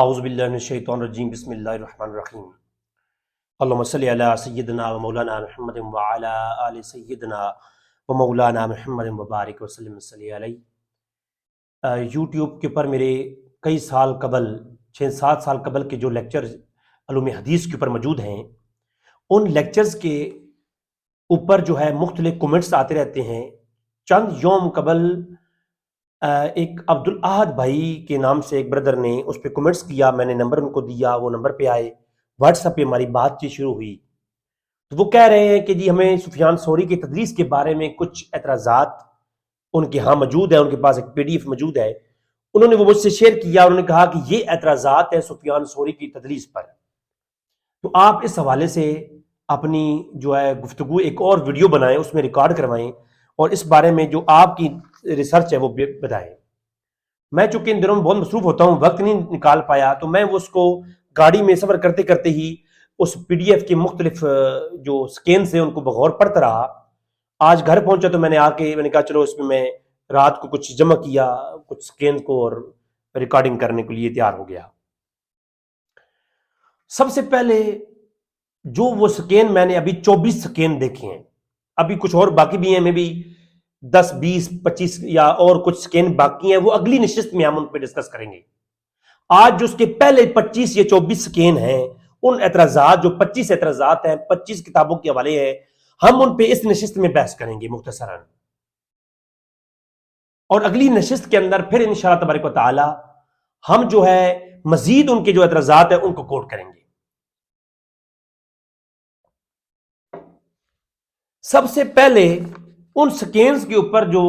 اعوذ باللہ من الشیطان الرجیم بسم اللہ الرحمن الرحیم اللہم صلی علی سیدنا و مولانا محمد وعلی آل سیدنا و مولانا محمد وبارک وسلم صلی علیہ۔ یوٹیوب کے اوپر میرے کئی سال قبل 6-7 سال قبل کے جو لیکچر علوم حدیث کے اوپر موجود ہیں، ان لیکچرز کے اوپر جو ہے مختلف کومنٹس آتے رہتے ہیں۔ چند یوم قبل ایک عبد الاحد بھائی کے نام سے ایک بردر نے اس پہ کومنٹس کیا، میں نے نمبر ان کو دیا، وہ نمبر پہ آئے، واٹس ایپ پہ ہماری بات چیت شروع ہوئی۔ تو وہ کہہ رہے ہیں کہ جی ہمیں سفیان ثوری کی تدریس کے بارے میں کچھ اعتراضات ان کے ہاں موجود ہیں، ان کے پاس ایک PDF موجود ہے، انہوں نے وہ مجھ سے شیئر کیا، انہوں نے کہا کہ یہ اعتراضات ہیں سفیان ثوری کی تدریس پر۔ تو آپ اس حوالے سے اپنی جو ہے گفتگو ایک اور ویڈیو بنائیں، اس میں ریکارڈ کروائیں اور اس بارے میں جو آپ کی ریسرچ ہے وہ بتائیں۔ میں چونکہ ان دنوں میں بہت مصروف ہوتا ہوں، وقت نہیں نکال پایا، تو میں اس کو گاڑی میں سفر کرتے کرتے ہی اس PDF کے مختلف جو سکینز ہیں ان کو بغور پڑھتا رہا۔ آج گھر پہنچا تو میں نے کہا چلو اس میں رات کو کچھ جمع کیا، کچھ سکینز کو، اور ریکارڈنگ کرنے کے لیے تیار ہو گیا۔ سب سے پہلے جو وہ سکین میں نے ابھی 24 سکین دیکھے ہیں، ابھی کچھ اور باقی بھی ہیں، میں بھی 10 20 25 یا اور کچھ سکین باقی ہیں، وہ اگلی نشست میں ہم ان پہ ڈسکس کریں گے۔ آج جو اس کے پہلے 25 یا 24 سکین ہیں، ان اعتراضات جو 25 اعتراضات ہیں، 25 کتابوں کے حوالے ہیں، ہم ان پہ اس نشست میں بحث کریں گے مختصراً، اور اگلی نشست کے اندر پھر انشاءاللہ تبارک و تعالی ہم جو ہے مزید ان کے جو اعتراضات ہیں ان کو کوٹ کریں گے۔ سب سے پہلے ان سکینز کے اوپر جو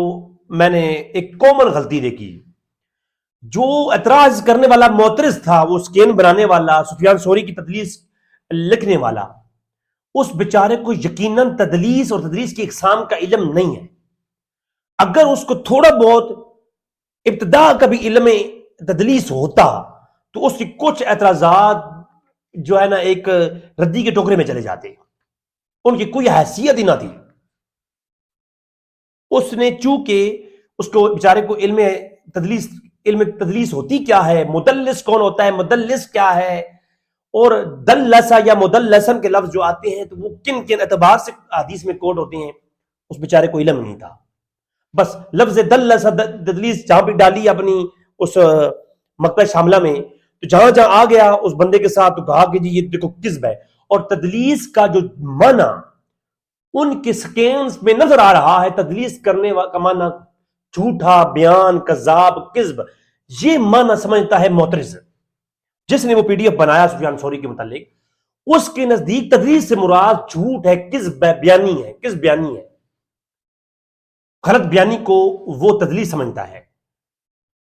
میں نے ایک کامن غلطی دیکھی، جو اعتراض کرنے والا معترض تھا، وہ سکین بنانے والا، سفیان ثوری کی تدلیس لکھنے والا، اس بیچارے کو یقیناً تدلیس اور تدریس کی اقسام کا علم نہیں ہے۔ اگر اس کو تھوڑا بہت ابتدا کا بھی علم تدلیس ہوتا تو اس کی کچھ اعتراضات جو ہے نا ایک ردی کے ٹوکرے میں چلے جاتے، ان کی کوئی حیثیت ہی نہ تھی۔ اس نے چونکہ اس کو بیچارے کو علم تدلیس ہوتی کیا ہے، مدلس کون ہوتا ہے، مدلس کیا ہے، اور دلسا یا مدلسن کے لفظ جو آتے ہیں تو وہ کن کن اعتبار سے حدیث میں کوٹ ہوتے ہیں، اس بیچارے کو علم نہیں تھا۔ بس لفظ دلسا تدلیس جہاں بھی ڈالی اپنی اس مقطع شاملہ میں، تو جہاں جہاں آ گیا اس بندے کے ساتھ تو کہا کہ جی یہ دیکھو کذب ہے، اور تدلیس کا جو معنی ان کے سکینز میں نظر آ رہا ہے، تدلیس کرنے کا معنی جھوٹا بیان، کذاب، کذب، یہ معنی سمجھتا ہے معترض۔ جس نے وہ PDF بنایا سفیان ثوری کے متعلق، اس کے نزدیک تدلیس سے مراد جھوٹ ہے، کذب ہے، بیانی ہے، کذب بیانی ہے، غلط بیانی کو وہ تدلیس سمجھتا ہے،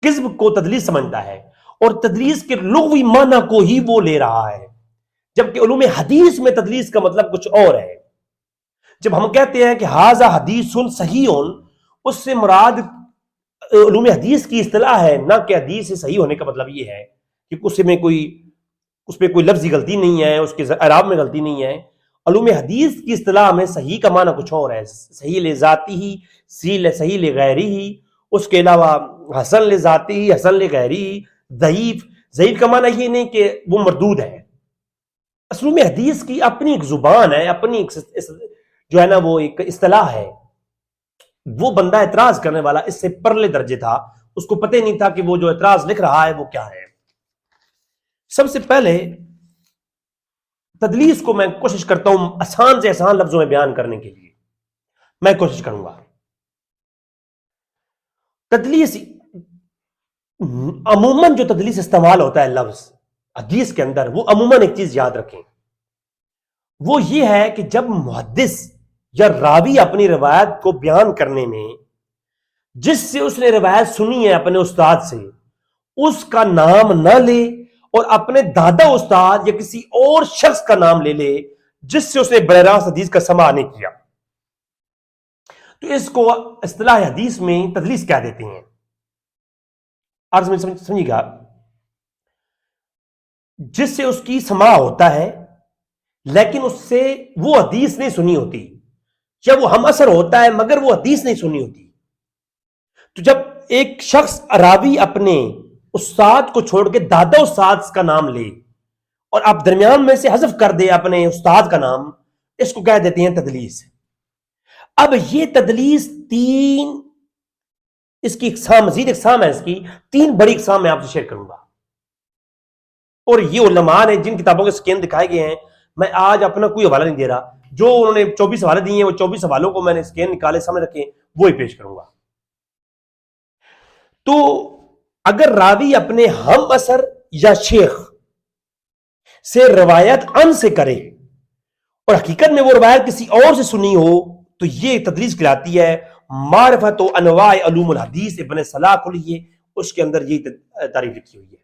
کذب کو تدلیس سمجھتا ہے، اور تدلیس کے لغوی معنی کو ہی وہ لے رہا ہے، جبکہ علوم حدیث میں تدلیس کا مطلب کچھ اور ہے۔ جب ہم کہتے ہیں کہ ہاذا حدیث صحیح، اس سے مراد علوم حدیث کی اصطلاح ہے، نہ کہ حدیث سے صحیح ہونے کا مطلب یہ ہے کہ اس پہ کوئی لفظی غلطی نہیں ہے، اس کے اعراب میں غلطی نہیں ہے۔ علوم حدیث کی اصطلاح میں صحیح کا معنی کچھ اور ہے، صحیح لذاتی ہی، صحیح لغیری ہی، اس کے علاوہ حسن لذاتی ہی، حسن لغیری ہی، ضعیف کا معنی یہ نہیں کہ وہ مردود ہے۔ علوم حدیث کی اپنی ایک زبان ہے، اپنی ایک جو ہے نا وہ ایک اصطلاح ہے۔ وہ بندہ اعتراض کرنے والا اس سے پرلے درجے تھا، اس کو پتہ نہیں تھا کہ وہ جو اعتراض لکھ رہا ہے وہ کیا ہے۔ سب سے پہلے تدلیس کو میں کوشش کرتا ہوں آسان سے آسان لفظوں میں بیان کرنے کے لیے، میں کوشش کروں گا۔ تدلیس عموماً جو تدلیس استعمال ہوتا ہے لفظ حدیث کے اندر، وہ عموماً ایک چیز یاد رکھیں، وہ یہ ہے کہ جب محدث یا راوی اپنی روایت کو بیان کرنے میں جس سے اس نے روایت سنی ہے اپنے استاد سے، اس کا نام نہ لے اور اپنے دادا استاد یا کسی اور شخص کا نام لے لے جس سے اس نے براہ راست حدیث کا سماع نہیں کیا، تو اس کو اصطلاح حدیث میں تدلیس کہہ دیتے ہیں۔ عرض میں سمجھیے گا، جس سے اس کی سماع ہوتا ہے لیکن اس سے وہ حدیث نہیں سنی ہوتی، یا وہ ہم اثر ہوتا ہے مگر وہ حدیث نہیں سنی ہوتی۔ تو جب ایک شخص راوی اپنے استاد کو چھوڑ کے دادا استاد کا نام لے اور آپ درمیان میں سے حذف کر دے اپنے استاد کا نام، اس کو کہہ دیتے ہیں تدلیس۔ اب یہ تدلیس تین، اس کی اقسام، مزید اقسام ہے اس کی، تین بڑی اقسام میں آپ سے شیئر کروں گا، اور یہ علماء نے جن کتابوں کے سکین دکھائے گئے ہیں، میں آج اپنا کوئی حوالہ نہیں دے رہا، جو انہوں نے 24 حوالے دیے ہیں وہ 24 حوالوں کو میں نے سکین نکالے سامنے رکھے، وہی پیش کروں گا۔ تو اگر راوی اپنے ہم اثر یا شیخ سے روایت ان سے کرے اور حقیقت میں وہ روایت کسی اور سے سنی ہو تو یہ تدلیس کہلاتی ہے۔ معرفت و انواع علوم الحدیث ابن صلاح کو لیے، اس کے اندر یہ تعریف لکھی ہوئی ہے۔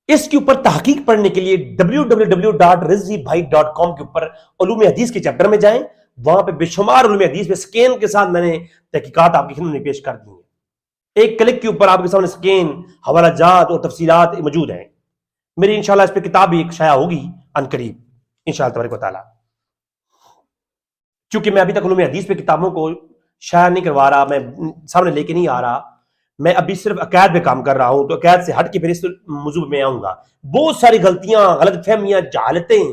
اس کے اوپر تحقیق پڑھنے کے لیے www.rizvibhai.com کے اوپر علوم حدیث کے چیپٹر میں جائیں، وہاں پہ بے شمار علوم حدیث پہ سکین کے ساتھ میں نے تحقیقات آپ کی خدمت میں پیش کر دی ہیں۔ ایک کلک کے اوپر آپ کے سامنے سکین، حوالہ جات اور تفصیلات موجود ہیں۔ میری انشاءاللہ اس پہ کتاب بھی ایک شائع ہوگی ان قریب انشاءاللہ تبارک و تعالی۔ چونکہ میں ابھی تک علوم حدیث پہ کتابوں کو شائع نہیں کروا رہا، میں سامنے لے کے نہیں آ رہا، میں ابھی صرف عقائد پہ کام کر رہا ہوں، تو عقائد سے ہٹ کے پھر اس موضوع میں آؤں گا۔ بہت ساری غلطیاں، غلط فہمیاں، جہالتیں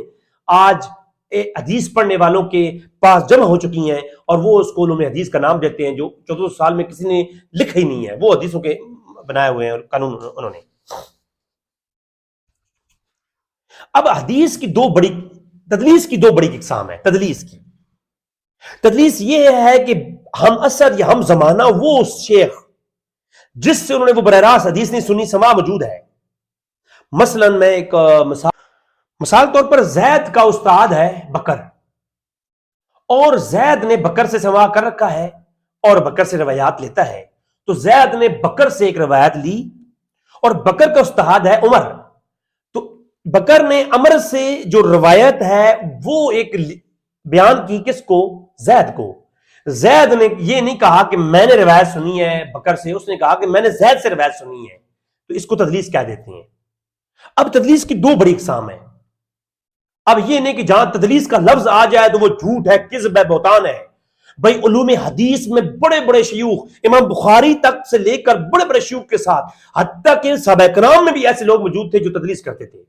آج حدیث پڑھنے والوں کے پاس جمع ہو چکی ہیں، اور وہ اس کو علوم حدیث کا نام دیتے ہیں جو 14 سال میں کسی نے لکھا ہی نہیں ہے، وہ حدیثوں کے بنائے ہوئے ہیں قانون انہوں نے۔ اب حدیث کی تدلیس کی دو بڑی اقسام ہے۔ تدلیس یہ ہے کہ ہم اثر یا ہم زمانہ وہ شیخ جس سے انہوں نے وہ براہ راست حدیث نہیں سنی، سماع موجود ہے۔ مثلا میں ایک مثال طور پر زید کا استاد ہے بکر، اور زید نے بکر سے سماع کر رکھا ہے اور بکر سے روایات لیتا ہے، تو زید نے بکر سے ایک روایت لی، اور بکر کا استاد ہے عمر، تو بکر نے عمر سے جو روایت ہے وہ ایک بیان کی، کس کو؟ زید کو۔ زید نے یہ نہیں کہا کہ میں نے روایت سنی ہے بکر سے، اس نے کہا کہ میں نے زید سے روایت سنی ہے، تو اس کو تدلیس کہہ دیتے ہیں۔ اب تدلیس کی دو بڑی اقسام ہیں۔ اب یہ نہیں کہ جہاں تدلیس کا لفظ آ جائے تو وہ جھوٹ ہے، کذب ہے، بہتان ہے۔ بھائی علوم حدیث میں بڑے بڑے شیوخ، امام بخاری تک سے لے کر بڑے بڑے شیوخ کے ساتھ، حتیٰ کہ صحابہ کرام میں بھی ایسے لوگ موجود تھے جو تدلیس کرتے تھے۔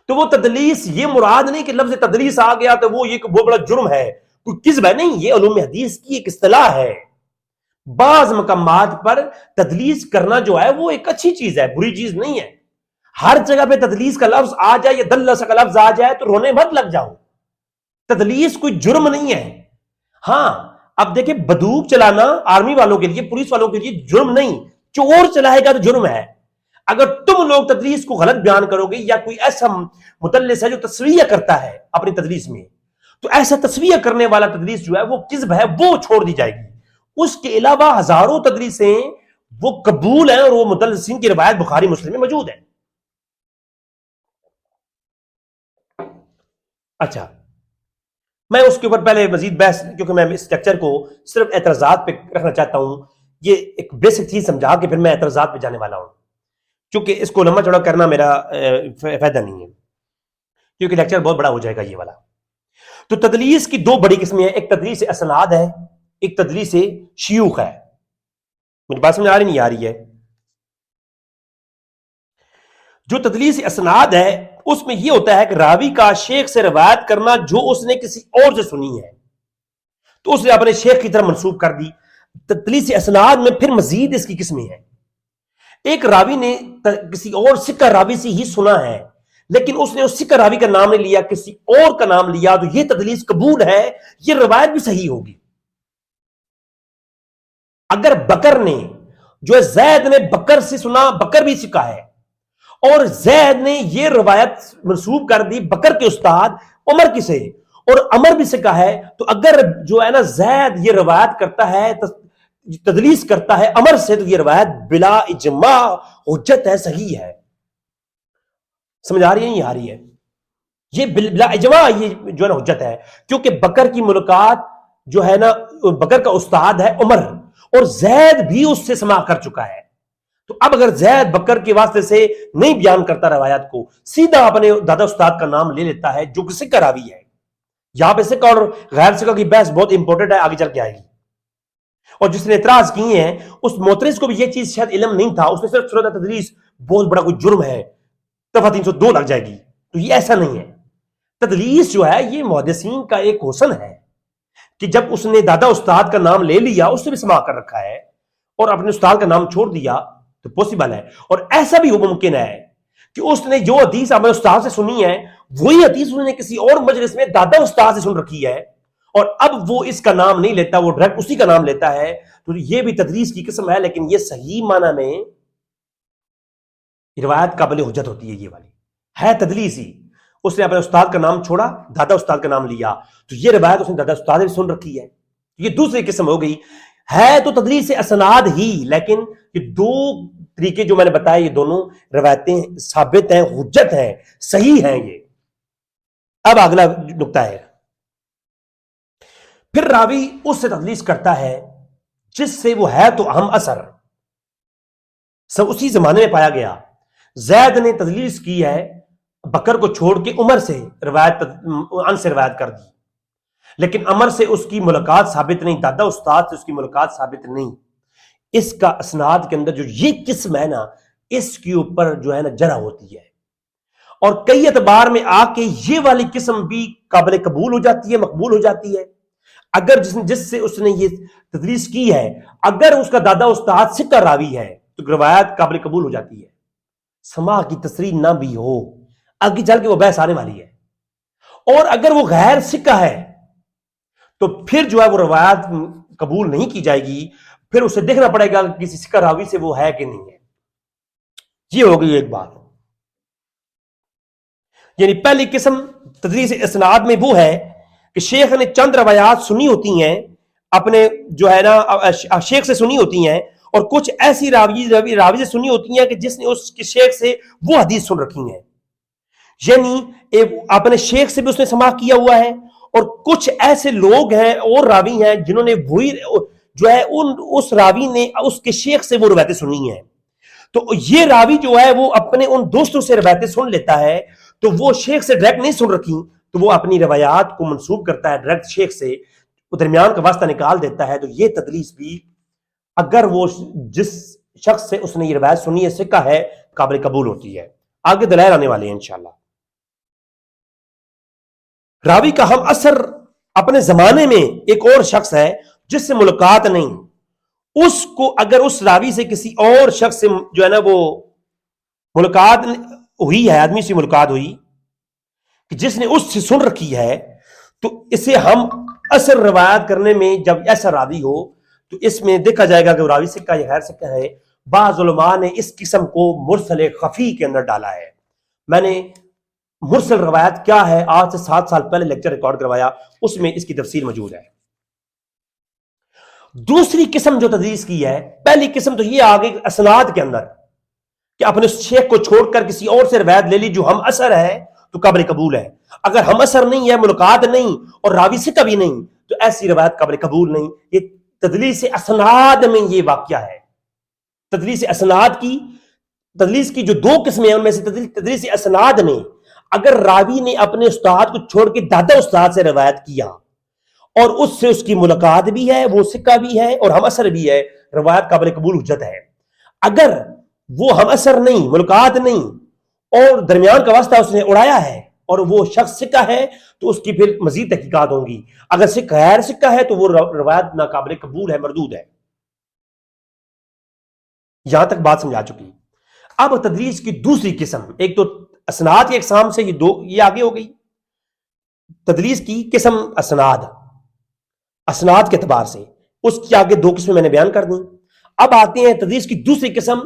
تو وہ تدلیس، یہ مراد نہیں کہ لفظ تدلیس آ گیا تو وہ یہ کہ بہت بڑا جرم ہے، کوئی کذب ہے، نہیں، یہ علوم حدیث کی ایک اصطلاح ہے۔ بعض مقامات پر تدلیس کرنا جو ہے وہ ایک اچھی چیز ہے، بری چیز نہیں ہے۔ ہر جگہ پہ تدلیس کا لفظ آ جائے یا دلس کا لفظ آ جائے تو رونے مت لگ جاؤ، تدلیس کوئی جرم نہیں ہے۔ ہاں اب دیکھیں، بندوق چلانا آرمی والوں کے لیے، پولیس والوں کے لیے جرم نہیں، چور چلائے گا تو جرم ہے۔ اگر تم لوگ تدلیس کو غلط بیان کرو گے، یا کوئی ایسا مدلس ہے جو تسویہ کرتا ہے اپنی تدلیس میں، تو ایسا تسویہ کرنے والا تدلیس جو ہے وہ کذب ہے، وہ چھوڑ دی جائے گی۔ اس کے علاوہ ہزاروں تدلیسیں وہ قبول ہیں، اور وہ مدلسین کی روایت بخاری مسلم میں موجود ہے۔ اچھا، میں اس کے اوپر پہلے مزید بحث، کیونکہ میں اس لیکچر کو صرف اعتراضات پہ رکھنا چاہتا ہوں، یہ ایک بیسک چیز سمجھا کے پھر میں اعتراضات پہ جانے والا ہوں، کیونکہ اس کو لمبا چوڑا کرنا میرا فائدہ نہیں ہے، کیونکہ لیکچر بہت بڑا ہو جائے گا یہ والا۔ تو تدلیس کی دو بڑی قسمیں ہیں، ایک تدلیس اسناد ہے، ایک تدلیس شیوخ ہے۔ میری بات سمجھ آ رہی نہیں آ رہی ہے؟ جو تدلیس اسناد ہے اس میں یہ ہوتا ہے کہ راوی کا شیخ سے روایت کرنا جو اس نے کسی اور سے سنی ہے، تو اس نے اپنے شیخ کی طرف منسوب کر دی۔ تدلیس اسناد میں پھر مزید اس کی قسمیں ہیں۔ ایک راوی نے کسی اور ثقہ راوی سے ہی سنا ہے، لیکن اس نے اس ثقہ راوی کا نام نہیں لیا، کسی اور کا نام لیا، تو یہ تدلیس قبول ہے، یہ روایت بھی صحیح ہوگی۔ اگر بکر نے، جو زید نے بکر سے سنا، بکر بھی ثقہ ہے، اور زید نے یہ روایت منسوب کر دی بکر کے استاد عمر کی سے، اور عمر بھی ثقہ ہے، تو اگر جو ہے نا زید یہ روایت کرتا ہے، تدلیس کرتا ہے عمر سے، تو یہ روایت بلا اجماع حجت ہے، صحیح ہے۔ سمجھ آ رہی ہے نہیں آ رہی ہے؟ یہ بلا اجماع یہ جو ہے نا حجت ہے، کیونکہ بکر کی ملاقات جو ہے نا، بکر کا استاد ہے عمر، اور زید بھی اس سے سماع کر چکا ہے۔ تو اب اگر زید بکر کے واسطے سے نہیں بیان کرتا روایات کو، سیدھا اپنے دادا استاد کا نام لے لیتا ہے جو کہ ثقہ راوی ہے۔ یہاں پہ ثقہ اور غیر ثقہ کی بحث بہت امپورٹنٹ ہے، آگے چل کے آئے گی۔ اور جس نے اعتراض کیے ہیں اس معترض کو بھی یہ چیز شاید علم نہیں تھا، اس نے صرف سمجھا تدلیس بہت بڑا کوئی جرم ہے، دفعہ 302 لگ جائے گی. تو یہ ایسا نہیں ہے. تدلیس جو ہے یہ محدثین کا ایک حسن ہے کہ جب اس نے دادا استاد کا نام لے لیا، اس سے بھی سما کر رکھا ہے، اور اپنے استاد کا نام چھوڑ دیا تو پاسبل ہے. اور ایسا بھی ممکن ہے کہ اس نے جو حدیث اپنے استاد سے سنی ہے وہی حدیث اس نے کسی اور مجلس میں دادا استاد سے سن رکھی ہے، اور اب وہ اس کا نام نہیں لیتا، وہ ڈائریکٹ اسی کا نام لیتا ہے. تو یہ بھی تدریس کی قسم ہے، لیکن یہ صحیح معنی میں روایت قابل حجت ہوتی ہے. یہ والی ہے تدلیس ہی. اس نے اپنے استاد کا نام چھوڑا، دادا استاد کا نام لیا، تو یہ روایت اس نے دادا استاد سے سن رکھی ہے. یہ دوسری قسم ہو گئی. ہے تو تدلیس اسناد ہی، لیکن یہ دو طریقے جو میں نے بتایا یہ دونوں روایتیں ثابت ہیں، حجت ہیں، صحیح ہیں. یہ اب اگلا نقطہ ہے، پھر راوی اس سے تدلیس کرتا ہے جس سے وہ ہے تو اہم اثر سب اسی زمانے میں پایا گیا. زید نے تدلیس کی ہے، بکر کو چھوڑ کے عمر سے ان سے روایت کر دی، لیکن عمر سے اس کی ملاقات ثابت نہیں، دادا استاد سے اس کی ملاقات ثابت نہیں. اس کا اسناد کے اندر جو یہ قسم ہے نا، اس کے اوپر جو ہے نا جرح ہوتی ہے، اور کئی اعتبار میں آ کے یہ والی قسم بھی قابل قبول ہو جاتی ہے، مقبول ہو جاتی ہے. اگر جس سے اس نے یہ تدلیس کی ہے اگر اس کا دادا استاد ثقہ راوی ہے تو روایت قابل قبول ہو جاتی ہے، سماع کی تصریح نہ بھی ہو. آگے چل کے وہ بحث آنے والی ہے. اور اگر وہ غیر ثقہ ہے تو پھر جو ہے وہ روایت قبول نہیں کی جائے گی، پھر اسے دیکھنا پڑے گا کسی ثقہ راوی سے وہ ہے کہ نہیں ہے. یہ ہو گئی ایک بات. یعنی پہلی قسم تدلیس اسناد میں وہ ہے کہ شیخ نے چند روایات سنی ہوتی ہیں اپنے جو ہے نا شیخ سے سنی ہوتی ہیں، اور کچھ ایسی راوی سے سنی ہوتی ہیں کہ جس نے اس کے شیخ سے وہ حدیث سن رکھی ہیں. یعنی اپنے شیخ سے بھی اس نے سماع کیا ہوا ہے، اور کچھ ایسے لوگ ہیں اور راوی ہیں جنہوں نے وہی جو ہے اس راوی نے اس کے شیخ سے وہ روایتیں سنی ہیں. تو یہ راوی جو ہے وہ اپنے ان دوستوں سے روایتیں سن لیتا ہے، تو وہ شیخ سے ڈائریکٹ نہیں سن رکھی، تو وہ اپنی روایات کو منسوب کرتا ہے ڈائریکٹ شیخ سے، درمیان کا واسطہ نکال دیتا ہے. تو یہ تدلیس بھی اگر وہ جس شخص سے اس نے یہ روایت سنی ہے ثقہ ہے، قابل قبول ہوتی ہے. آگے دلائل آنے والے ہیں انشاءاللہ. راوی کا ہم اثر اپنے زمانے میں ایک اور شخص ہے جس سے ملاقات نہیں، اس کو اگر اس راوی سے کسی اور شخص سے جو ہے نا وہ ملاقات ہوئی ہے، آدمی سے ملاقات ہوئی کہ جس نے اس سے سن رکھی ہے، تو اسے ہم اثر روایت کرنے میں جب ایسا راوی ہو تو اس میں دیکھا جائے گا کہ راوی سکہ یا غیر سکہ ہے. بعض علماء نے اس قسم کو مرسل خفی کے اندر ڈالا ہے. میں نے مرسل روایت کیا ہے آج سے 7 سال پہلے لیکچر ریکارڈ کروایا، اس میں اس کی تفصیل موجود ہے. دوسری قسم جو تدلیس کی ہے، پہلی قسم تو یہ آگے اسناد کے اندر کہ اپنے شیخ کو چھوڑ کر کسی اور سے روایت لے لی، جو ہم اثر ہے تو قابل قبول ہے. اگر ہم اثر نہیں ہے، ملاقات نہیں اور راوی سے کبھی نہیں، تو ایسی روایت قابل قبول نہیں. یہ تدلیس اسناد میں یہ واقعہ ہے. تدلیس کی جو 2 قسمیں ہیں ان میں سے تدلیس اسناد میں اگر راوی نے اپنے استاد کو چھوڑ کے دادا استاد سے روایت کیا اور اس سے اس کی ملاقات بھی ہے، وہ ثقہ بھی ہے اور ہم اثر بھی ہے، روایت قابل قبول حجت ہے. اگر وہ ہم اثر نہیں، ملاقات نہیں اور درمیان کا واسطہ اس نے اڑایا ہے اور وہ شخص ثقہ ہے تو اس کی پھر مزید تحقیقات ہوں گی. اگر غیر ثقہ ہے تو وہ روایت ناقابل قبول ہے، مردود ہے. یہاں تک بات سمجھا چکی. اب تدلیس کی دوسری قسم، ایک تو اسناد کی اقسام سے یہ آگے ہو گئی. تدلیس کی قسم اسناد کے اعتبار سے اس کی آگے 2 قسمیں میں نے بیان کر دیں. اب آتے ہیں تدلیس کی دوسری قسم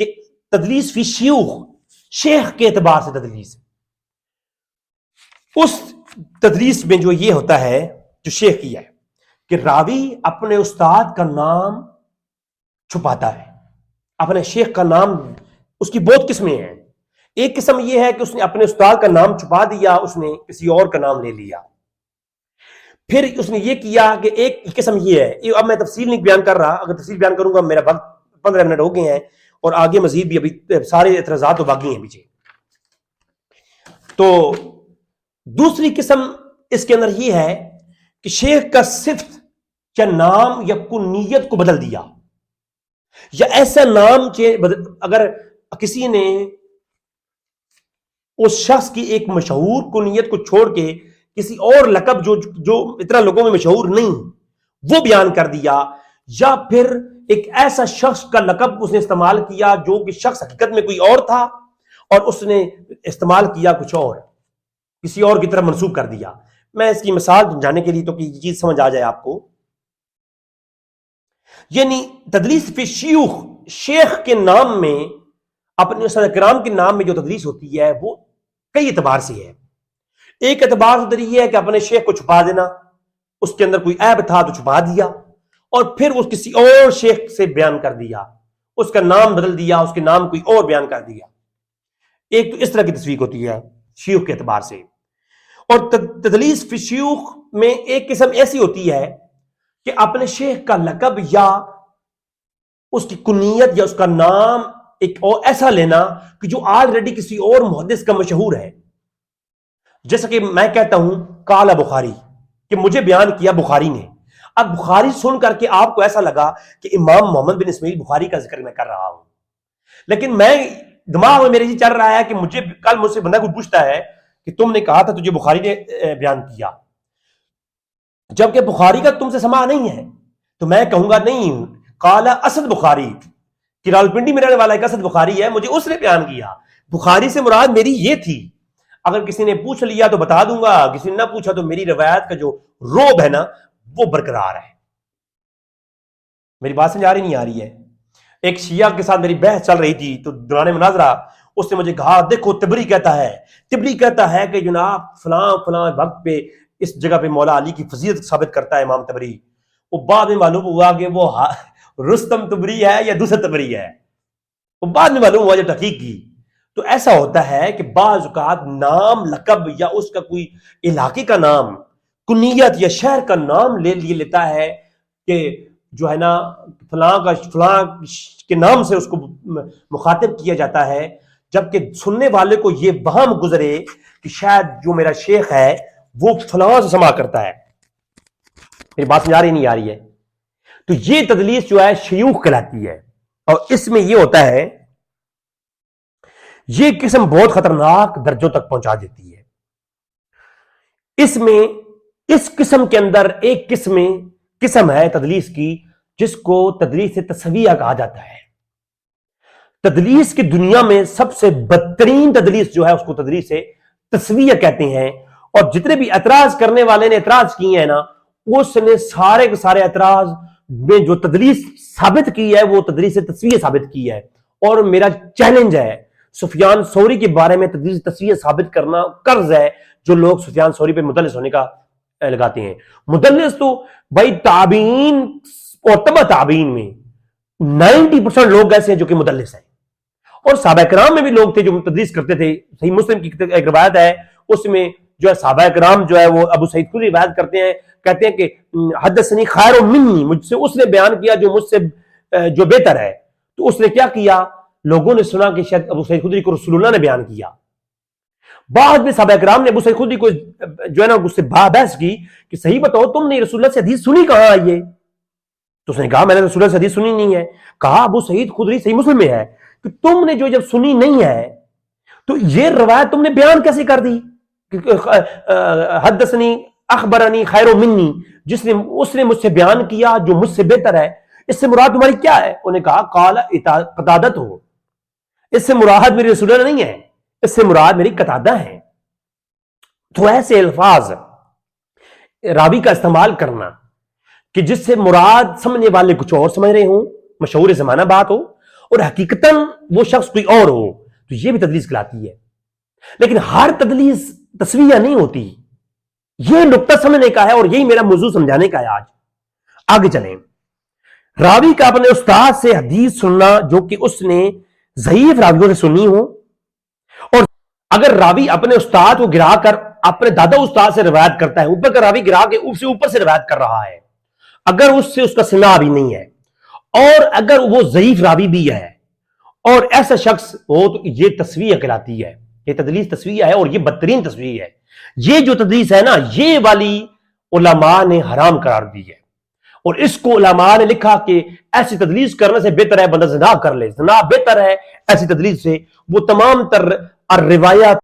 کہ تدلیس فی شیوخ، شیخ کے اعتبار سے تدلیس. اس تدلیس میں جو یہ ہوتا ہے جو شیخ کی ہے کہ راوی اپنے استاد کا نام چھپاتا ہے، اپنے شیخ کا نام. اس کی بہت قسمیں ہیں. ایک قسم یہ ہے کہ اس نے اپنے استاد کا نام چھپا دیا، اس نے کسی اور کا نام لے لیا. پھر اس نے یہ کیا کہ ایک قسم یہ ہے، اب میں تفصیل نہیں بیان کر رہا، اگر تفصیل بیان کروں گا میرا وقت 15 منٹ ہو گئے ہیں اور آگے مزید بھی ابھی سارے اعتراضات تو باقی ہیں پیچھے. تو دوسری قسم اس کے اندر یہ ہے کہ شیخ کا صفت یا نام یا کنیت کو بدل دیا، یا ایسا نام اگر کسی نے اس شخص کی ایک مشہور کنیت کو چھوڑ کے کسی اور لقب جو اتنا لوگوں میں مشہور نہیں وہ بیان کر دیا، یا پھر ایک ایسا شخص کا لقب اس نے استعمال کیا جو کہ شخص حقیقت میں کوئی اور تھا اور اس نے استعمال کیا کچھ اور، کسی اور کی طرف منسوب کر دیا۔ میں اس کی مثال سمجھانے کے لیے تو کہ یہ چیز سمجھ آ جائے آپ کو، یعنی تدلیس فی شیوخ، شیخ کے نام میں، اپنے اساتذہ کرام کے نام میں جو تدلیس ہوتی ہے وہ کئی اعتبار سے ہے۔ ایک اعتبار تو یہ ہے کہ اپنے شیخ کو چھپا دینا، اس کے اندر کوئی عیب تھا تو چھپا دیا اور پھر وہ کسی اور شیخ سے بیان کر دیا، اس کا نام بدل دیا، اس کے نام کوئی اور بیان کر دیا۔ ایک تو اس طرح کی تصویر ہوتی ہے شیوخ کے اعتبار سے، اور تدلیس فی شیوخ میں ایک قسم ایسی ہوتی ہے کہ اپنے شیخ کا لقب یا اس کی کنیت یا اس کا نام ایک اور ایسا لینا کہ جو آلریڈی کسی اور محدث کا مشہور ہے۔ جیسا کہ میں کہتا ہوں قال بخاری، کہ مجھے بیان کیا بخاری نے، اب بخاری سن کر کے آپ کو ایسا لگا کہ امام محمد بن اسماعیل بخاری کا ذکر میں کر رہا ہوں، لیکن میں دماغ میں میرے یہ چل رہا ہے کہ مجھے کل مجھ سے بندہ کوئی پوچھتا ہے کہ تم نے کہا تھا تجھے بخاری نے بیان کیا، جبکہ بخاری کا تم سے سماع نہیں ہے، تو میں کہوں گا نہیں، قال اسد بخاری، کہ راولپنڈی میں رہنے والا ایک اسد بخاری ہے، مجھے اس نے بیان کیا، بخاری سے مراد میری یہ تھی۔ اگر کسی نے پوچھ لیا تو بتا دوں گا، کسی نے نہ پوچھا تو میری روایت کا جو روب ہے نا وہ برقرار ہے۔ میری بات سمجھ آ رہی نہیں آ رہی ہے؟ ایک شیعہ کے ساتھ میری بحث چل رہی تھی تو دوران مناظرہ اس نے مجھے کہا دیکھو تبری کہتا ہے کہ جناب فلاں وقت پہ اس جگہ پہ مولا علی کی فضیلت ثابت کرتا ہے امام تبری۔ وہ بعد میں معلوم ہوا کہ وہ رستم تبری ہے یا دوسرا تبری ہے، وہ بعد میں معلوم ہوا جب تحقیق کی۔ تو ایسا ہوتا ہے کہ بعض اوقات نام لقب یا اس کا کوئی علاقے کا نام، کنیت یا شہر کا نام لیتا ہے کہ جو ہے نا فلاں کے نام سے اس کو مخاطب کیا جاتا ہے، جبکہ سننے والے کو یہ وہم گزرے کہ شاید جو میرا شیخ ہے وہ فلاں سے سماع کرتا ہے۔ میری بات سمجھ آ رہی نہیں آ رہی ہے؟ تو یہ تدلیس جو ہے شیوخ کہلاتی ہے، اور اس میں یہ ہوتا ہے، یہ قسم بہت خطرناک درجوں تک پہنچا دیتی ہے۔ اس میں اس قسم کے اندر ایک قسم ہے تدلیس کی جس کو تدلیس تسویہ کہا جاتا ہے۔ تدلیس کی دنیا میں سب سے بدترین تدلیس جو ہے اس کو تدلیس تسویہ کہتے ہیں، اور جتنے بھی اعتراض کرنے والے نے اعتراض کیے ہیں نا، اس نے سارے کے سارے اعتراض میں جو تدلیس ثابت کی ہے وہ تدلیس تسویہ ثابت کی ہے۔ اور میرا چیلنج ہے سفیان ثوری کے بارے میں تدلیس تسویہ ثابت کرنا قرض ہے جو لوگ سفیان ثوری پہ مدلس ہونے کا لگاتے ہیں۔ مدلس تو بھائی تابعین اور تبع تابعین میں 90% لوگ ایسے ہیں جو کہ مدلس ہیں، اور صحابہ کرام میں بھی لوگ تھے جو تدلیس کرتے تھے۔ صحیح مسلم کی ایک روایت ہے، اس میں جو ہے صحابہ کرام جو ہے وہ ابو سعید خدری روایت کہتے ہیں کہ حدثنی خیر منی، مجھ سے اس نے بیان کیا جو مجھ سے جو بہتر ہے۔ تو اس نے کیا کیا؟ لوگوں نے سنا کہ شاید ابو سعید خدری کو رسول اللہ نے بیان کیا۔ بعد میں صحابہ کرام نے ابو سعید خدری کو جو ہے نا اس سے بحث کی کہ صحیح بتاؤ تم نے رسول اللہ سے حدیث سنی کہاں ہے یہ؟ تو اس نے کہا میں نے رسول اللہ سے حدیث سنی نہیں ہے۔ کہا ابو سعید خدری صحیح مسلم میں ہے کہ تم نے جو جب سنی نہیں ہے تو یہ روایت تم نے بیان کیسے کر دی؟ حدثنی اخبرنی خیر منی، اس نے مجھ سے بیان کیا جو مجھ سے بہتر ہے، اس سے مراد تمہاری کیا ہے؟ انہوں نے کہا قال قتادت ہو، اس سے مراد میری رسول اللہ نہیں ہے، اس سے مراد میری قتادہ ہے۔ تو ایسے الفاظ راوی کا استعمال کرنا کہ جس سے مراد سمجھنے والے کچھ اور سمجھ رہے ہوں، مشہور زمانہ بات ہو، اور حقیقتاً وہ شخص کوئی اور ہو، تو یہ بھی تدلیس کہلاتی ہے۔ لیکن ہر تدلیس تسویہ نہیں ہوتی، یہ نقطہ سمجھنے کا ہے، اور یہی میرا موضوع سمجھانے کا ہے آج۔ آگے چلیں۔ راوی کا اپنے استاد سے حدیث سننا جو کہ اس نے ضعیف راویوں سے سنی ہو، اور اگر راوی اپنے استاد کو گرا کر اپنے دادا استاد سے روایت کرتا ہے، اوپر کا راوی گرا کے اوپر سے روایت کر رہا ہے، اگر اس سے اس کا سماع بھی نہیں ہے، اور اگر وہ ضعیف راوی بھی ہے، اور ایسا شخص ہو، تو یہ تسویہ کہلاتی ہے۔ یہ تدلیس تسویہ ہے، اور یہ بدترین تسویہ ہے۔ یہ جو تدلیس ہے نا، یہ والی علماء نے حرام قرار دی ہے، اور اس کو علماء نے لکھا کہ ایسی تدلیس کرنے سے بہتر ہے بندہ زنا کر لے، زنا بہتر ہے ایسی تدلیس سے۔ وہ تمام تر الروایات،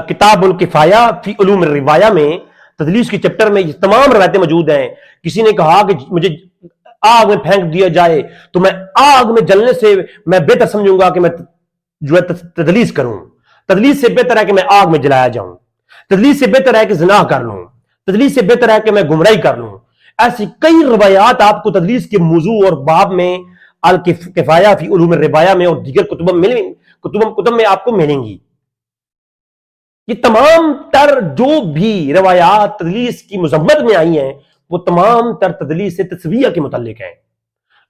کتاب الکفایہ فی علوم الروایہ میں تدلیس کے چیپٹر میں یہ تمام روایتیں موجود ہیں۔ کسی نے کہا کہ مجھے آگ میں پھینک دیا جائے تو میں آگ میں جلنے سے میں بہتر سمجھوں گا کہ میں جو ہے تدلیس کروں، تدلیس سے بہتر ہے کہ میں آگ میں جلایا جاؤں، تدلیس سے بہتر ہے کہ زنا کر لوں، تدلیس سے بہتر ہے کہ میں گمراہی کر لوں۔ ایسی کئی روایات آپ کو تدلیس کے موضوع اور باب میں الکفایہ فی علوم الروایہ میں اور دیگر کتب میں آپ کو ملیں گی۔ یہ تمام تر جو بھی روایات تدلیس کی مذمت میں آئی ہیں وہ تمام تر تدلیس تسویہ کے متعلق ہیں۔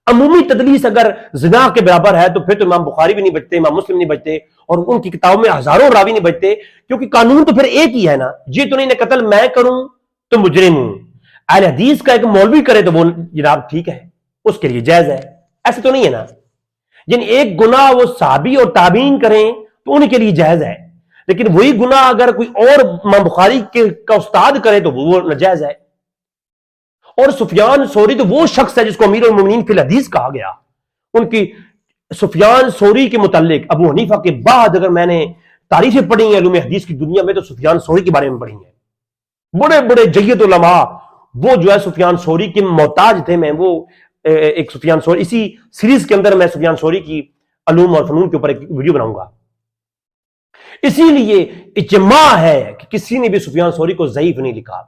عمومی تدلیس اگر زنا کے برابر ہے تو پھر تو امام بخاری بھی نہیں بچتے، امام مسلم نہیں بچتے، اور ان کی کتابوں میں ہزاروں راوی نہیں بچتے، کیونکہ قانون تو پھر ایک ہی ہے نا، یہ تو نہیں نہ قتل میں کروں تو مجرم ہوں، اہل حدیث کا ایک مولوی کرے تو وہ جناب ٹھیک ہے، اس کے لیے جائز ہے، ایسے تو نہیں ہے نا۔ یعنی ایک گناہ وہ صحابی اور تابعین کریں تو ان کے لیے جائز ہے، لیکن وہی گناہ اگر کوئی اور امام بخاری کا استاد کرے تو وہ ناجائز ہے۔ اور سفیان ثوری تو وہ شخص ہے جس کو امیر المومنین فی الحدیث کہا گیا۔ ان کی سفیان ثوری کے متعلق ابو حنیفہ کے بعد اگر میں نے تاریخیں پڑھی ہیں علوم حدیث کی دنیا میں تو سفیان ثوری کے بارے میں پڑھی ہیں۔ بڑے بڑے جید علماء وہ جو ہے سفیان ثوری کے محتاج تھے۔ میں وہ ایک سفیان ثوری اسی سیریز کے اندر میں سفیان ثوری کی علوم اور فنون کے اوپر ایک ویڈیو بناؤں گا۔ اسی لیے اجماع ہے کہ کسی نے بھی سفیان ثوری کو ضعیف نہیں لکھا،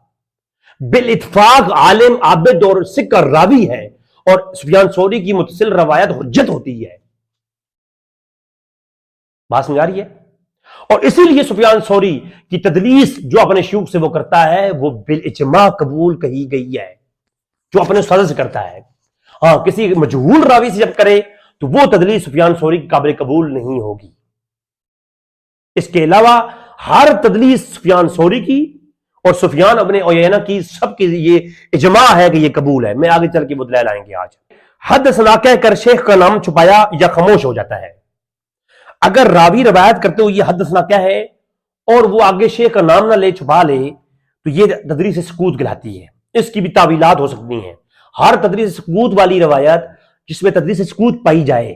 بالاتفاق عالم عابد اور سکہ راوی ہے، اور سفیان ثوری کی متصل روایت حجت ہوتی ہے۔ بات سمجھ آ رہی ہے؟ اور اسی لیے سفیان ثوری کی تدلیس جو اپنے شیوخ سے وہ کرتا ہے وہ بالاجماع قبول کہی گئی ہے، جو اپنے استاد سے کرتا ہے۔ ہاں کسی مجہول راوی سے جب کرے تو وہ تدلیس سفیان ثوری کی قابل قبول نہیں ہوگی۔ اس کے علاوہ ہر تدلیس سفیان ثوری کی اور سفیان ابن عیینہ کی سب کی یہ اجماع ہے کہ یہ قبول ہے۔ میں آگے چل کے وہ دلائل آئیں گے آج۔ حدثنا کہہ کر شیخ کا نام چھپایا یا خاموش ہو جاتا ہے۔ اگر راوی روایت کرتے ہوئے یہ حدثنا کیا ہے اور وہ آگے شیخ کا نام نہ لے چھپا لے تو یہ تدلیس سکوت کہلاتی ہے۔ اس کی بھی تعویلات ہو سکتی ہیں۔ ہر تدلیس سکوت والی روایت جس میں تدلیس سکوت پائی جائے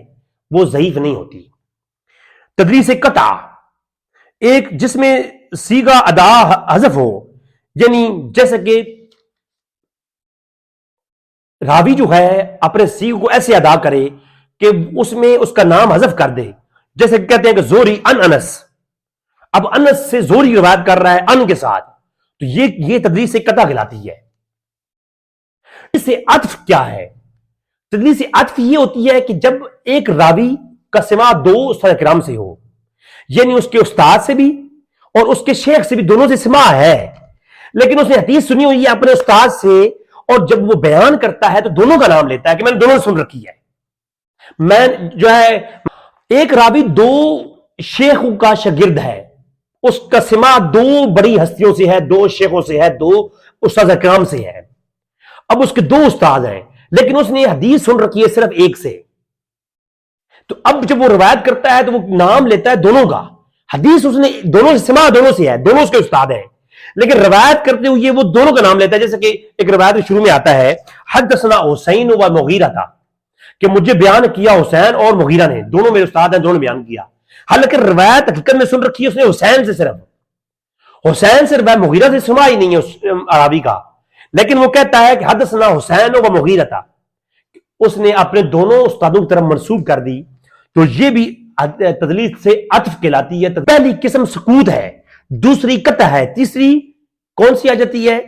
وہ ضعیف نہیں ہوتی۔ تدلیس قطع ایک جس میں صیغہ ادا حذف ہو، یعنی جیسے کہ راوی جو ہے اپنے صیغہ کو ایسے ادا کرے کہ اس میں اس کا نام حذف کر دے، جیسے کہتے ہیں کہ زوری ان انس، اب انس سے زوری روایت کر رہا ہے ان کے ساتھ، تو یہ تدلیس قطع کہلاتی ہے۔ اس سے عطف کیا ہے؟ تدلیس عطف یہ ہوتی ہے کہ جب ایک راوی کا سماع دو استاد کرام سے ہو، یعنی اس کے استاد سے بھی اور اس کے شیخ سے بھی، دونوں سے سماع ہے، لیکن اس نے حدیث سنی ہوئی ہے اپنے استاد سے، اور جب وہ بیان کرتا ہے تو دونوں کا نام لیتا ہے کہ میں نے دونوں سن رکھی ہے۔ میں جو ہے ایک راوی دو شیخوں کا شاگرد ہے، اس کا سماع دو بڑی ہستیوں سے ہے، دو شیخوں سے ہے، دو استاد کرام سے ہے۔ اب اس کے دو استاد ہیں لیکن اس نے حدیث سن رکھی ہے صرف ایک سے، تو اب جب وہ روایت کرتا ہے تو وہ نام لیتا ہے دونوں کا۔ حدیث اس نے دونوں سے سماع دونوں سے ہے، دونوں اس کے استاد ہیں، لیکن روایت کرتے ہوئے وہ دونوں کا نام لیتا ہے۔ جیسے کہ ایک روایت کے شروع میں آتا ہے حدثنا حسین و مغیرہ تھا، کہ مجھے بیان کیا حسین اور مغیرہ نے، دونوں میرے استاد ہیں، دونوں بیان کیا۔ حالانکہ روایت حقیقت میں سن رکھی ہے اس نے حسین سے، صرف حسین سے روایت، مغیرہ سے سماع ہی نہیں ہے اس عربی کا، لیکن وہ کہتا ہے کہ حدثنا حسین و مغیرہ تھا، اس نے اپنے دونوں استادوں کی طرف منسوب کر دی۔ تو یہ بھی تدلیس سے عطف کہلاتی ہے۔ پہلی قسم سکوت ہے، دوسری قطع ہے، تیسری کون سی آ جاتی ہے؟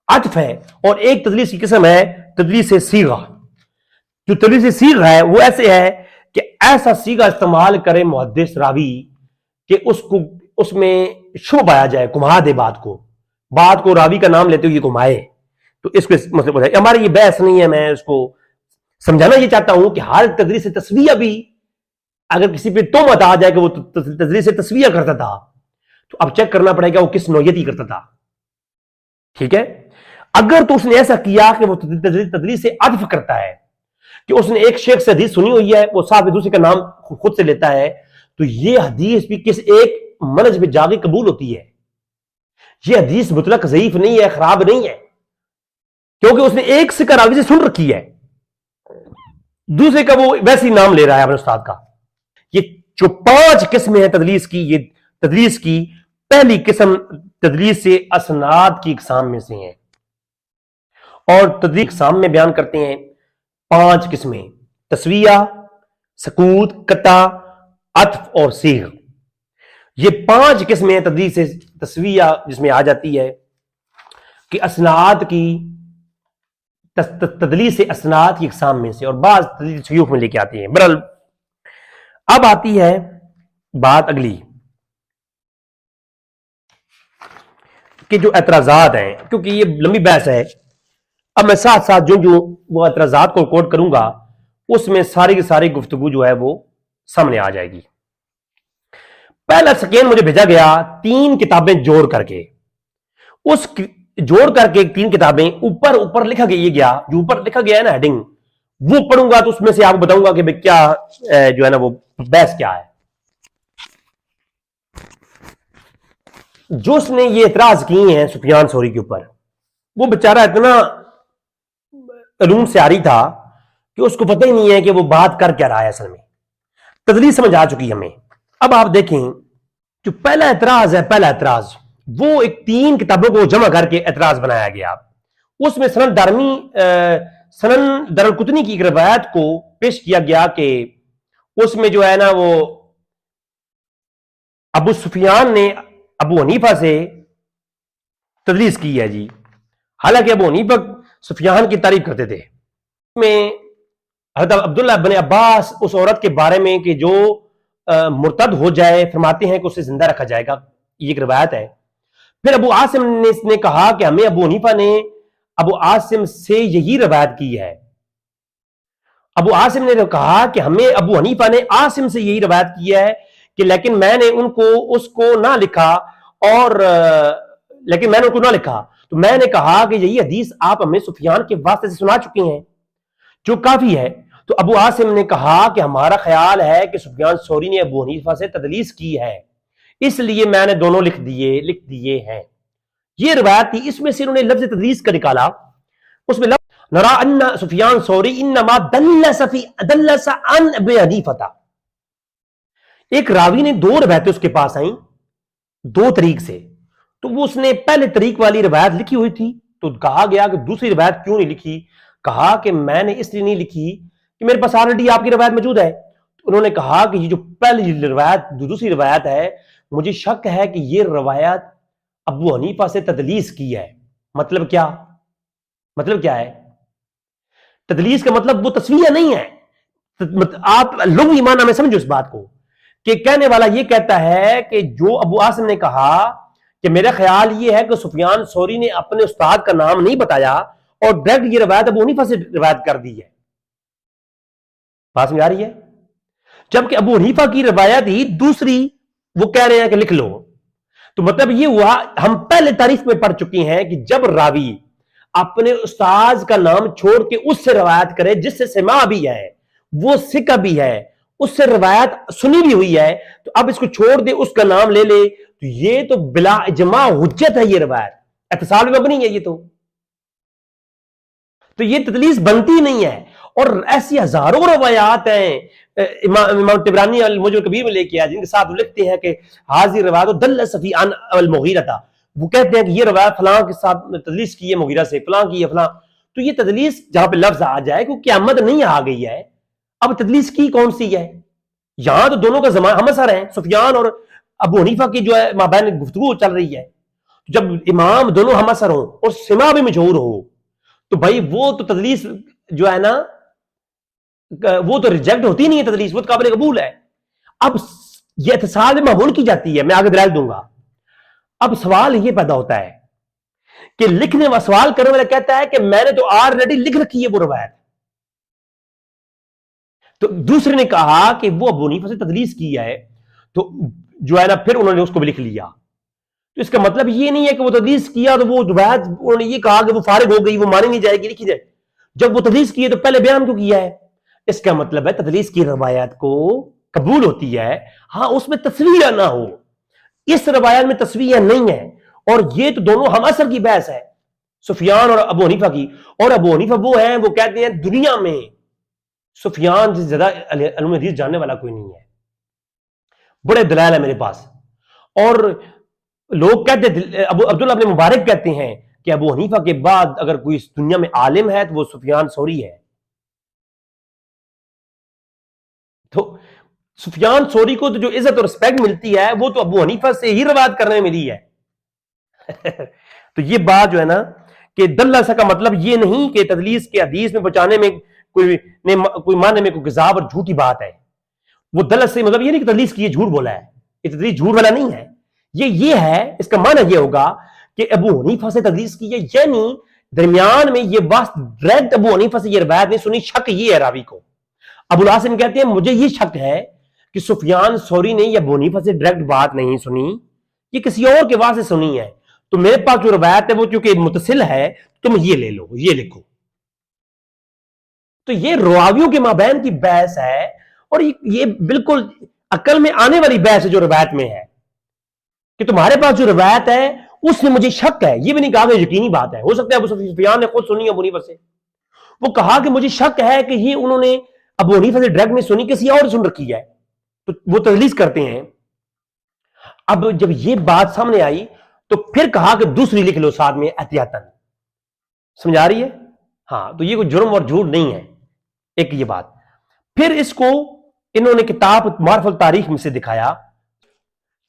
عطف ہے۔ اور ایک تدلیس کی قسم ہے تدلیس صیغہ۔ جو تدلیس صیغہ ہے وہ ایسے ہے کہ ایسا صیغہ استعمال کرے محدث راوی کہ اس میں شبہ پایا جائے، گھما دے بات کو راوی کا نام لیتے ہوئے گھمائے۔ تو اس کو مطلب ہے، ہماری یہ بحث نہیں ہے، میں اس کو سمجھانا یہ چاہتا ہوں کہ ہر تدلیس تسویہ بھی اگر کسی پہ تہمت آ جائے کہ وہ تدلیس تسویہ کرتا تھا تو اب چیک کرنا پڑے گا وہ کس نوعیت ہی کرتا تھا، ٹھیک ہے؟ اگر تو اس نے ایسا کیا کہ وہ تدلیس عطف کرتا ہے کہ اس نے ایک شیخ سے حدیث سنی ہوئی ہے، وہ صاحب دوسرے کا نام خود سے لیتا ہے، تو یہ حدیث بھی کس ایک منہج پہ جا کے قبول ہوتی ہے۔ یہ حدیث مطلق ضعیف نہیں ہے، خراب نہیں ہے، کیونکہ اس نے ایک سکہ راوی سے سن رکھی ہے، دوسرے کا وہ ویسے ہی نام لے رہا ہے اپنے استاد کا۔ یہ جو 5 قسمیں ہیں تدلیس کی، یہ تدلیس کی پہلی قسم تدلیس سے اسناد کی اقسام میں سے ہیں، اور تدلیس اقسام میں بیان کرتے ہیں 5 قسمیں: تسویہ، سکوت، قطع، عطف اور صیغ۔ یہ 5 قسمیں تدلیس سے تسویہ جس میں آ جاتی ہے کہ اسناد کی تدلیس سے اسناد کی اقسام میں سے، اور بعض تدلیس شیوخ میں لے کے آتے ہیں۔ برحال اب آتی ہے بات اگلی کہ جو اعتراضات ہیں، کیونکہ یہ لمبی بحث ہے، اب میں ساتھ ساتھ جو وہ اعتراضات کو کوٹ کروں گا اس میں ساری کی ساری گفتگو جو ہے وہ سامنے آ جائے گی۔ پہلا سکین مجھے بھیجا گیا 3 کتابیں جوڑ کر کے، اس جوڑ کر کے 3 کتابیں اوپر لکھا گیا، جو اوپر لکھا گیا ہے نا ہیڈنگ، وہ پڑھوں گا تو اس میں سے آپ کو بتاؤں گا کہ کیا جو ہے نا وہ بحث کیا ہے۔ جو اس نے یہ اعتراض کیے ہیں سفیان ثوری کے اوپر، وہ بیچارہ اتنا علوم سے عاری تھا کہ اس کو پتہ ہی نہیں ہے کہ وہ بات کر کیا رہا ہے۔ اصل میں تدلیس سمجھ آ چکی ہمیں۔ اب آپ دیکھیں جو پہلا اعتراض ہے، پہلا اعتراض وہ ایک 3 کتابوں کو جمع کر کے اعتراض بنایا گیا۔ اس میں سنن دارالقطنی کی ایک روایت کو پیش کیا گیا کہ اس میں جو ہے نا وہ ابو سفیان نے ابو حنیفہ سے تدلیس کی ہے جی، حالانکہ ابو حنیفہ سفیان کی تعریف کرتے تھے۔ میں حضرت عبداللہ بن عباس اس عورت کے بارے میں کہ جو مرتد ہو جائے فرماتے ہیں کہ اسے زندہ رکھا جائے گا، یہ ایک روایت ہے۔ پھر ابو عاصم نے کہا کہ ہمیں ابو حنیفہ نے ابو عاصم سے یہی روایت کی ہے۔ ابو عاصم نے کہا کہ ہمیں ابو حنیفہ نے عاصم سے یہی روایت کی ہے کہ لیکن میں نے اس کو نہ لکھا، تو میں نے کہا کہ یہی حدیث آپ ہمیں سفیان کے واسطے سے سنا چکے ہیں جو کافی ہے۔ تو ابو عاصم نے کہا کہ ہمارا خیال ہے کہ سفیان ثوری نے ابو حنیفہ سے تدلیس کی ہے، اس لیے میں نے دونوں لکھ دیے ہیں۔ یہ روایت تھی، اس میں سے انہوں نے لفظ تدلیس کا نکالا، اس میں لفظ نرا ان سفیان ثوری انما دلس عن ابی حنیفہ۔ ایک راوی نے 2 روایتیں اس کے پاس آئیں 2 طریق سے، تو وہ اس نے پہلے طریق والی روایت لکھی ہوئی تھی، تو کہا گیا کہ دوسری روایت کیوں نہیں لکھی؟ کہا کہ میں نے اس لیے نہیں لکھی کہ میرے پاس آلریڈی آپ کی روایت موجود ہے۔ انہوں نے کہا کہ یہ جو پہلی روایت دوسری روایت ہے، مجھے شک ہے کہ یہ روایت ابو حنیفہ سے تدلیس کی ہے۔ مطلب کیا ہے؟ تدلیس کا مطلب وہ تسویہ نہیں ہے۔ آپ لغوی معنی میں سمجھو اس بات کو، کہ کہنے والا یہ کہتا ہے کہ جو ابو عاصم نے کہا کہ میرا خیال یہ ہے کہ سفیان ثوری نے اپنے استاد کا نام نہیں بتایا اور ڈائریکٹ یہ روایت ابو حنیفہ سے روایت کر دی ہے۔ بات سمجھ آ رہی ہے؟ جبکہ ابو حنیفہ کی روایت ہی دوسری وہ کہہ رہے ہیں کہ لکھ لو۔ تو مطلب یہ ہوا، ہم پہلے تعریف میں پڑھ چکے ہیں کہ جب راوی اپنے استاد کا نام چھوڑ کے اس سے روایت کرے جس سے سماع بھی ہے، وہ ثقہ بھی ہے، اس سے روایت سنی بھی ہوئی ہے، تو اب اس کو چھوڑ دے اس کا نام لے لے، تو یہ تو بلا اجماع حجت ہے، یہ روایت اتصال میں مبنی ہے۔ تو یہ تدلیس بنتی نہیں ہے، اور ایسی ہزاروں روایات ہیں امام طبرانی المعجم الکبیر میں لے کے آیا جن کے ساتھ وہ لکھتے ہیں کہ حاضر روایت دلس فی عن المغیرہ، وہ کہتے ہیں کہ یہ روایت فلاں کے ساتھ تدلیس کی ہے مغیرہ سے، فلاں کی ہے فلاں۔ تو یہ تدلیس جہاں پہ لفظ آ جائے کہ قیامت نہیں آ گئی ہے، اب تدلیس کی کون سی ہے؟ یہاں تو دونوں کا زمانہ ہم اثر ہیں، سفیان اور ابو حنیفہ کی جو ہے مابین گفتگو چل رہی ہے۔ جب امام دونوں ہم اثر ہوں اور سماع بھی مشہور ہو، تو بھائی وہ تو تدلیس جو ہے نا وہ تو ریجیکٹ ہوتی نہیں ہے، تدلیس وہ تو قابل قبول ہے۔ اب یہ اتصال میں معمول کی جاتی ہے، میں آگے دلائل دوں گا۔ اب سوال یہ پیدا ہوتا ہے کہ لکھنے والا سوال کرنے والا کہتا ہے کہ میں نے تو آلریڈی لکھ رکھی ہے وہ روایت، تو دوسرے نے کہا کہ وہ ابو حنیفہ سے تدلیس کی ہے، تو جو ہے نا پھر انہوں نے اس کو بھی لکھ لیا۔ تو اس کا مطلب یہ نہیں ہے کہ وہ تدلیس کیا تو وہ روایت انہوں نے یہ کہا کہ وہ فارغ ہو گئی، وہ مانی نہیں جائے گی، لکھی جائے۔ جب وہ تدلیس کی ہے تو پہلے بیان کیوں کیا ہے؟ اس کا مطلب ہے تدلیس کی روایت کو قبول ہوتی ہے، ہاں اس میں تسویہ نہ ہو۔ اس روایت میں تسویہ نہیں ہے، اور یہ تو دونوں ہم اثر کی بحث ہے، سفیان اور ابو حنیفہ کی. اور ابو حنیفہ وہ ہیں وہ کہتے ہیں دنیا میں سفیان سے زیادہ علم حدیث جاننے والا کوئی نہیں ہے. بڑے دلائل ہیں میرے پاس. اور لوگ کہتے ہیں ابو عبداللہ ابن مبارک کہتے ہیں کہ ابو حنیفہ کے بعد اگر کوئی اس دنیا میں عالم ہے تو وہ سفیان ثوری ہے. تو سفیان ثوری کو تو جو عزت اور رسپیکٹ ملتی ہے وہ تو ابو حنیفہ سے ہی روایت کرنے میں ملی ہے. تو یہ بات جو ہے نا کہ دلس کا مطلب یہ نہیں کہ تدلیس کے حدیث میں بچانے میں کوئی معنی میں کوئی کذاب اور جھوٹی بات ہے. وہ دلس سے مطلب یہ نہیں کہ تدلیس کی یہ جھوٹ بولا ہے. یہ تدلیس جھوٹ والا نہیں ہے. یہ ہے اس کا معنی یہ ہوگا کہ ابو حنیفہ سے تدلیس کی ہے، یعنی درمیان میں یہ بات ڈائریکٹ ابو حنیفہ سے یہ روایت نہیں سنی. شک یہ ہے راوی کو. ابو العاصم کہتے ہیں مجھے یہ شک ہے کہ سفیان ثوری نے یہ ابو حنیفہ سے ڈائریکٹ بات نہیں سنی، یہ کسی اور کے واسطے سنی ہے. تو میرے پاس جو روایت ہے وہ چونکہ متصل ہے تم یہ لے لو، یہ لکھو. تو یہ راویوں کے مابین کی بحث ہے اور یہ بالکل عقل میں آنے والی بحث ہے جو روایت میں ہے کہ تمہارے پاس جو روایت ہے اس میں مجھے شک ہے. یہ بھی نہیں کہا کہ یقینی بات ہے، ہو سکتا ہے ابو سفیان نے خود سنی ابو حنیفہ سے. وہ کہا کہ مجھے شک ہے کہ یہ انہوں نے ابو حنیفہ سے ڈائریکٹ نہیں سنی، کسی اور سن رکھی ہے. تو وہ تدلیس کرتے ہیں. اب جب یہ بات سامنے آئی تو پھر کہا کہ دوسری لکھ لو ساتھ میں احتیاطاً. سمجھا رہی ہے؟ ہاں. تو یہ کوئی جرم اور جھوٹ نہیں ہے. ایک یہ بات. پھر اس کو انہوں نے کتاب معرف التاریخ میں سے دکھایا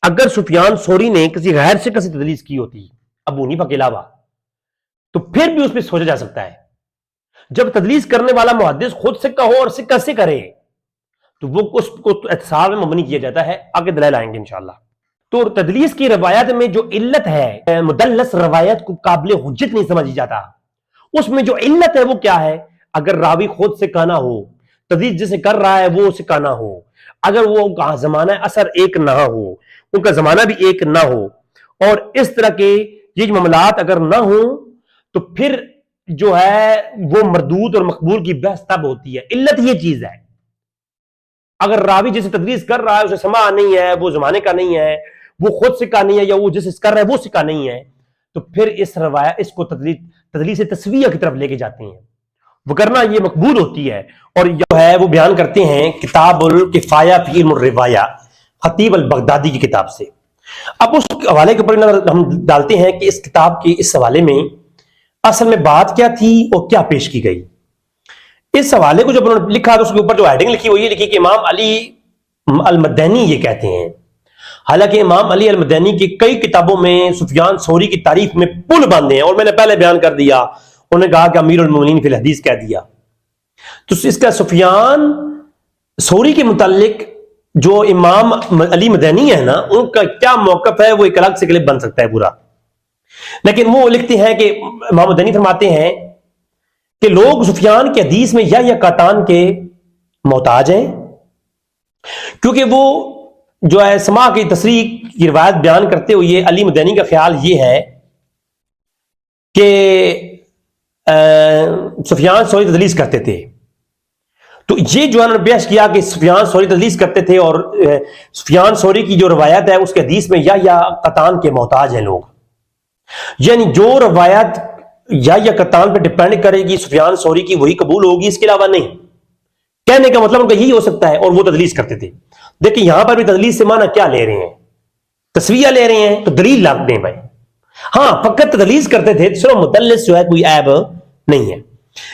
اگر سفیان ثوری نے کسی غیر سے کسی تدلیس کی ہوتی ابو حنیفہ کے علاوہ تو پھر بھی اس پہ سوچا جا سکتا ہے. جب تدلیس کرنے والا محدث خود سکہ ہو اور سکہ سے کرے تو وہ اس کو اتصال میں مبنی کیا جاتا ہے. آگے دلائل آئیں گے انشاءاللہ. تو تدلیس کی روایت میں جو علت ہے، مدلس روایت کو قابل حجت نہیں سمجھی جاتا. اس میں جو علت ہے وہ کیا ہے؟ اگر راوی خود سکہ نہ ہو، تدلیس جسے کر رہا ہے وہ سکہ نہ ہو، اگر وہ زمانہ اثر ایک نہ ہو، ان کا زمانہ بھی ایک نہ ہو، اور اس طرح کے یہ معاملات اگر نہ ہوں تو پھر جو ہے وہ مردود اور مقبول کی بحث تب ہوتی ہے. علت یہ چیز ہے. اگر راوی جسے تدلیس کر رہا ہے اسے سماع نہیں ہے، وہ زمانے کا نہیں ہے، وہ خود سکہ نہیں ہے، یا وہ جسے کر رہا ہے وہ سکہ نہیں ہے، تو پھر اس روایت اس کو تدلیس تسویہ کی طرف لے کے جاتے ہیں. وہ کرنا یہ مقبول ہوتی ہے. اور جو ہے وہ بیان کرتے ہیں کتاب الکفایہ فی علم الروایہ، خطیب البغدادی کی کتاب سے. اب اس حوالے کے اوپر ہم ڈالتے ہیں کہ اس کتاب کے اس حوالے میں اصل میں بات کیا تھی اور کیا پیش کی گئی. اس حوالے کو جب انہوں نے لکھا تو اس کے اوپر جو ہیڈنگ لکھی وہ یہ لکھی کہ امام علی المدینی یہ کہتے ہیں. حالانکہ امام علی المدینی کی کئی کتابوں میں سفیان ثوری کی تعریف میں پل باندھے ہیں، اور میں نے پہلے بیان کر دیا، انہوں نے کہا کہ امیر المومنین فی الحدیث کہہ دیا. تو اس کا سفیان ثوری کے متعلق جو امام علی مدینی ہے نا ان کا کیا موقف ہے وہ ایک الگ سے کلپ بن سکتا ہے پورا. لیکن وہ لکھتے ہیں کہ امام مدینی فرماتے ہیں کہ لوگ سفیان کے حدیث میں یا قطان کے محتاج ہیں، کیونکہ وہ جو ہے سماع کی تصریح کی روایت بیان کرتے ہوئے علی مدینی کا خیال یہ ہے کہ سفیان ثوری تدلیس کرتے تھے. تو یہ جو انہوں نے بیان کیا کہ سفیان ثوری تدلیس کرتے تھے اور سفیان ثوری کی جو روایت ہے اس کے حدیث میں یا قطان کے محتاج ہیں لوگ. یعنی جو روایت یا قطان پہ ڈپینڈ کرے گی سفیان ثوری کی وہی قبول ہوگی، اس کے علاوہ نہیں. کہنے کا مطلب ان کا یہی ہو سکتا ہے. اور وہ تدلیس کرتے تھے. دیکھیں یہاں پر بھی تدلیس سے معنی کیا لے رہے ہیں؟ تسویہ لے رہے ہیں. تو دلیل لا دیں بھائی. ہاں فقط تدلیس کرتے تھے تو صرف مدلس جو ہے کوئی عیب نہیں ہے.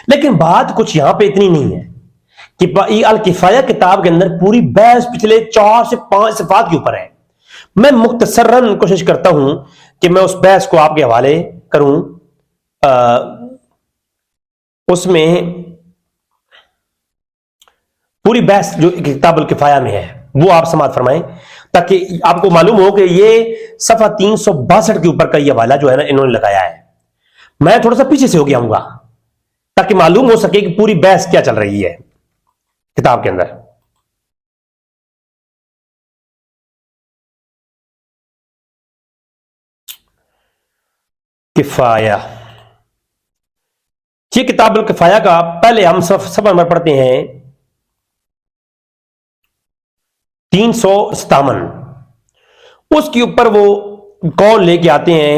لیکن بات کچھ یہاں پہ اتنی نہیں ہے کہ الکفایہ کتاب کے اندر پوری بحث پچھلے 4 سے 5 صفحات کے اوپر ہے. میں مختصراً کوشش کرتا ہوں کہ میں اس بحث کو آپ کے حوالے کروں. اس میں پوری بحث جو کتاب الکفایہ میں ہے وہ آپ سماعت فرمائیں تاکہ آپ کو معلوم ہو کہ یہ صفحہ 362 کے اوپر کا یہ حوالہ جو ہے نا انہوں نے لگایا ہے. میں تھوڑا سا پیچھے سے ہو گیا ہوں گا تاکہ معلوم ہو سکے کہ پوری بحث کیا چل رہی ہے کتاب کے اندر. کفایہ، یہ کتاب الکفایہ کا پہلے ہم صفحہ نمبر پڑھتے ہیں 357. اس کے اوپر وہ قول لے کے آتے ہیں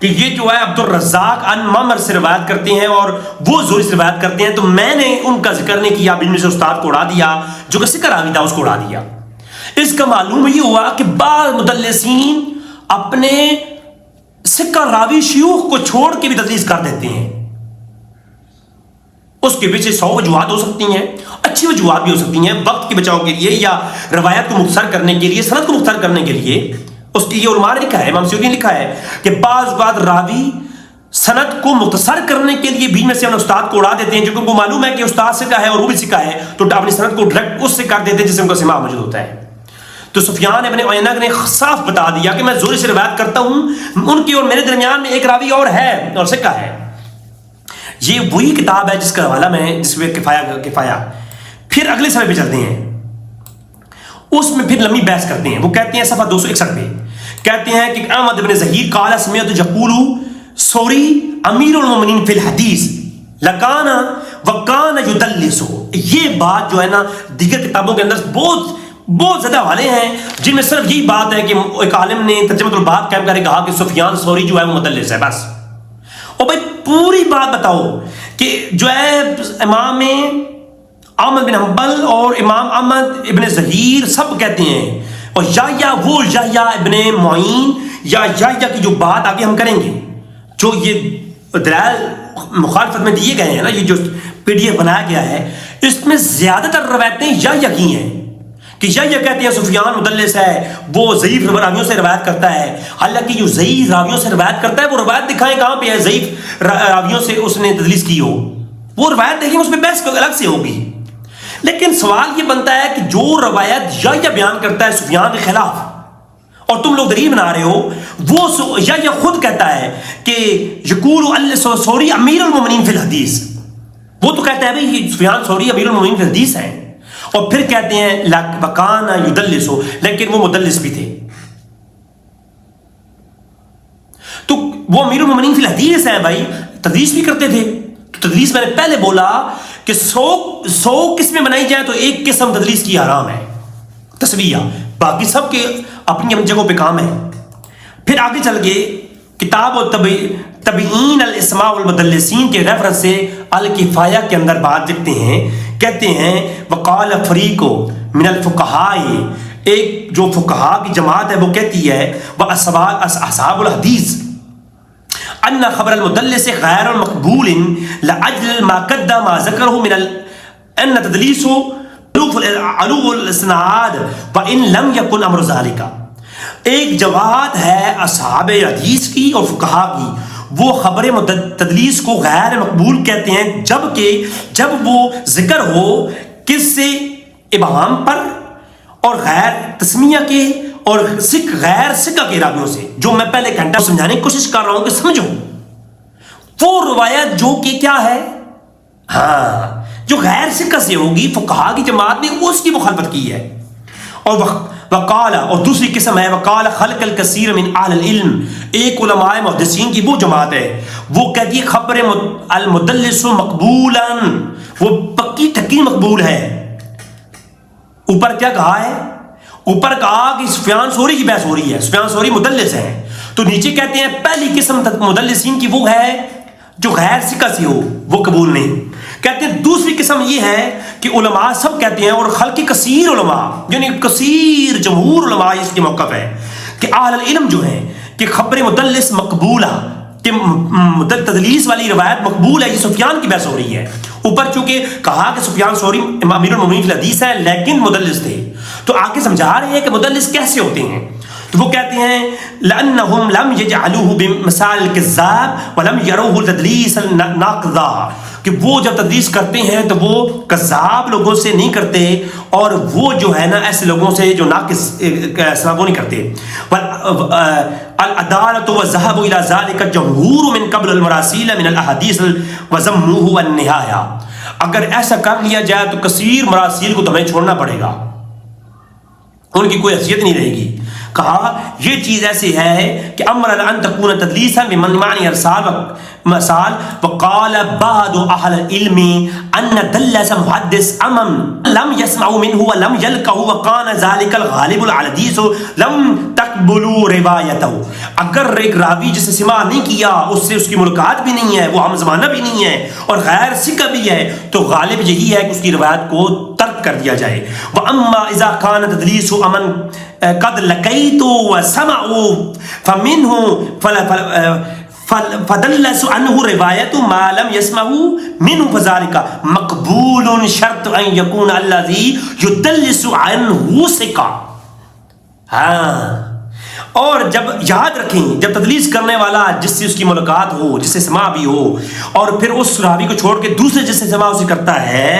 کہ یہ جو ہے عبد الرزاق ان معمر سے روایت کرتے ہیں اور وہ زہری سے روایت کرتے ہیں، تو میں نے ان کا ذکر نہیں کیا، ان میں سے استاد کو اڑا دیا، جو کہ سکہ راوی تھا اس کو اڑا دیا۔ اس کا معلوم یہ ہوا کہ بعض مدلسین اپنے سکہ راوی شیوخ کو چھوڑ کے بھی تدلیس کر دیتے ہیں۔ اس کے پیچھے 100 وجوہات ہو سکتی ہیں، اچھی وجوہات بھی ہو سکتی ہیں، وقت کے بچاؤ کے لیے یا روایت کو مختصر کرنے کے لیے، سند کو مختصر کرنے کے لیے۔ اس کی یہ علماء نے لکھا ہے، امام سیوطی نے لکھا ہے کہ بعض اوقات راوی سند کو مختصر کرنے کے لیے بیچ میں سے اپنے استاد کو اڑا دیتے ہیں، جو کہ ان کو معلوم ہے کہ استاد سکہ ہے اور وہ بھی سکہ ہے، تو اپنی سند کو ڈائریکٹ اس سے کر دیتے ہیں جس سے ان کا سماع موجود ہوتا ہے۔ تو سفیان ابن عیینہ نے صاف بتا دیا کہ میں زہری سے روایت کرتا ہوں، ان کی اور میرے درمیان میں ایک راوی اور ہے اور سکہ ہے۔ یہ وہی کتاب ہے جس کا حوالہ میں جس میں کفایہ۔ پھر اگلے صفحے پہ چلتے ہیں، اس میں پھر لمبی بحث کرتے ہیں۔ وہ کہتے ہیں صفحہ 261 پہ کہتے ہیں کہ احمد بن ظہیر قال سمعت یقول ثوری امیر المومنین فی الحدیث لکان وکان یدلس۔ یہ بات جو ہے نا دیگر کتابوں کے اندر بہت زیادہ حوالے ہیں جن میں صرف یہی بات ہے کہ ایک عالم نے ترجمۃ الباب قائم کر کے کہا کہ سفیان ثوری جو ہے وہ مدلس ہے، بس۔ اور بھائی پوری بات بتاؤ کہ جو ہے امام احمد بن حنبل اور امام احمد ابن ظہیر سب کہتے ہیں، اور یا ابن معین یا کی جو بات آگے ہم کریں گے، جو یہ دلائل مخالفت میں دیے گئے ہیں نا، یہ جو PDF بنایا گیا ہے، اس میں زیادہ تر روایتیں یا کی ہیں کہ یا کہتے ہیں سفیان مدلس ہے، وہ ضعیف راویوں سے روایت کرتا ہے، حالانکہ جو ضعیف راویوں سے روایت کرتا ہے وہ روایت دکھائیں کہاں پہ ہے ضعیف راویوں سے اس نے تدلیس کی ہو، وہ روایت دیکھیں اس میں بحث الگ سے ہوگی۔ لیکن سوال یہ بنتا ہے کہ جو روایت یا بیان کرتا ہے سفیان کے خلاف اور تم لوگ دلیل بنا رہے ہو، وہ یا خود کہتا ہے کہ یقول ثوری امیر المومنین فی الحدیث، وہ تو کہتا ہے بھائی سفیان ثوری امیر المومنین فی الحدیث ہیں، اور پھر کہتے ہیں وکان یدلس، لیکن وہ مدلس بھی تھے۔ تو وہ امیر المومنین فی الحدیث ہیں بھائی، تدلیس بھی کرتے تھے۔ تو تدلیس میں نے پہلے بولا کہ 100 قسمیں بنائی جائیں تو ایک قسم تدلیس کی حرام ہے، تسویہ، باقی سب کے اپنی اپنی جگہوں پہ کام ہے۔ پھر آگے چل کے کتاب و تبیین الاسماء والمدلسین کے ریفرنس سے الکفایہ کے اندر بات لکھتے ہیں، کہتے ہیں وقال فریق من الفقہاء، ایک جو فقہا کی جماعت ہے وہ کہتی ہے اصحاب الحدیث ان خبر المدلس غیر مقبول لاجل ما قدم ما ذکره من ان تدلیس علو الاسناد وان لم يكن امر ذلك۔ ایک جماعت ہے اصحاب حدیث کی اور فقہا کی، وہ خبر تدلیس کو غیر مقبول کہتے ہیں جب وہ ذکر ہو کس سے، ابہام پر اور غیر تسمیہ کے اور غیر سکہ کے راویوں سے، جو میں پہلے گھنٹہ سمجھانے کی کوشش کر رہا ہوں کہ سمجھو وہ روایت جو کہ کیا ہے، ہاں جو غیر سکہ سے ہوگی، فقہا کی جماعت نے اس کی مخالفت کی ہے۔ اور وقال، اور دوسری قسم ہے وقال خلق الکثیر من اہل العلم، ایک علماء محدثین کی وہ جماعت ہے وہ کہتی ہے خبر المدلس مقبولا، وہ پکی ٹکی مقبول ہے۔ اوپر کیا کہا ہے؟ اوپر کہا کہ سفیان ثوری کی بحث ہو رہی ہے، سفیان ثوری مدلس ہے، تو نیچے کہتے ہیں پہلی قسم مدلسین کی وہ ہے جو غیر سکہ سے ہو، وہ قبول نہیں۔ کہتے ہیں دوسری قسم یہ ہے کہ علماء سب کہتے ہیں، اور خلق کثیر علماء یعنی کثیر جمہور علماء اس کے موقف ہے کہ اہل العلم جو ہیں کہ خبر مدلس مقبولہ، کہ تدلیس والی روایت مقبول ہے، یہ سفیان کی بحث ہو رہی ہے۔ اوپر چونکہ کہا کہ سفیان ثوری امیر المومنین فی الحدیث ہے لیکن مدلس تھے، تو آگے سمجھا رہے ہیں کہ مدلس کیسے ہوتے ہیں، تو وہ کہتے ہیں لأنهم لم يجعلوه بمثال الكذاب ولم يروه تدلیس ناقضا، کہ وہ جب تدلیس کرتے ہیں تو وہ کذاب لوگوں سے نہیں کرتے، اور وہ جو ہے نا ایسے لوگوں سے جو ناقص وہ نہیں کرتے۔ العدالۃ والذهاب الى ذلك جمهور من قبل المراسیل من الاحادیث وضموه والنہایہ، اگر ایسا کر لیا جائے تو کثیر مراسیل کو تمہیں چھوڑنا پڑے گا، ان کی کوئی حیثیت نہیں رہے گی۔ کہا یہ چیز ایسی ہے کہ امر ان تکون تدلیسا بمن معنی ارسال مثال وقال بعض اهل العلم ان دلس محدث امم لم يسمعوا منه ولم يلقه وكان ذلك الغالب الحديث لم تقبلوا روایته. اگر ایک راوی جسے سماع نہیں کیا اس سے اس کی ملاقات بھی نہیں ہے، وہ ہم زمانہ بھی نہیں ہے اور غیر ثقہ بھی ہے، تو غالب یہی ہے کہ اس کی روایت کو ترک کر دیا جائے. واما اذا كان تدلیس امن قد لقيت وسمعوا فمنه فدلس عنه روایت ما لم يسمعوا منه فذلك مقبول شرط ان يكون الذي يدلس عنه ثقہ. ہاں، اور جب یاد رکھیں جب تدلیس کرنے والا جس سے اس کی ملاقات ہو، جس سے سماع بھی ہو، اور پھر اس راوی کو چھوڑ کے دوسرے جس سے سماع اسے کرتا ہے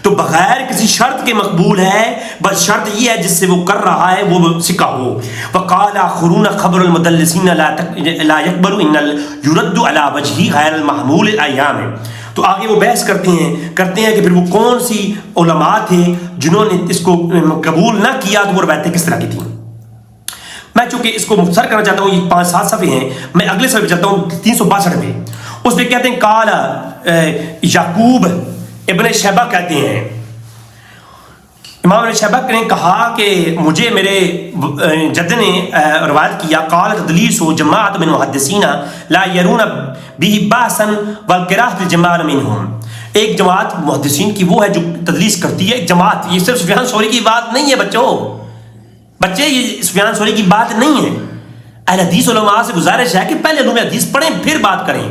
تو بغیر کسی شرط کے مقبول ہے، بس شرط یہ ہے جس سے وہ کر رہا ہے وہ ثقہ ہو. وقال آخرون خبر المدلسین لا يقبل ان يرد على وجه غیر المحمول الایام. تو آگے وہ بحث کرتے ہیں کہ پھر وہ کون سی علماء تھے جنہوں نے اس کو قبول نہ کیا، تو وہ روایتیں کس طرح کی تھیں. میں چونکہ اس کو مختصر کرنا چاہتا ہوں، یہ 5-7 صفحے ہیں، میں اگلے صفحے پہ چلتا ہوں 362 پہ. اس میں کہتے ہیں قال یعقوب ابن شیبہ کہتے ہیں، امام ابن شیبہ نے کہا کہ مجھے میرے جد نے روایت کیا قال تدلیس جماعت من محدثین لا يرون به باسا والکراہۃ الجماعۃ منهم. ایک جماعت محدثین کی وہ ہے جو تدلیس کرتی ہے، ایک جماعت. یہ صرف سفیان ثوری کی بات نہیں ہے بچے، یہ سفیان ثوری کی بات نہیں ہے. اہل حدیث علماء سے گزارش ہے کہ پہلے علوم حدیث پڑھیں پھر بات کریں.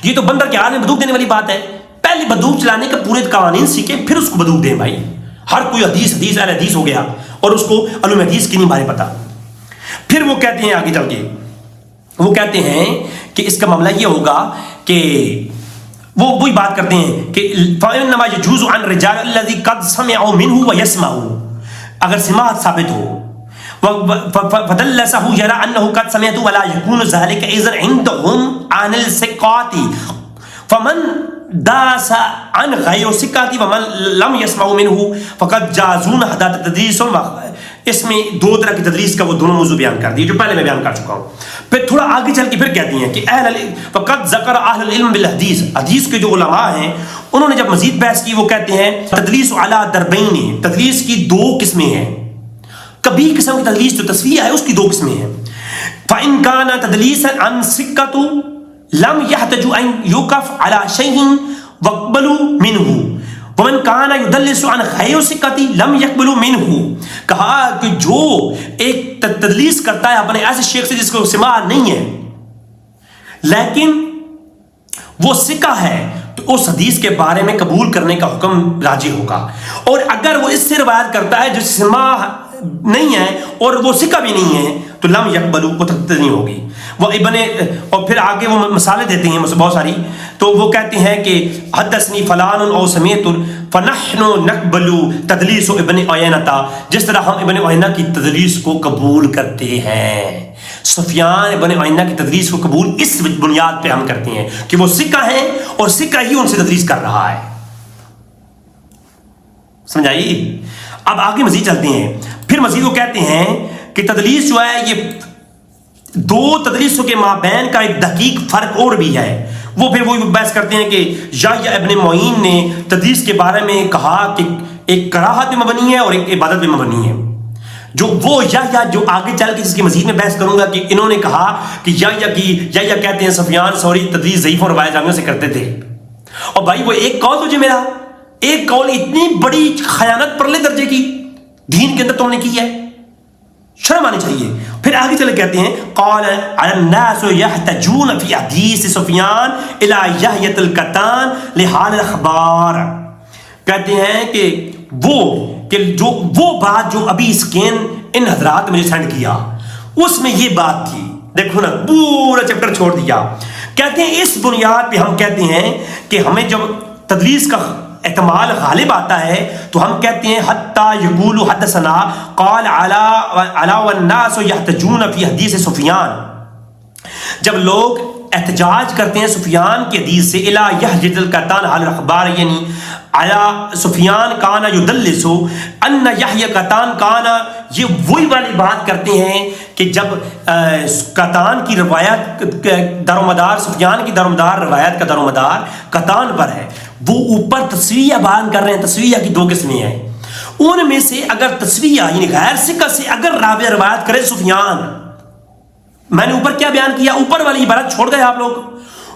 یہ تو بندر کے ہاتھ میں بندوق دینے والی بات ہے. پہلے بندوق چلانے کے پورے قوانین سیکھیں پھر اس کو بندوق دیں. بھائی ہر کوئی حدیث اہل حدیث ہو گیا اور اس کو علوم حدیث کی نہیں بارے پتا. پھر وہ کہتے ہیں آگے چل کے وہ کہتے ہیں کہ اس کا معاملہ یہ ہوگا کہ وہ وہی بات کرتے ہیں کہ فَإِنَّمَا يَجُوزُ عَنْ رِجَالِ الَّذِي قَدْ سَمِعُوا مِنْهُ وَيَسْمَعُوا. اگر سماعت ثابت ہو فدلسه يرى انه قد سمعت ولا يكون ذلك اذا عندهم عن الثقات فمن داس عن غیر ثقات ومن لم يسمع منه فقد جازون حدات التدلیس. اس میں دو طرح کی تدلیس کا وہ دونوں موضوع بیان کر دیے جو پہلے میں بیان کر چکا ہوں. پھر تھوڑا آگے چل کے پھر کہتی ہیں کہ فقد ذکر اہل العلم بالحدیث. حدیث کے جو علماء ہیں انہوں نے جب مزید بحث کی وہ کہتے ہیں تدلیس علی دربین. تدلیس کی دو قسمیں ہیں. کبھی قسم کی تدلیس جو تصفیہ ہے اس کی دو قسمیں ہیں. فَإِن كَانَ تَدْلِيسًا عَنْ ثِقَةٍ لَمْ يَحْتَجُ أَنْ يُوقَفَ عَلَى شَيْءٍ وَاقْبَلُوا مِنْهُ وَمَنْ كَانَ يُدَلِّسُ عَنْ غَيْرِ ثِقَةٍ لَمْ يَقْبَلُوا مِنْهُ. کہا کہ جو ایک تدلیس کرتا ہے اپنے ایسے شیخ سے جس کو سماع نہیں ہے لیکن وہ ثقہ ہے تو اس حدیث کے بارے میں قبول کرنے کا حکم راجی ہوگا. اور اگر وہ اس سے روایت کرتا ہے جو سماع نہیں ہے اور وہ ثقہ بھی نہیں ہے تو لم یقبلو وہ تردید نہیں ہوگی. وہ ابن اور پھر آگے وہ مثالیں دیتے ہیں بہت ساری. تو وہ کہتے ہیں کہ حدثنی فلان او سمیت فنحن نقبل تدلیس ابن عینہ. جس طرح ہم ابن عینہ کی تدلیس کو قبول کرتے ہیں، سفیان ابن عینہ کی تدلیس کو قبول اس بنیاد پہ ہم کرتے ہیں کہ وہ ثقہ ہیں اور ثقہ ہی ان سے تدلیس کر رہا ہے. سمجھائی؟ اب آگے مزید چلتے ہیں. پھر مزید وہ کہتے ہیں کہ تدلیس جو ہے یہ دو تدلیسوں کے مابین کا ایک دقیق فرق اور بھی ہے. وہ پھر وہی بحث کرتے ہیں کہ یحییٰ ابن معین نے تدلیس کے بارے میں کہا کہ ایک کراہت میں مبنی ہے اور ایک عبادت میں مبنی ہے. جو وہ یحییٰ جو آگے چل کے جس کی مزید میں بحث کروں گا کہ انہوں نے کہا کہ یحییٰ کہتے ہیں سفیان ثوری تدلیس ضعیف اور روایت جامعوں سے کرتے تھے. اور بھائی وہ ایک قول تجھے میرا ایک قول اتنی بڑی خیانت پرلے درجے کی دین کے اندر تم نے کی ہے، شرم آنی چاہیے. پھر آگے چلے کہتے ہیں قال الناس يحتجون في حديث سفیان الى یحییٰ القطان لحال الاخبار. کہتے ہیں کہ وہ بات جو ابھی اسکین ان حضرات نے مجھے سینڈ کیا اس میں یہ بات تھی. دیکھو نا پورا چیپٹر چھوڑ دیا. کہتے ہیں اس بنیاد پہ ہم کہتے ہیں کہ ہمیں جب تدلیس کا احتمال غالب آتا ہے تو ہم کہتے ہیں حتیٰ یقول حدثنا قال علی والناس یحتجون فی حدیث سفیان. جب لوگ احتجاج کرتے ہیں سفیان کی حدیث سے الا یحجد القطان حال الاخبار یعنی علی سفیان کانا یدلس ان یحیی قطان کانا، یہ وہی والی بات کرتے ہیں کہ جب قطان کی روایت دارومدار سفیان کی دارومدار روایت کا دارومدار قطان پر ہے، وہ اوپر تسویہ بیان کر رہے ہیں۔ تسویہ کی دو قسمیں ہیں، ان میں سے اگر تسویہ یعنی غیر ثقہ سے اگر راوی روایت کرے سفیان، میں نے اوپر کیا بیان کیا، اوپر والی عبارت چھوڑ گئے آپ لوگ،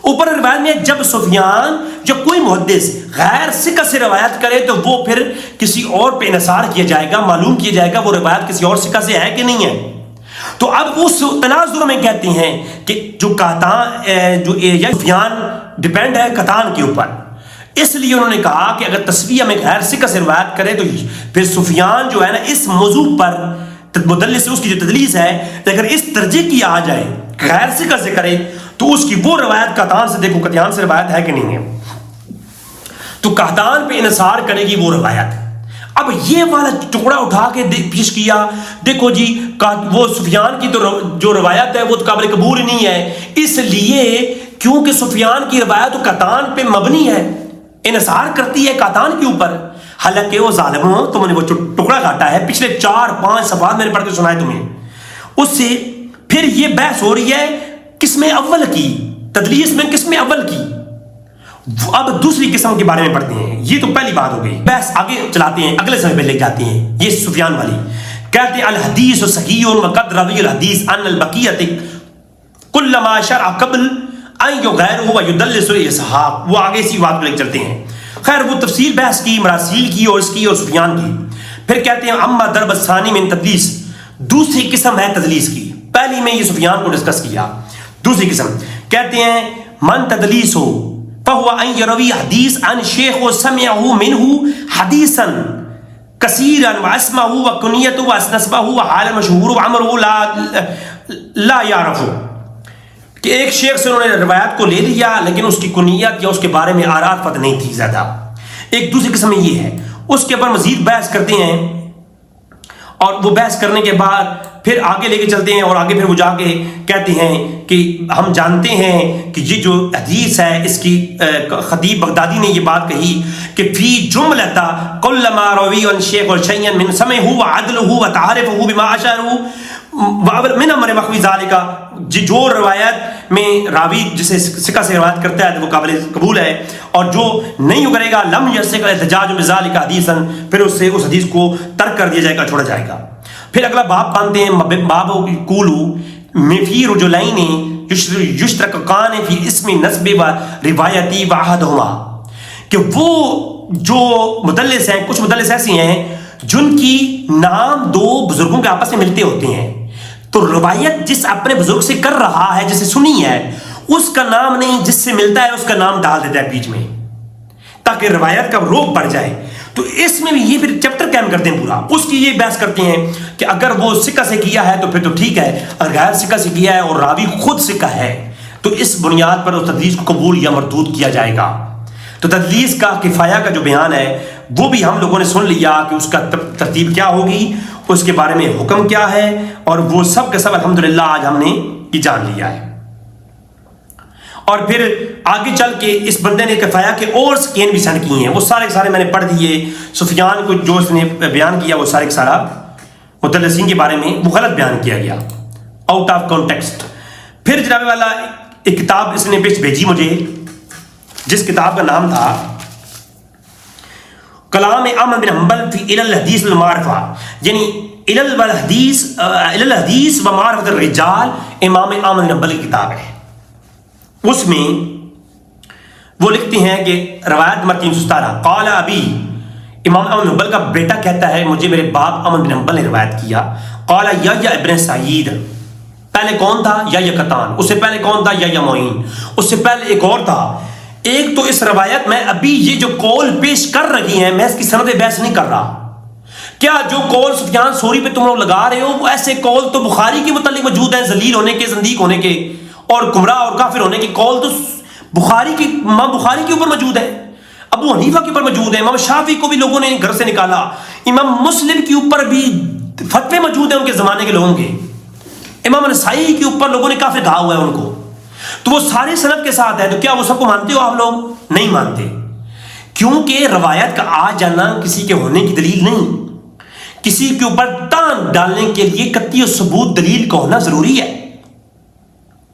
اوپر روایت میں جب سفیان جو کوئی محدث غیر ثقہ سے روایت کرے تو وہ پھر کسی اور پہ انحصار کیا جائے گا، معلوم کیا جائے گا وہ روایت کسی اور ثقہ سے ہے کہ نہیں ہے۔ تو اب اس تناظر میں کہتے ہیں کہ جو قطان جو سفیان ڈیپینڈ ہے قطان کے اوپر، اس لیے انہوں نے کہا کہ اگر تسویہ میں غیر ثقہ سے روایت کرے تو پھر سفیان جو ہے نا اس موضوع پر مدلس سے اس کی جو تدلیس ہے، اگر اس درجے کی آ جائے غیر ثقہ سے کرے تو اس کی وہ روایت قطان سے دیکھو قطان سے روایت ہے کہ نہیں ہے، تو قطان پہ انحصار کرے گی وہ روایت۔ اب یہ والا ٹکڑا اٹھا کے پیش کیا، دیکھو جی وہ سفیان کی تو جو روایت ہے وہ تو قابل قبول ہی نہیں ہے، اس لیے کیونکہ سفیان کی روایت قطان پہ مبنی ہے، انحصار کرتی ہے قطان کے اوپر۔ حالانکہ وہ ظالموں تم نے وہ ٹکڑا کاٹا ہے، پچھلے 4-5 صفحات میں نے پڑھ کے سنائے تمہیں، اس سے پھر یہ بحث ہو رہی ہے قسم اول کی، تدلیس میں قسم اول کی۔ اب دوسری قسم کے بارے میں پڑھتے ہیں، یہ تو پہلی بات ہو گئی، بحث آگے چلاتے ہیں، اگلے صفحے پہ لے جاتے ہیں۔ یہ سفیان والی کہتے ہیں الحدیث صحیح وقد روی الحدیث ان البقیۃ کل ما شرع قبل ان یغیر هو یدلس اسحاق، وہ آگے اسی بات کو لے چلتے ہیں۔ خیر وہ تفصیل بحث کی مراسیل کی اور اس کی اور سفیان کی۔ پھر کہتے ہیں اما ضرب الثانی من تدلیس، دوسری قسم ہے تدلیس کی، پہلی میں یہ سفیان کو ڈسکس کیا، دوسری قسم کہتے ہیں من تدلیس ہو فهو ان يروي حدیث عن شیخ سمعه منه حدیثا کثیرا واسمه وکنیته واسنسبه وحال مشهور وعمره لا يعرفه، کہ ایک شیخ سے انہوں نے روایت کو لے لیا لیکن اس کی کنیت یا اس کے بارے میں آرات پتہ نہیں تھی زیادہ۔ ایک دوسری قسم یہ ہے، اس کے اوپر مزید بحث کرتے ہیں اور وہ بحث کرنے کے بعد پھر آگے لے کے چلتے ہیں اور آگے پھر وہ جا کے کہتے ہیں کہ ہم جانتے ہیں کہ یہ جو حدیث ہے اس کی خطیب بغدادی نے یہ بات کہی کہ فی جملہ کل ما روی عن شیخ شیئا من سمعه وعدله وتعرفه بما اشاره من امر مخفی ذالک، جو روایت میں راوی جسے ثقہ سے روایت کرتا ہے وہ قابل قبول ہے، اور جو نہیں کرے گا لم یسق الاحتجاج بذالک حدیثا، پھر اس سے اس حدیث کو ترک کر دیا جائے گا، چھوڑا جائے گا۔ پھر اگلا باب باندھتے ہیں باب قولو فی رجلین یشترکان فی اسم نسب و روایتی واحدہما، کہ وہ جو مدلس ہیں، کچھ مدلس ایسے ہیں جن کی نام دو بزرگوں کے آپس میں ملتے ہوتے ہیں، تو روایت جس اپنے بزرگ سے کر رہا ہے جسے سنی ہے اس کا نام نہیں، جس سے ملتا ہے اس کا نام ڈال دیتا ہے بیچ میں تاکہ روایت کا روک بڑھ جائے۔ تو اس میں بھی یہ پھر چیپٹر قائم کرتے ہیں پورا، اس کی یہ بحث کرتے ہیں کہ اگر وہ ثقہ سے کیا ہے تو پھر تو ٹھیک ہے، اگر غیر ثقہ سے کیا ہے اور راوی خود ثقہ ہے تو اس بنیاد پر اس تدلیس کو قبول یا مردود کیا جائے گا۔ تو تدلیس کا کفایہ کا جو بیان ہے وہ بھی ہم لوگوں نے سن لیا کہ اس کا ترتیب کیا ہوگی، اس کے بارے میں حکم کیا ہے، اور وہ سب کے سب الحمدللہ آج ہم نے جان لیا ہے۔ اور پھر آگے چل کے اس بندے نے کفایہ کے اور سکین بھی سینڈ کیے ہیں، وہ سارے سارے میں نے پڑھ دیے۔ سفیان کو جو اس نے بیان کیا وہ سارے سارا مدلسین کے بارے میں وہ غلط بیان کیا گیا، آؤٹ آف کانٹیکسٹ۔ پھر جناب والا ایک کتاب اس نے بھیجی مجھے، جس کتاب کا نام تھا کلام احمد بن حنبل فی علل الحدیث والمعرفہ، یعنی علل الحدیث و معرفت الرجال، امام احمد بن حنبل کی کتاب ہے۔ اس میں وہ لکھتے ہیں کہ روایت نمبر 317 قال ابی، امام احمد بن حنبل کا بیٹا کہتا ہے مجھے میرے باپ احمد بن حنبل نے روایت کیا، قال یحییٰ ابن سعید، پہلے کون تھا؟ یحییٰ قطان، اس سے پہلے کون تھا؟ یحییٰ معین، اس سے پہلے ایک اور تھا۔ ایک تو اس روایت میں ابھی یہ جو قول پیش کر رہی ہیں میں اس کی سند بحث نہیں کر رہا، کیا جو قول سفیان ثوری پہ تم لوگ لگا رہے ہو وہ ایسے قول تو بخاری کے متعلق موجود ہیں، ذلیل ہونے کے، زندیق ہونے کے اور گمراہ اور کافر ہونے کے قول تو بخاری کی، امام بخاری کے اوپر موجود ہے، ابو حنیفہ کے اوپر موجود ہے، امام شافعی کو بھی لوگوں نے گھر سے نکالا، امام مسلم کے اوپر بھی فتوے موجود ہیں ان کے زمانے کے لوگوں کے۔ امام نسائی کے اوپر لوگوں نے کافر کہا ہوا ہے ان کو، تو وہ سارے سند کے ساتھ ہے، تو کیا وہ سب کو مانتے ہو آپ لوگ؟ نہیں مانتے، کیونکہ روایت کا آ جانا کسی کے ہونے کی دلیل نہیں، کسی کے اوپر تان ڈالنے کے لیے قطعی و ثبوت دلیل کا ہونا ضروری ہے،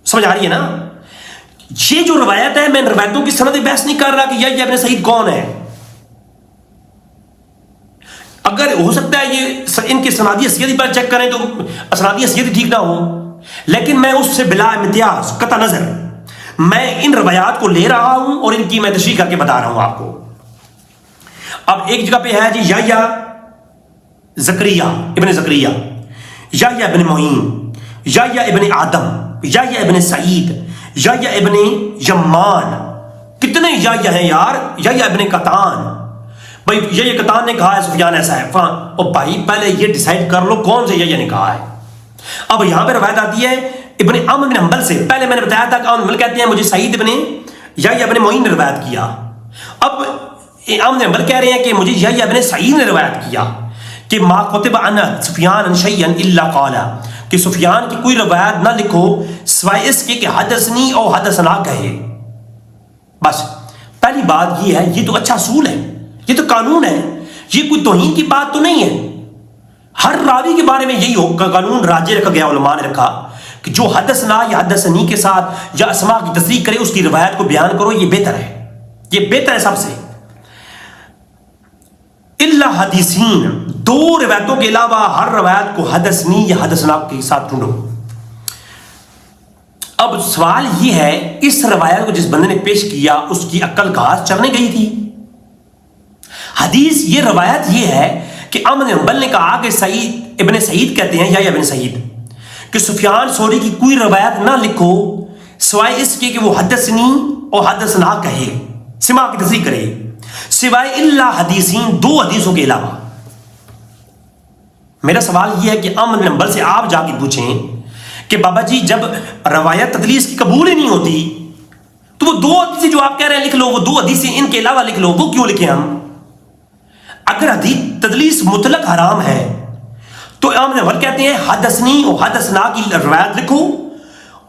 سمجھ آ رہی ہے نا؟ یہ جو روایت ہے، میں روایتوں کی سند بحث نہیں کر رہا کہ یہ ابن سعید کون ہے، اگر ہو سکتا ہے یہ ان کی سنادی حیثیت پر چیک کریں تو سنادی حیثیت ٹھیک نہ ہو، لیکن میں اس سے بلا امتیاز قطع نظر میں ان روایات کو لے رہا ہوں اور ان کی میں تشریح کر کے بتا رہا ہوں آپ کو۔ اب ایک جگہ پہ ہے جی یحییٰ زکریا ابن زکریا، یحییٰ ابن معین، یحییٰ ابن آدم، یحییٰ ابن سعید، یحییٰ ابن یمان، کتنے یحییٰ ہیں یار، یحییٰ ابن قطان، بھائی یحییٰ قطان نے کہا ہے سفیان ایسا ہے، اور بھائی پہلے یہ ڈیسائیڈ کر لو کون سے یحییٰ نے کہا ہے۔ اب یہاں پہ روایت آتی ہے ابن عمرو بن حنبل سے، پہلے میں نے بتایا تھا کہ عمرو بن حنبل کہتے ہیں مجھے سعید ابن یحییٰ ابن معین نے روایت کیا، اب عمرو بن حنبل کہہ رہے ہیں کہ مجھے یحییٰ ابن سعید نے روایت کیا کہ ما کتب عن سفیان عن شیئا الا قال، کہ سفیان کی کوئی روایت نہ لکھو سوائے اس کے کہ حدثنی او حدثنا کہے۔ بس پہلی بات یہ ہے، یہ تو اچھا اصول ہے، یہ تو قانون ہے، یہ کوئی توہین کی بات تو نہیں ہے، ہر راوی کے بارے میں یہی ہو قانون راجع رکھا گیا، علماء نے رکھا کہ جو حدثنا یا حدثنی کے ساتھ یا اسماء کی تصریح کرے اس کی روایت کو بیان کرو، یہ بہتر ہے، یہ بہتر ہے سب سے۔ اللہ حدیثین، دو روایتوں کے علاوہ ہر روایت کو حدثنی یا حدثنا کے ساتھ ڈھونڈو۔ اب سوال یہ ہے، اس روایت کو جس بندے نے پیش کیا اس کی عقل گھاس چرنے گئی تھی؟ حدیث یہ روایت یہ ہے کہ عمرو بن حنبل نے کہا کہ سعید ابن سعید کہتے ہیں یا ابن سعید کہ سفیان ثوری کی کوئی روایت نہ لکھو سوائے اس کے کہ وہ حدثنی اور حدثنا کہے، سماع کی تصریح کرے، سوائے اللہ حدیثین، دو حدیثوں کے علاوہ۔ میرا سوال یہ ہے کہ عمرو بن حنبل سے آپ جا کے پوچھیں کہ بابا جی جب روایت تدلیس کی قبول ہی نہیں ہوتی تو وہ دو حدیثیں جو آپ کہہ رہے ہیں لکھ لو، وہ دو حدیثیں ان کے علاوہ لکھ لو، وہ کیوں لکھیں ہم؟ اگر حدیث تدلیس مطلق حرام ہے تو عمرو بن حنبل کہتے ہیں حدثنی اور حدثنا کی روایت لکھو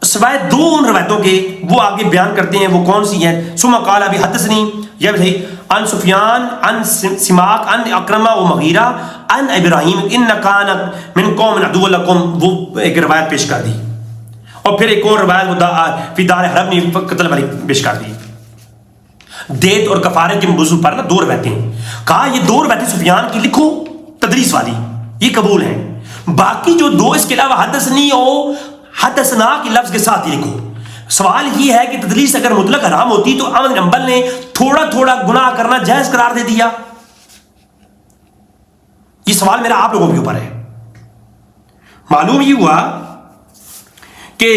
سوائے دو ان روایتوں کے، وہ آگے بیان کرتے ہیں وہ کون سی ہیں۔ ثم قال ابی حدثنی یہ بھی عن سفیان عن سماک عن اکرمہ و مغیرہ عن ابراہیم ان کان من قوم عدو لکم، وہ ایک روایت پیش کر دی، اور پھر ایک اور روایت فی دار حرب نے قتل والی پیش کر دی۔ دیت اور کفارے کے موضوع پر نا دو روایتیں، کہا یہ دو روایتیں سفیان کی لکھو تدریس والی، یہ قبول ہیں، باقی جو دو اس کے علاوہ حدثنی اور حدثنا کی لفظ کے ساتھ ہی لکھو۔ سوال یہ ہے کہ تدلیس اگر مطلق حرام ہوتی تو عمرو بن حنبل نے تھوڑا تھوڑا گناہ کرنا جائز قرار دے دیا؟ یہ سوال میرا آپ لوگوں کے اوپر ہے۔ معلوم یہ ہوا کہ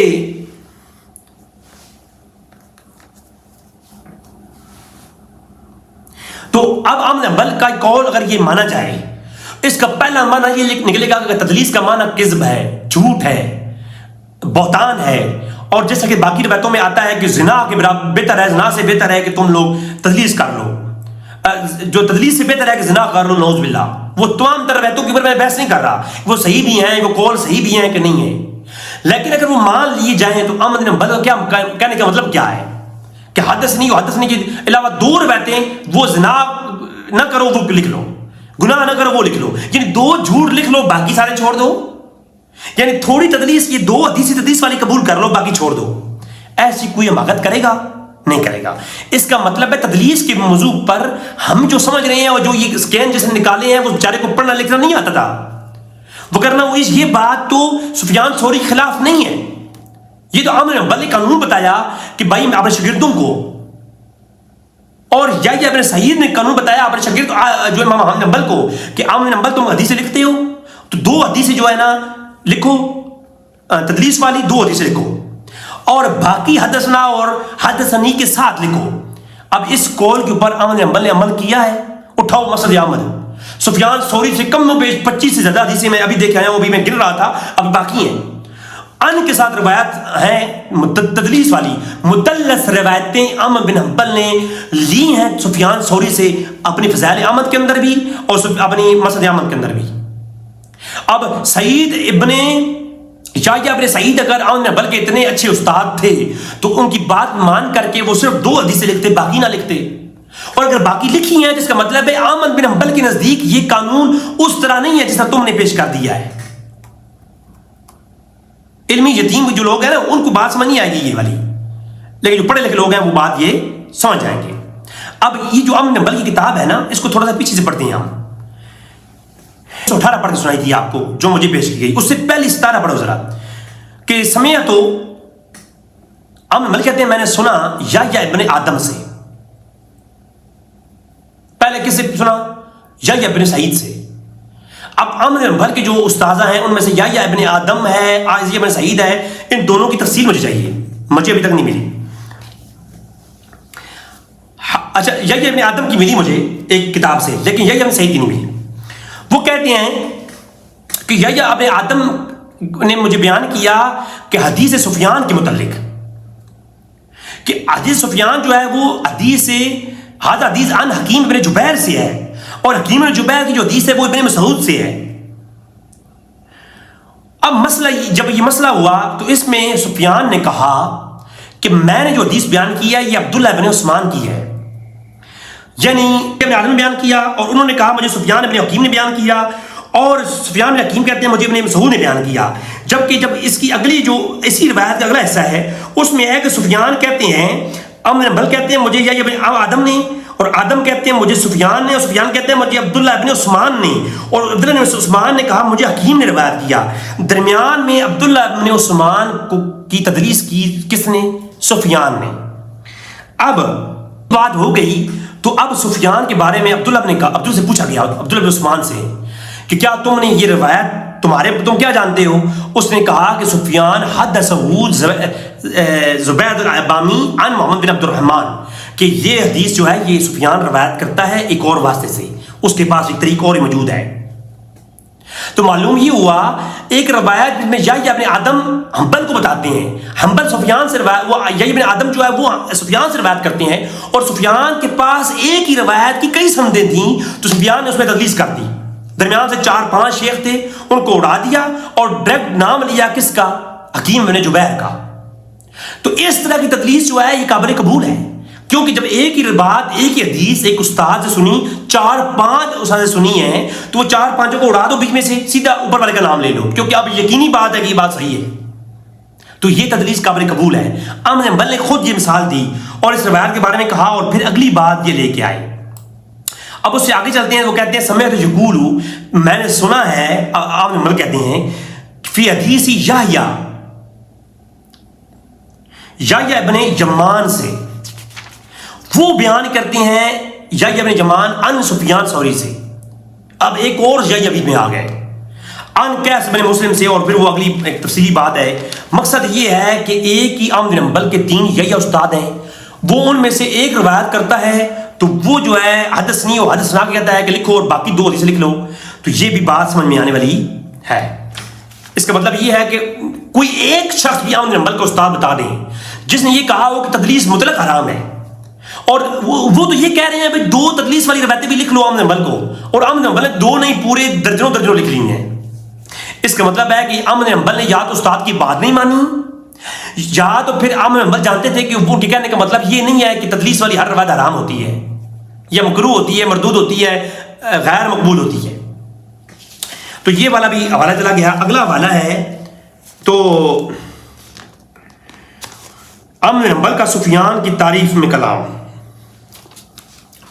تو اب عمرو بن حنبل کا قول اگر یہ مانا جائے، اس کا پہلا معنی یہ نکلے گا کہ تدلیس کا معنی کذب ہے، جھوٹ ہے، بہتان ہے، اور جیسا کہ باقی روایتوں میں آتا ہے کہ زنا کے بہتر ہے، زنا سے بہتر ہے کہ تم لوگ تدلیس کر لو، جو تدلیس سے بہتر ہے کہ زنا کر لو، نعوذ باللہ۔ وہ تمام تر روایتوں کے اوپر میں بحث نہیں کر رہا، وہ صحیح بھی ہیں، وہ قول صحیح بھی ہیں کہ نہیں ہے، لیکن اگر وہ مان لیے جائیں تو عمرو بن حنبل کا کیا کہنے کا مطلب کیا ہے کہ حدثنی و حدثنی کے علاوہ دو روایتیں، وہ زنا نہ کرو وہ لکھ لو، گناہ نہ کرو وہ لکھ لو، یعنی دو جھوٹ لکھ لو باقی سارے چھوڑ دو، یعنی تھوڑی تدلیس، یہ دو حدیثی تدلیس والی قبول کر لو باقی چھوڑ دو۔ ایسی کوئی حماقت کرے گا؟ نہیں کرے گا۔ اس کا مطلب ہے تدلیس کے موضوع پر ہم جو سمجھ رہے ہیں اور جو یہ اسکین جس نے نکالے ہیں وہ بیچارے کو پڑھنا لکھنا نہیں آتا تھا، وہ کرنا وہ یہ بات تو سفیان ثوری کے خلاف نہیں ہے، یہ تو عمرو بن حنبل نے قانون بتایا کہ بھائی اپنے شاگردوں کو، اور یحییٰ ابن سعید نے قانون بتایا اپنے شاگرد جو امام احمد بن حنبل کو کہ عمرو بن حنبل تم حدیثیں لکھتے ہو تو دو حدیثیں جو ہے نا لکھو، تدلیس والی دو حدیثیں لکھو، اور باقی حدثنا اور حدثنی کے ساتھ لکھو۔ اب اس قول کے اوپر عمرو بن حنبل نے عمل کیا ہے، اٹھاؤ مسند احمد، سفیان ثوری سے کم و بیش 25 سے زیادہ حدیثیں میں ابھی دیکھ آیا ہوں، ابھی میں گر رہا تھا، ابھی باقی ہیں، ان کے ساتھ روایت ہیں تدلیس والی، مدلس روایتیں عمرو بن حنبل نے لی ہیں سفیان ثوری سے اپنی فضائل احمد کے اندر بھی اور اپنی مسند احمد کے اندر بھی۔ اب سعید ابن یحییٰ ابن سعید اگر بلکہ اتنے اچھے استاد تھے تو ان کی بات مان کر کے وہ صرف 2 حدیثیں لکھتے، باقی نہ لکھتے، اور اگر باقی لکھی ہیں جس کا مطلب ہے احمد بن حنبل کے نزدیک یہ قانون اس طرح نہیں ہے جس طرح تم نے پیش کر دیا ہے۔ علمی یتیم جو لوگ ہیں نا ان کو بات سمجھ نہیں آئے گی یہ والی، لیکن جو پڑھے لکھے لوگ ہیں وہ بات یہ سمجھ جائیں گے۔ اب یہ جو احمد بن حنبل کی کتاب ہے نا اس کو تھوڑا سا پیچھے سے پڑھتے ہیں ہم۔ 18 پڑھ کے سنائی تھی آپ کو جو مجھے پیش کی گئی، اس سے پہلی 17 پڑھو ذرا کہ سمعت تو احمد بن حنبل کہتے ہیں میں نے سنا یحییٰ ابن آدم سے، پہلے کس سے سنا؟ یحییٰ ابن سعید سے۔ اب احمد بن حنبل کے جو استاذہ ہیں ان میں سے یحییٰ ابن آدم ہے، یحییٰ ابن سعید ہے، ان دونوں کی تفصیل مجھے چاہیے، مجھے ابھی تک نہیں ملی۔ اچھا یحییٰ ابن آدم کی ملی مجھے ایک کتاب سے، لیکن یحییٰ ابن سعید کی نہیں ملی۔ وہ کہتے ہیں کہ یحییٰ ابن آدم نے مجھے بیان کیا کہ حدیث سفیان کے متعلق، کہ حدیث سفیان جو ہے وہ حدیث عن حکیم بن جبیر سے ہے، اور حکیم بن جبیر کی جو حدیث ہے وہ ابن مسعود سے ہے۔ اب مسئلہ جب یہ مسئلہ ہوا تو اس میں سفیان نے کہا کہ میں نے جو حدیث بیان کی ہے یہ عبداللہ ابن عثمان کی ہے، یعنی ابن آدم نے بیان کیا، اور انہوں نے کہا مجھے سفیان ابن حکیم نے بیان کیا، اور سفیان بن حکیم کہتے ہیں مجھے ابن مسعود نے بیان کیا۔ جبکہ جب اس کی اگلی جو اسی روایت کا اگلا حصہ ہے اس میں ہے کہ سفیان کہتے ہیں احمد بن حنبل کہتے ہیں مجھے یحییٰ ابن آدم نے، اور آدم کہتے ہیں مجھے سفیان نے، اور سفیان کہتے ہیں مجھے عبداللہ ابن عثمان نے، اور عبداللہ ابن عثمان نے کہا مجھے حکیم نے روایت کیا۔ درمیان میں عبداللہ ابن عثمان کی تدریس کی کس نے؟ سفیان نے۔ اب بات ہو گئی تو اب سفیان کے بارے میں عبداللہ سے پوچھا گیا، عبداللہ ابن عثمان سے، کہ کیا تم نے یہ روایت تم کیا جانتے ہو؟ اس نے کہا کہ سفیان حدثہ زبید العبامی عن محمد بن عبد الرحمن، کہ یہ حدیث جو ہے یہ سفیان روایت کرتا ہے ایک اور واسطے سے، اس کے پاس ایک طریق اور موجود ہے۔ تو معلوم یہ ہوا ایک روایت جس میں یحییٰ ابن آدم حنبل کو بتاتے ہیں، حنبل سفیان سے روایت، وہ یحییٰ ابن آدم جو ہے وہ سفیان سے روایت کرتے ہیں، اور سفیان کے پاس ایک ہی روایت کی کئی سندیں تھیں تو سفیان نے اس میں تدلیس کر دی۔ درمیان سے 4-5 شیخ تھے، ان کو اڑا دیا اور ڈائریکٹ نام لیا کس کا؟ حکیم بن جبیر کا۔ تو اس طرح کی تدلیس جو ہے یہ قابل قبول ہے، کیونکہ جب ایک ہی بات ایک ہی حدیث ایک استاد سے سنی، 4-5 استاد سے سنی ہے، تو وہ 4-5 کو اڑا دو بیچ میں سے، سیدھا اوپر والے کا نام لے لو، کیونکہ اب یقینی بات ہے کہ یہ بات صحیح ہے، تو یہ تدلیس قابل قبول ہے۔ احمد بن حنبل نے خود یہ مثال دی اور اس روایت کے بارے میں کہا، اور پھر اگلی بات یہ لے کے آئے۔ اب اس سے آگے چلتے ہیں، وہ کہتے ہیں سمعت یقول، میں نے سنا ہے، احمد بن حنبل کہتے ہیں فی حدیث یحییٰ ابن یمان سے، وہ بیان کرتے ہیں یحییٰ ابن یمان ان سفیان ثوری سے۔ اب ایک اور یحییٰ میں آ گئے ان قیس بن مسلم سے، اور پھر وہ اگلی ایک تفصیلی بات ہے۔ مقصد یہ ہے کہ ایک ہی احمد بن حنبل کے 3 یحییٰ استاد ہیں، وہ ان میں سے ایک روایت کرتا ہے تو وہ جو ہے حدثنی و حدثنا کہتا ہے کہ لکھو، اور باقی 2 حدیث لکھ لو، تو یہ بھی بات سمجھ میں آنے والی ہے۔ اس کا مطلب یہ ہے کہ کوئی ایک شخص بھی احمد بن حنبل کا استاد بتا دیں جس نے یہ کہا ہو کہ تدلیس مطلق حرام ہے، اور وہ تو یہ کہہ رہے ہیں بھائی 2 تدلیس والی روایتیں بھی لکھ لو احمد بن حنبل کو، اور احمد بن حنبل نے 2 نہیں پورے درجنوں لکھ لی ہیں۔ اس کا مطلب ہے کہ احمد بن حنبل نے یا تو استاد کی بات نہیں مانی، یا تو پھر احمد بن حنبل جانتے تھے کہ وہ کہنے کا مطلب یہ نہیں ہے کہ تدلیس والی ہر روایت حرام ہوتی ہے، یا مکروہ ہوتی ہے، مردود ہوتی ہے، غیر مقبول ہوتی ہے۔ تو یہ والا بھی حوالہ چلا گیا۔ اگلا حوالہ ہے تو احمد بن حنبل کا سفیان کی تعریف میں کلام،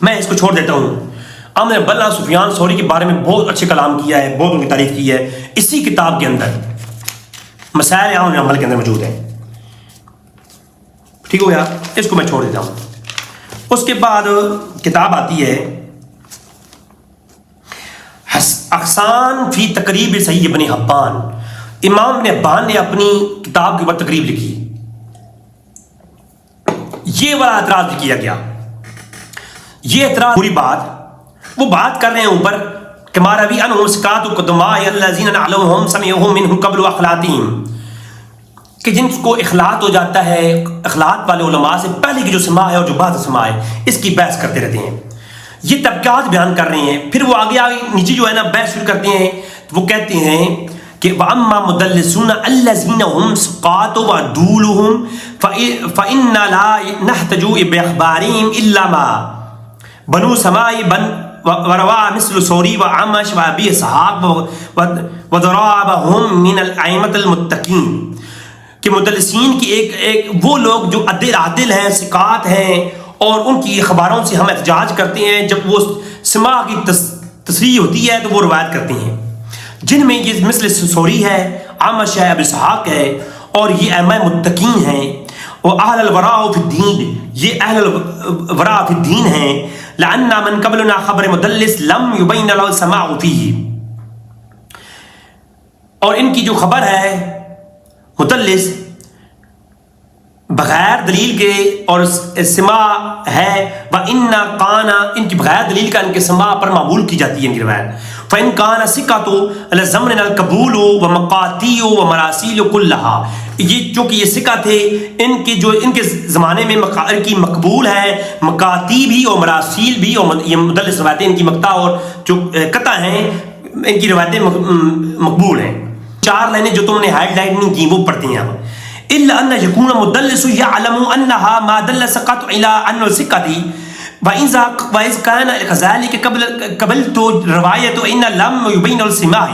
میں اس کو چھوڑ دیتا ہوں۔ احمد بن حنبل نے سفیان ثوری کے بارے میں بہت اچھے کلام کیا ہے، بہت ان کی تعریف کی ہے، اسی کتاب کے اندر مسائل احمد بن حنبل کے اندر موجود ہے۔ ٹھیک ہو گیا، اس کو میں چھوڑ دیتا ہوں۔ اس کے بعد کتاب آتی ہے احسان فی تقریب صحیح ابن حبان، امام ابن حبان نے اپنی کتاب کے اوپر تقریب لکھی، یہ والا اعتراض بھی کیا گیا۔ یہ اعتراض پوری بات وہ بات کر رہے ہیں اوپر کہ مارا بھی انہم سکات قدماء الذین نعلمهم سمعهم منهم قبل اخلاطهم، کہ جن کو اخلاط ہو جاتا ہے اخلاط والے علماء سے پہلے کی جو سماع ہے اور جو بعد سماع ہے، اس کی بحث کرتے رہتے ہیں۔ یہ طبقات بیان کر رہے ہیں، پھر وہ آگے نیچے جو ہے نا بحث شروع کرتے ہیں، وہ کہتے ہیں کہ وَأَمَّا مُدَلِّسُونَ الَّذِينَ هُمْ ثِقَاتٌ وَعُدُولُهُم فَإِنَّ لَا نَحْتَجُ بِأَخْبَارِهِمْ إِلَّا مَا بَنُو سَمَاءِ وَرَوَى مِثْلُ ثَوْرِي وَأَعْمَشَ وَأَبِي إِسْحَاقَ وَضَرَبَهُم مِّنَ الْأَئِمَّةِ الْمُتَّقِينَ کہ مدلسین کی ایک وہ لوگ جو عادل ہیں، ثقات ہیں، اور ان کی خبروں سے ہم احتجاج کرتے ہیں، جب وہ سماع کی تصریح ہوتی ہے تو وہ روایت کرتے ہیں، جن میں یہ مثل ثوری ہے، اعمش ہے، ابی اسحاق ہے، اور یہ ائمہ متقین ہیں، اور اہل الورع فی الدین، یہ اہل الورع فی الدین ہیں، لأن من قبلنا خبر مدلس لم يبین له السماع فیہ، اور ان کی جو خبر ہے مدلس بغیر دلیل کے اور سماع ہے، وَإِنَّ قَانَ ان کی بغیر دلیل کا ان کے سماع پر معمول کی جاتی ہے ان کی روایت، فَإِنْ كَانَ ثِقَةُ لَزَمْنَ الْقَبُولُ وَمَقَاتِيُ وَمَرَاسِيلُ كُلَّهَا، یہ چونکہ یہ ثقہ تھے، ان کے زمانے میں کی مقبول ہے، مکاتی بھی اور مراسیل بھی، اور یہ مدلس روایتیں ان کی مقطع اور جو قطع ہیں ان کی روایتیں مقبول ہیں۔ 4 لائنیں جو تم نے ہائیڈ لائٹ نہیں کی وہ پڑھتی ہیں اب، إلا أن يكون مدلس يعلم أنها ما دلس قط إلى أن ثقتي وإذا كان كذلك قبلت رواية إن لم يبين السماع،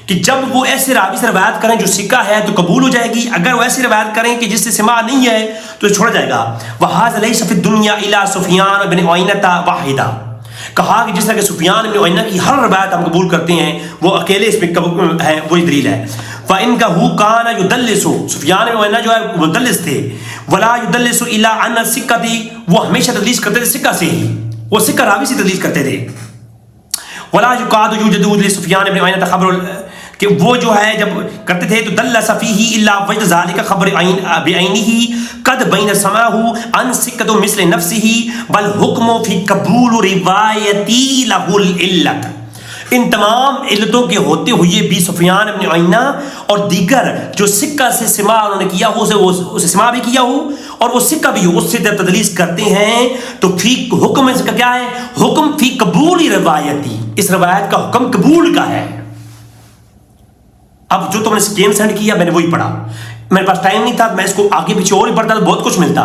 کہ جب وہ ایسے راوی سے روایت کریں جو ثقہ ہے تو قبول ہو جائے گی، اگر وہ ایسی روایت کریں کہ جس سے سماع نہیں ہے تو چھوڑا جائے گا۔ وهذا ليس في الدنيا إلا سفيان بن عيينة واحدة، کہا کہ جس طرح کہ سفیان بن عیینہ کی ہر روایت ہم قبول کرتے ہیں وہ اکیلے اس میں ہے، وہی دلیل ہے۔ فَإِنَّهُ كَانَ يُدَلِّسُ، سفیان بن عیینہ جو ہے مدلس تھے، وَلَا يُدَلِّسُ إِلَّا عَنَ الثِّقَةِ، وہ ہمیشہ تدلیس کرتے تھے ثقہ سے ہی، وہ ثقہ راوی سے تدلیس کرتے تھے۔ وَلَا يُقَادُ يُوجَدُ لِسُفْيَانِ بن عیینہ خبر، کہ وہ جو ہے جب کرتے تھے تو دلس فیہ الا وجد ذلك خبر بعینہ قد بین سماہ عن ثقۃ مثل نفسہ بل حکم فی قبول روایتی لہ العلت، ان تمام علتوں کے ہوتے ہوئے بھی سفیان بن عیینہ اور دیگر جو ثقہ سے سماع انہوں نے کیا ہو، اسے سماع بھی کیا ہو اور وہ ثقہ بھی ہو، اس سے جب تدلیس کرتے ہیں تو فی حکم اس کا کیا ہے، حکم فی قبول روایتی، اس روایت کا حکم قبول کا ہے۔ اب جو تم نے اسکیم سینڈ کیا میں نے وہی پڑھا، میرے پاس ٹائم نہیں تھا، میں اس کو آگے پیچھے اور ہی پڑھتا تو بہت کچھ ملتا،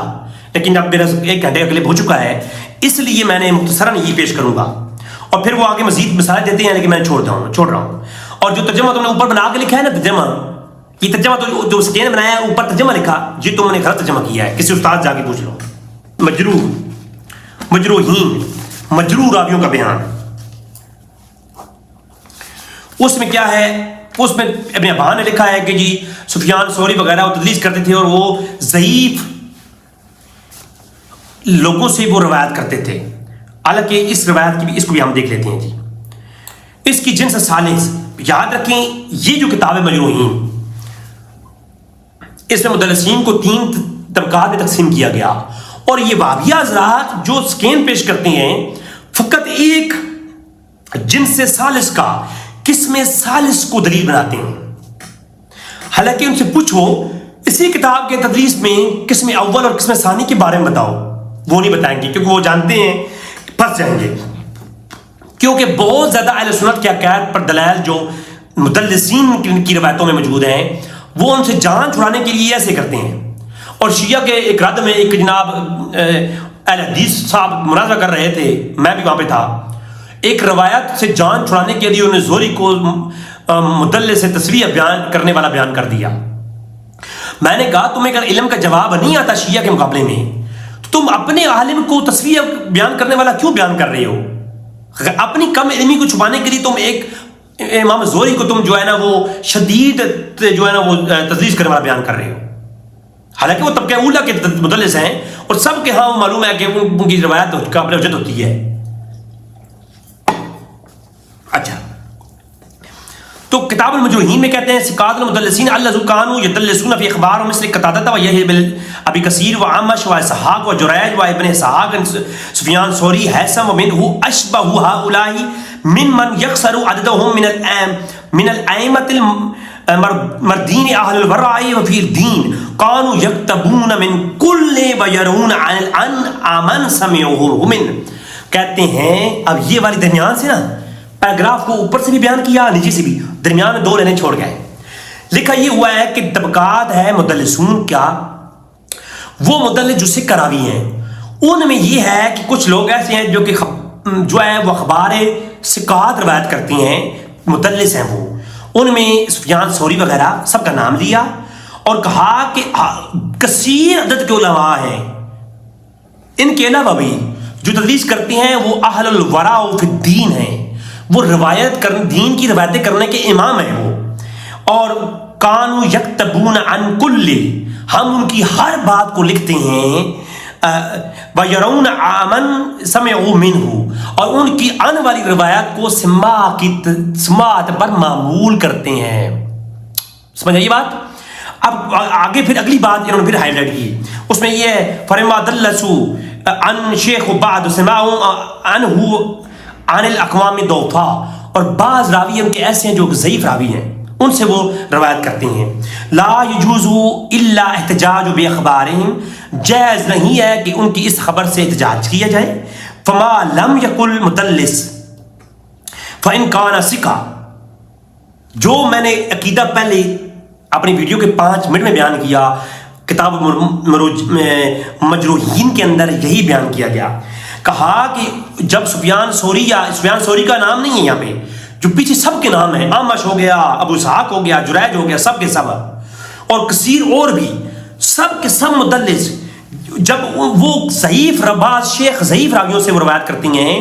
لیکن اب میرا 1 گھنٹے کا کلپ ہو چکا ہے، اس لیے میں نے مختصراً یہ پیش کروں گا، اور پھر وہ آگے مزید مثالیں دیتے ہیں لیکن میں چھوڑ رہا ہوں۔ اور جو ترجمہ تم نے اوپر بنا کے لکھا ہے نا، ترجمہ، یہ ترجمہ تو جو اسکین بنایا ہے اوپر ترجمہ لکھا، یہ تم نے غلط ترجمہ کیا ہے، کسی استاد جا کے پوچھ لو۔ مجروحین، مجروح راویوں کا بیان، اس میں کیا ہے، اس میں ابن ابان نے لکھا ہے کہ جی سفیان ثوری وغیرہ وہ تدلیس کرتے تھے اور وہ ضعیف لوگوں سے وہ روایت کرتے تھے، حالانکہ اس روایت کی بھی اس کو بھی ہم دیکھ لیتے ہیں جی۔ اس کی جنس ثالث، یاد رکھیں یہ جو کتاب ہے مجروحین، اس میں مدلسین کو 3 طبقات میں تقسیم کیا گیا، اور یہ وہابیہ حضرات جو اسکین پیش کرتے ہیں فقط ایک جنس ثالث کا، قسم ثالث کو دلیل بناتے ہیں، حالانکہ ان سے پوچھو اسی کتاب کے تدریس میں قسم اول اور قسم ثانی کے بارے میں بتاؤ، وہ نہیں بتائیں گے کیونکہ وہ جانتے ہیں پھنس جائیں گے، کیونکہ بہت زیادہ اہل سنت کے عقائد پر دلائل جو مدلسین کی روایتوں میں موجود ہیں وہ ان سے جان چھڑانے کے لیے ایسے کرتے ہیں۔ اور شیعہ کے ایک رد میں ایک جناب اہل حدیث صاحب مناظرہ کر رہے تھے، میں بھی وہاں پہ تھا، ایک روایت سے جان چھڑانے کے لیے انہیں زہری کو مدلس سے تصریح بیان کرنے والا بیان کر دیا۔ میں نے کہا تمہیں اگر علم کا جواب نہیں آتا شیعہ کے مقابلے میں تو تم اپنے عالم کو تصریح بیان کرنے والا کیوں بیان کر رہے ہو؟ اپنی کم علمی کو چھپانے کے لیے تم ایک امام زہری کو تم جو ہے نا وہ شدید جو ہے نا وہ تدلیس کرنے والا بیان کر رہے ہو، حالانکہ وہ طبقہ اولا کے مدلس ہیں اور سب کے ہاں معلوم ہے کہ ان کی روایت قابل حجت ہوتی ہے۔ اچھا، تو کتاب المجروحین میں کہتے ہیں ثقات المدلسین الذین کانوا یدلسون فی اخبار مثل قتادہ و یحیی بن ابی کثیر و اعمش و اسحاق و جریج و ابن اسحاق سفیان ثوری حیثم ومنہ اشبہ ہؤلاء ممن یکثر عددهم من الائمة المردین اہل الورع وفی الدین کانوا یکتبون من کل ویرون عن من سمعوه من۔ کہتے ہیں اب یہ والی درمیان سے نا پیراگراف کو اوپر سے بھی بیان کیا نیچے سے بھی، درمیان میں 2 لائنیں چھوڑ گئے۔ لکھا یہ ہوا ہے کہ طبقات ہے مدلسون کیا، وہ مدلس جو سکہ راوی ہیں، ان میں یہ ہے کہ کچھ لوگ ایسے ہیں جو کہ جو ہے وہ اخبار ثقات روایت کرتی ہیں، مدلس ہیں وہ، ان میں سفیان ثوری وغیرہ سب کا نام لیا اور کہا کہ کثیر عدد کے علماء ہیں، ان کے علاوہ بھی جو تدلیس کرتے ہیں وہ اہل الورع فی الدین ہیں، وہ روایت دین کی روایتیں کرنے کے امام ہیں وہ، اور کانوا یکتبون عن کل، ہم ان کی ہر بات کو لکھتے ہیں، وَيَرَوْنَ عَمَنْ سَمِعُوا مِنْهُ، اور ان کی آنے والی روایات کو سماعت پر معمول کرتے ہیں۔ سمجھ آئی بات؟ اب آگے پھر اگلی بات انہوں نے پھر ہائی لائٹ کی، اس میں یہ ہے فَرِمَا دَلَّسُوا عَنْ شیخ بَعْدُ سِمَعُوا عَنْهُ عَنِ الْأَقْوَامِ ضَعْفَاء، اور بعض راوی ان کے ایسے ہیں جو ضعیف راوی ہیں، ان سے وہ روایت کرتے ہیں۔ لا یجوز الا احتجاج باخبارہم، جائز نہیں ہے کہ ان کی اس خبر سے احتجاج کیا جائے۔ فما لم یقل مدلس فان کان ثقہ، جو میں نے عقیدہ پہلے اپنی ویڈیو کے 5 منٹ میں بیان کیا، کتاب مجروحین کے اندر یہی بیان کیا گیا، کہا کہ جب سفیان ثوری کا نام نہیں ہے یہاں پہ، جو پیچھے سب کے نام ہیں، اعمش ہو گیا، ابو اسحاق ہو گیا، جریج ہو گیا، سب کے سب، اور کثیر اور بھی سب کے سب مدلس، جب وہ ضعیف بعض شیخ ضعیف راویوں سے وہ روایت کرتی ہیں،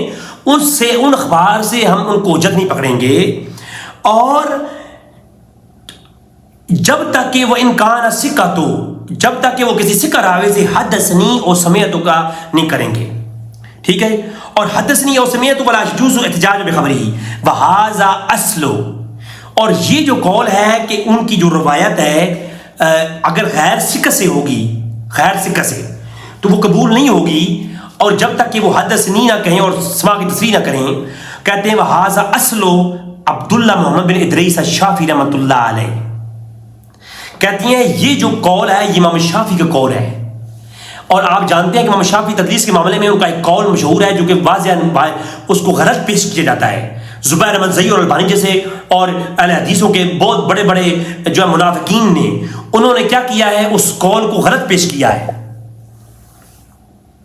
ان سے ان اخبار سے ہم ان کو حجت نہیں پکڑیں گے، اور جب تک کہ وہ انکان ثقہ، تو جب تک کہ وہ کسی ثقہ راوی سے حدثنی اور سمعت کا نہیں کریں گے، ٹھیک ہے، اور حدثنی اور سمعت ولا یجوز احتجاج بخبری وہذا اصل، اور یہ جو قول ہے کہ ان کی جو روایت ہے اگر غیر ثقہ سے ہوگی، غیر ثقہ سے، تو وہ قبول نہیں ہوگی، اور جب تک کہ وہ حدثنی نہ کہیں اور سماع کی تصریح نہ کریں، کہتے ہیں وہذا اصل عبداللہ محمد بن ادریس الشافعی رحمۃ اللہ علیہ، کہتی ہیں یہ جو قول ہے یہ امام شافعی کا قول ہے، اور آپ جانتے ہیں کہ امام شافعی تدلیس کے معاملے میں ان کا ایک قول مشہور ہے جو کہ واضح اس کو غلط پیش کیا جاتا ہے، زبیر احمد زئی اور البانی جیسے اور اہل حدیثوں کے بہت بڑے بڑے جو ہے منافقین نے، انہوں نے کیا کیا ہے، اس قول کو غلط پیش کیا ہے،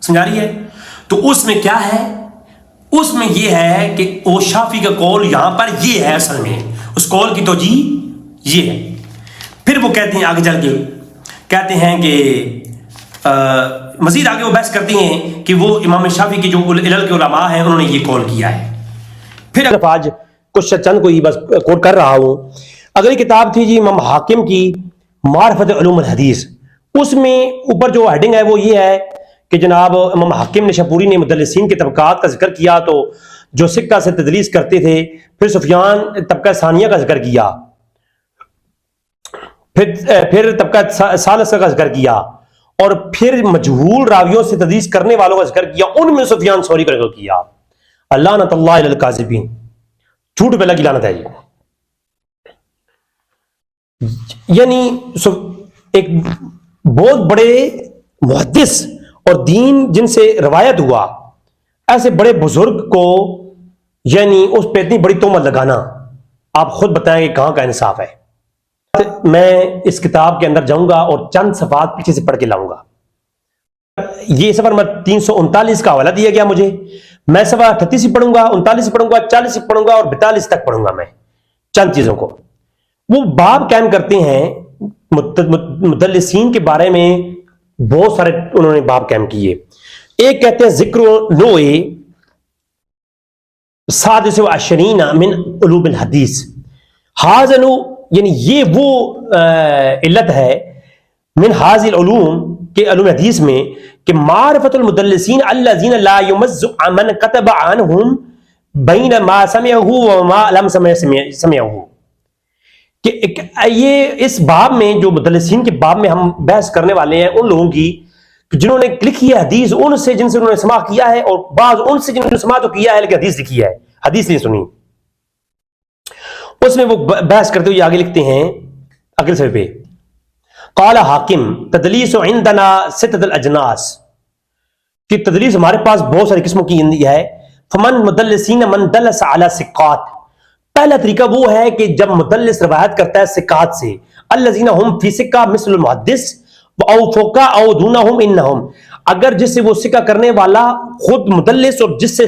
سمجھا رہی ہے؟ تو اس میں کیا ہے، اس میں یہ ہے کہ وہ شافعی کا قول یہاں پر یہ ہے، اصل میں اس قول کی توجیہ یہ ہے۔ پھر وہ کہتے ہیں آگے چل کے کہتے ہیں کہ مزید آگے وہ بحث کرتی ہیں کہ وہ امام شافعی کے جو علل کے علماء ہیں انہوں نے یہ قول کیا ہے۔ پھر آج کچھ چند کو ہی بس کوٹ کر رہا ہوں۔ اگلی کتاب تھی جی امام حاکم کی معرفت علوم الحدیث، اس میں اوپر جو ہیڈنگ ہے وہ یہ ہے کہ جناب امام حاکم نشاپوری نے مدلسین کے طبقات کا ذکر کیا، تو جو سکہ سے تدلیس کرتے تھے، پھر سفیان طبقہ ثانیہ کا ذکر کیا، پھر طبقہ ثالثہ کا ذکر کیا، اور پھر مجہول راویوں سے تدلیس کرنے والوں کا ذکر کیا، ان میں سفیان ثوری کا ذکر کیا۔ لعنت اللہ علی الکاذبین، جھوٹ پہ لگی لعنت ہے جی۔ یعنی ایک بہت بڑے محدث اور دین جن سے روایت ہوا، ایسے بڑے بزرگ کو یعنی اس پہ اتنی بڑی تہمت لگانا، آپ خود بتائیں کہ کہاں کا انصاف ہے۔ میں اس کتاب کے اندر جاؤں گا اور چند صفحات پیچھے سے پڑھ کے لاؤں گا۔ یہ صفحہ نمبر 339 کا حوالہ دیا گیا مجھے، میں صفحہ 38 سے پڑھوں گا، 39 سے پڑھوں گا، 40 سے پڑھوں گا اور 42 تک پڑھوں گا میں چند چیزوں کو۔ وہ باب قائم کرتے ہیں مدلسین کے بارے میں، بہت سارے انہوں نے باب قائم کیے۔ ایک کہتے ہیں ذکر نوع سادس و عشرین من علوم الحدیث، حاضر یعنی یہ وہ علت ہے من حاضر العلوم کے علوم حدیث میں کہ معرفت المدلسین الذین لا یمز من کتب عنہم بین ما سمعہ وما لم سمعہ، کہ یہ اس باب میں جو مدلسین کے باب میں ہم بحث کرنے والے ہیں ان لوگوں کی جنہوں نے لکھی ہے حدیث، ان سے جن سے انہوں نے سماع کیا ہے، اور بعض ان سے جنہوں نے سماع تو کیا ہے لیکن حدیث لکھی ہے، حدیث نہیں سنی۔ اس میں وہ بحث کرتے ہوئے آگے لکھتے ہیں اگلے صفحے پہ، قال حاکم تدلیس عندنا ستۃ الاجناس، کہ تدلیس ہمارے پاس بہت ساری قسموں کی ہے۔ فمن مدلسین من دلس علی ثقات، پہلا طریقہ وہ ہے کہ جب مدلس روایت کرتا ہے سکات سے، الذین هم فی سکہ مثل المحدث او فوقا او دونہم انہم، اگر جس سے وہ سکہ کرنے والا خود مدلس اور جس سے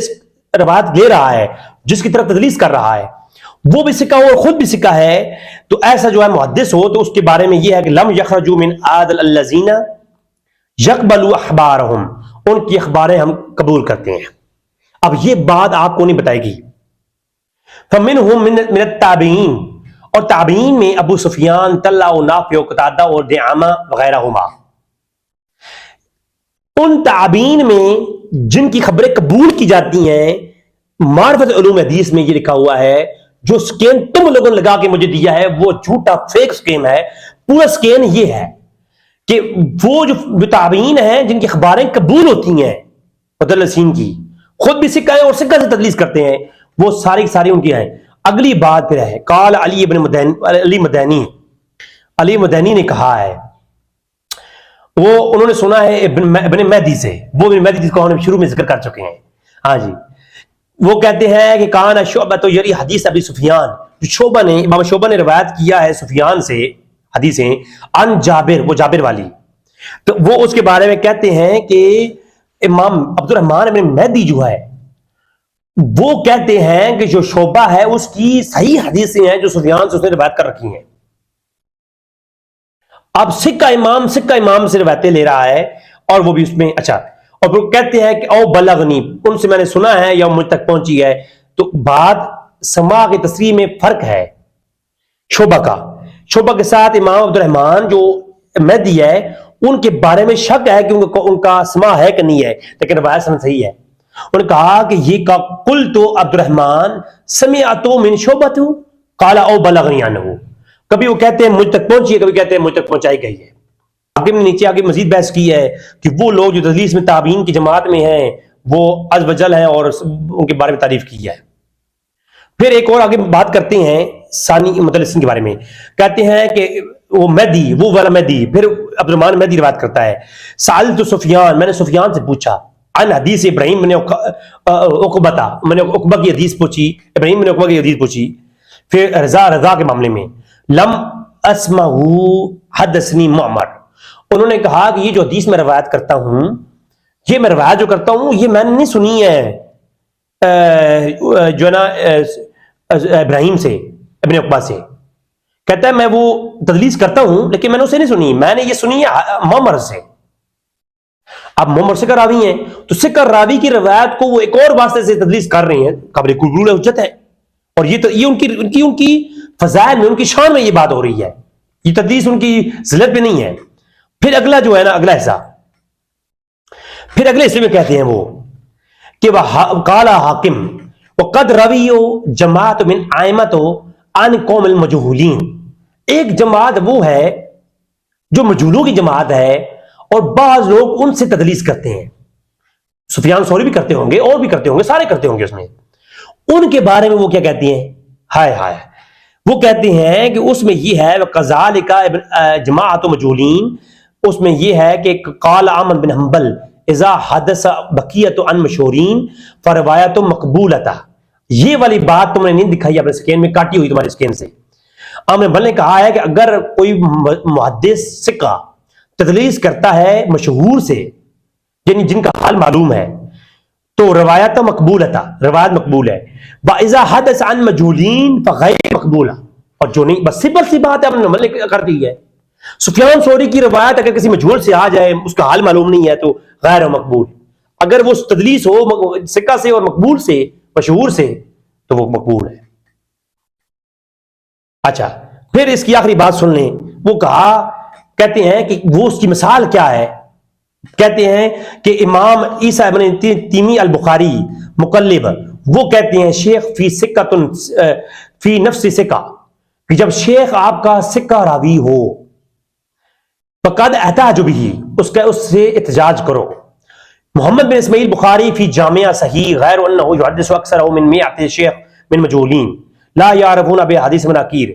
روایت لے رہا ہے، جس کی طرف تدلیس کر رہا ہے، وہ بھی سکہ ہو اور خود بھی سکہ ہے، تو ایسا جو ہے محدث ہو، تو اس کے بارے میں یہ ہے کہ لم یخرجوا من عادل الذین یقبلوا اخبارہم، ان کی اخباریں ہم قبول کرتے ہیں۔ اب یہ بات آپ کو نہیں بتائے گی۔ فمنہم من التابعین، اور تابعین میں ابو سفیان، طلحہ و نافع و قتادہ اور دعامہ وغیرہ ہما، ان تابعین میں جن کی خبریں قبول کی جاتی ہیں، معرفت علوم حدیث میں یہ لکھا ہوا ہے، جو سکین تم لوگوں نے لگا کے مجھے دیا ہے وہ جھوٹا فیک سکین ہے۔ پورا سکین یہ ہے کہ وہ جو تابعین ہیں جن کی اخباریں قبول ہوتی ہیں مدلسین کی، خود بھی سکہ ہیں اور سکہ سے تدلیس کرتے ہیں، وہ ساری ساری ان کی ہیں۔ اگلی بات پھر ہے، قال علی مدینی نے کہا ہے، وہ انہوں نے سنا ہے ابن مہدی سے، وہ ابن مہدی جس کو ہم نے شروع میں ذکر کر چکے ہیں۔ ہاں جی، وہ کہتے ہیں کہ کان شعبہ تو یری حدیث ابی سفیان، جو امام شعبہ نے روایت کیا ہے سفیان سے حدیثیں، ان جابر، وہ جابر والی، تو وہ اس کے بارے میں کہتے ہیں کہ امام عبد الرحمن ابن مہدی جو ہے وہ کہتے ہیں کہ جو شعبہ ہے اس کی صحیح حدیثیں ہیں جو سفیان سے اس نے روایت کر رکھی ہیں۔ اب سکہ امام سے روایتیں لے رہا ہے، اور وہ بھی اس میں اچھا، اور وہ کہتے ہیں کہ او بلغنی، ان سے میں نے سنا ہے یا مجھ تک پہنچی ہے، تو بات سماع کی تصریح میں فرق ہے شعبہ کے ساتھ امام عبد الرحمن جو مہدی ہے ان کے بارے میں شک ہے کہ ان کا سماع ہے کہ نہیں ہے، لیکن روایت سند صحیح ہے۔ انہوں نے کہا کہ یہ قلت عبد الرحمن سمعت من شعبۃ قال او بلغنی عنہ، کبھی وہ کہتے ہیں مجھ تک پہنچی ہے، کبھی کہتے ہیں مجھ تک پہنچائی گئی ہے۔ آگے میں نیچے آگے مزید بحث کی ہے کہ وہ لوگ جو تدلیس میں تابعین کی جماعت میں ہیں وہ عز وجل ہیں اور ان کے بارے میں تعریف کی ہے۔ پھر ایک اور آگے بات کرتے ہیں ثانی مدلسین کے بارے میں، کہتے ہیں کہ وہ مہدی، وہ والا مہدی، پھر عبد الرحمن مہدی روایت کرتا ہے، سألت سفیان، میں نے سفیان سے پوچھا، عن حدیث ابراہیم بن عقبہ، میں نے عقبہ کی حدیث پوچھی، ابراہیم بن عقبہ کی حدیث پوچھی۔ پھر رضا کے معاملے میں، لم اسمعہ حدثنی معمر، انہوں نے کہا کہ یہ جو حدیث میں روایت کرتا ہوں، یہ میں روایت جو کرتا ہوں یہ میں نے نہیں سنی ہے جو ہے نا ابراہیم سے، ابن عقبہ سے، کہتا ہے میں وہ تدلیس کرتا ہوں لیکن میں نے اسے نہیں سنی، میں نے یہ سنی ہے معمر سے۔ اب معمر سکہ راوی ہیں، تو سکہ راوی کی روایت کو وہ ایک اور واسطے سے تدلیس کر رہے ہیں، قابل قبول حجت ہے، اور یہ ان کی فضائل میں، ان کی شان میں یہ بات ہو رہی ہے، یہ تدلیس ان کی ذلت پہ نہیں ہے۔ پھر اگلا جو ہے نا، اگلا حصہ، پھر اگلے حصے میں کہتے ہیں وہ کہ قال حاکم وقد رویو جماعت من ائمۃ عن قوم المجہولین، ایک جماعت وہ ہے جو مجہولوں کی جماعت ہے اور بعض لوگ ان سے تدلیس کرتے ہیں، سفیان ثوری بھی کرتے ہوں گے اور بھی کرتے ہوں گے، سارے کرتے ہوں گے، اس میں ان کے بارے میں وہ کیا کہتے ہیں، ہائے ہائے، وہ کہتے ہیں کہ اس میں یہ ہے وَكَذَلِكَ جماعت مجہولین، اس میں یہ ہے کہ قال احمد بن حنبل اذا حدث بقیت عن مشہورین فروایت مقبولۃ، یہ والی بات تم نے نہیں دکھائی اپنے سکین میں، کاٹی ہوئی تمہارے سکین سے۔ احمد بن حنبل نے کہا ہے کہ اگر کوئی محدث ثقہ تدلیس کرتا ہے مشہور سے، یعنی جن کا حال معلوم ہے، تو روایت مقبولۃ، روایت مقبول ہے، وَإِذَا حَدَثَ عَن مَجْهُولِينَ فَغَيْرُ مَقْبُولَۃ، اور جو نہیں، بس سمپل سی بات ہے، ہم نے کر دی ہے۔ سفیان ثوری کی روایت اگر کسی مجہول سے آ جائے، اس کا حال معلوم نہیں ہے، تو غیر مقبول، اگر وہ تدلیس ہو ثقہ سے اور مقبول سے، مشہور سے، تو وہ مقبول ہے۔ اچھا، پھر اس کی آخری بات سن لیں، وہ کہا، کہتے ہیں کہ وہ اس کی مثال کیا ہے، کہتے ہیں کہ امام عیسیٰ ابن تیمی البخاری مقلب، وہ کہتے ہیں شیخ فی سکۃ فی نفس سکہ، کہ جب شیخ آپ کا سکہ راوی ہو، فقد احتاج بھی، اس سے احتجاج کرو۔ محمد بن اسماعیل بخاری فی جامعہ صحیح غیر انہ یحدث اکثر من مئات شیخ من مجہولین لا یعرفون بحدیث مناکیر،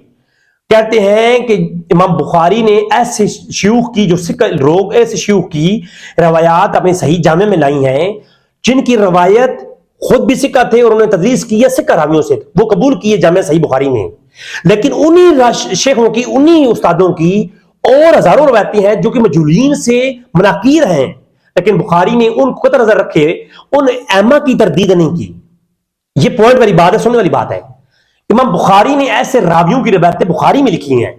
کہتے ہیں کہ امام بخاری نے ایسے شیوخ کی، جو لوگ ایسے شیوخ کی روایات اپنے صحیح جامع میں لائی ہیں جن کی روایت خود بھی سکہ تھے اور انہوں نے تدریس کی ہے سکہ راویوں سے، وہ قبول کیے جامع صحیح بخاری میں، لیکن انہی شیخوں کی، انہی استادوں کی اور ہزاروں روایتیں ہیں جو کہ مجہولین سے مناقیر ہیں، لیکن بخاری نے ان کو قطع نظر رکھے ان ائمہ کی تردید نہیں کی۔ یہ پوائنٹ والی بات ہے، سننے والی بات ہے۔ امام بخاری نے ایسے راویوں کی روایتیں بخاری میں لکھی ہیں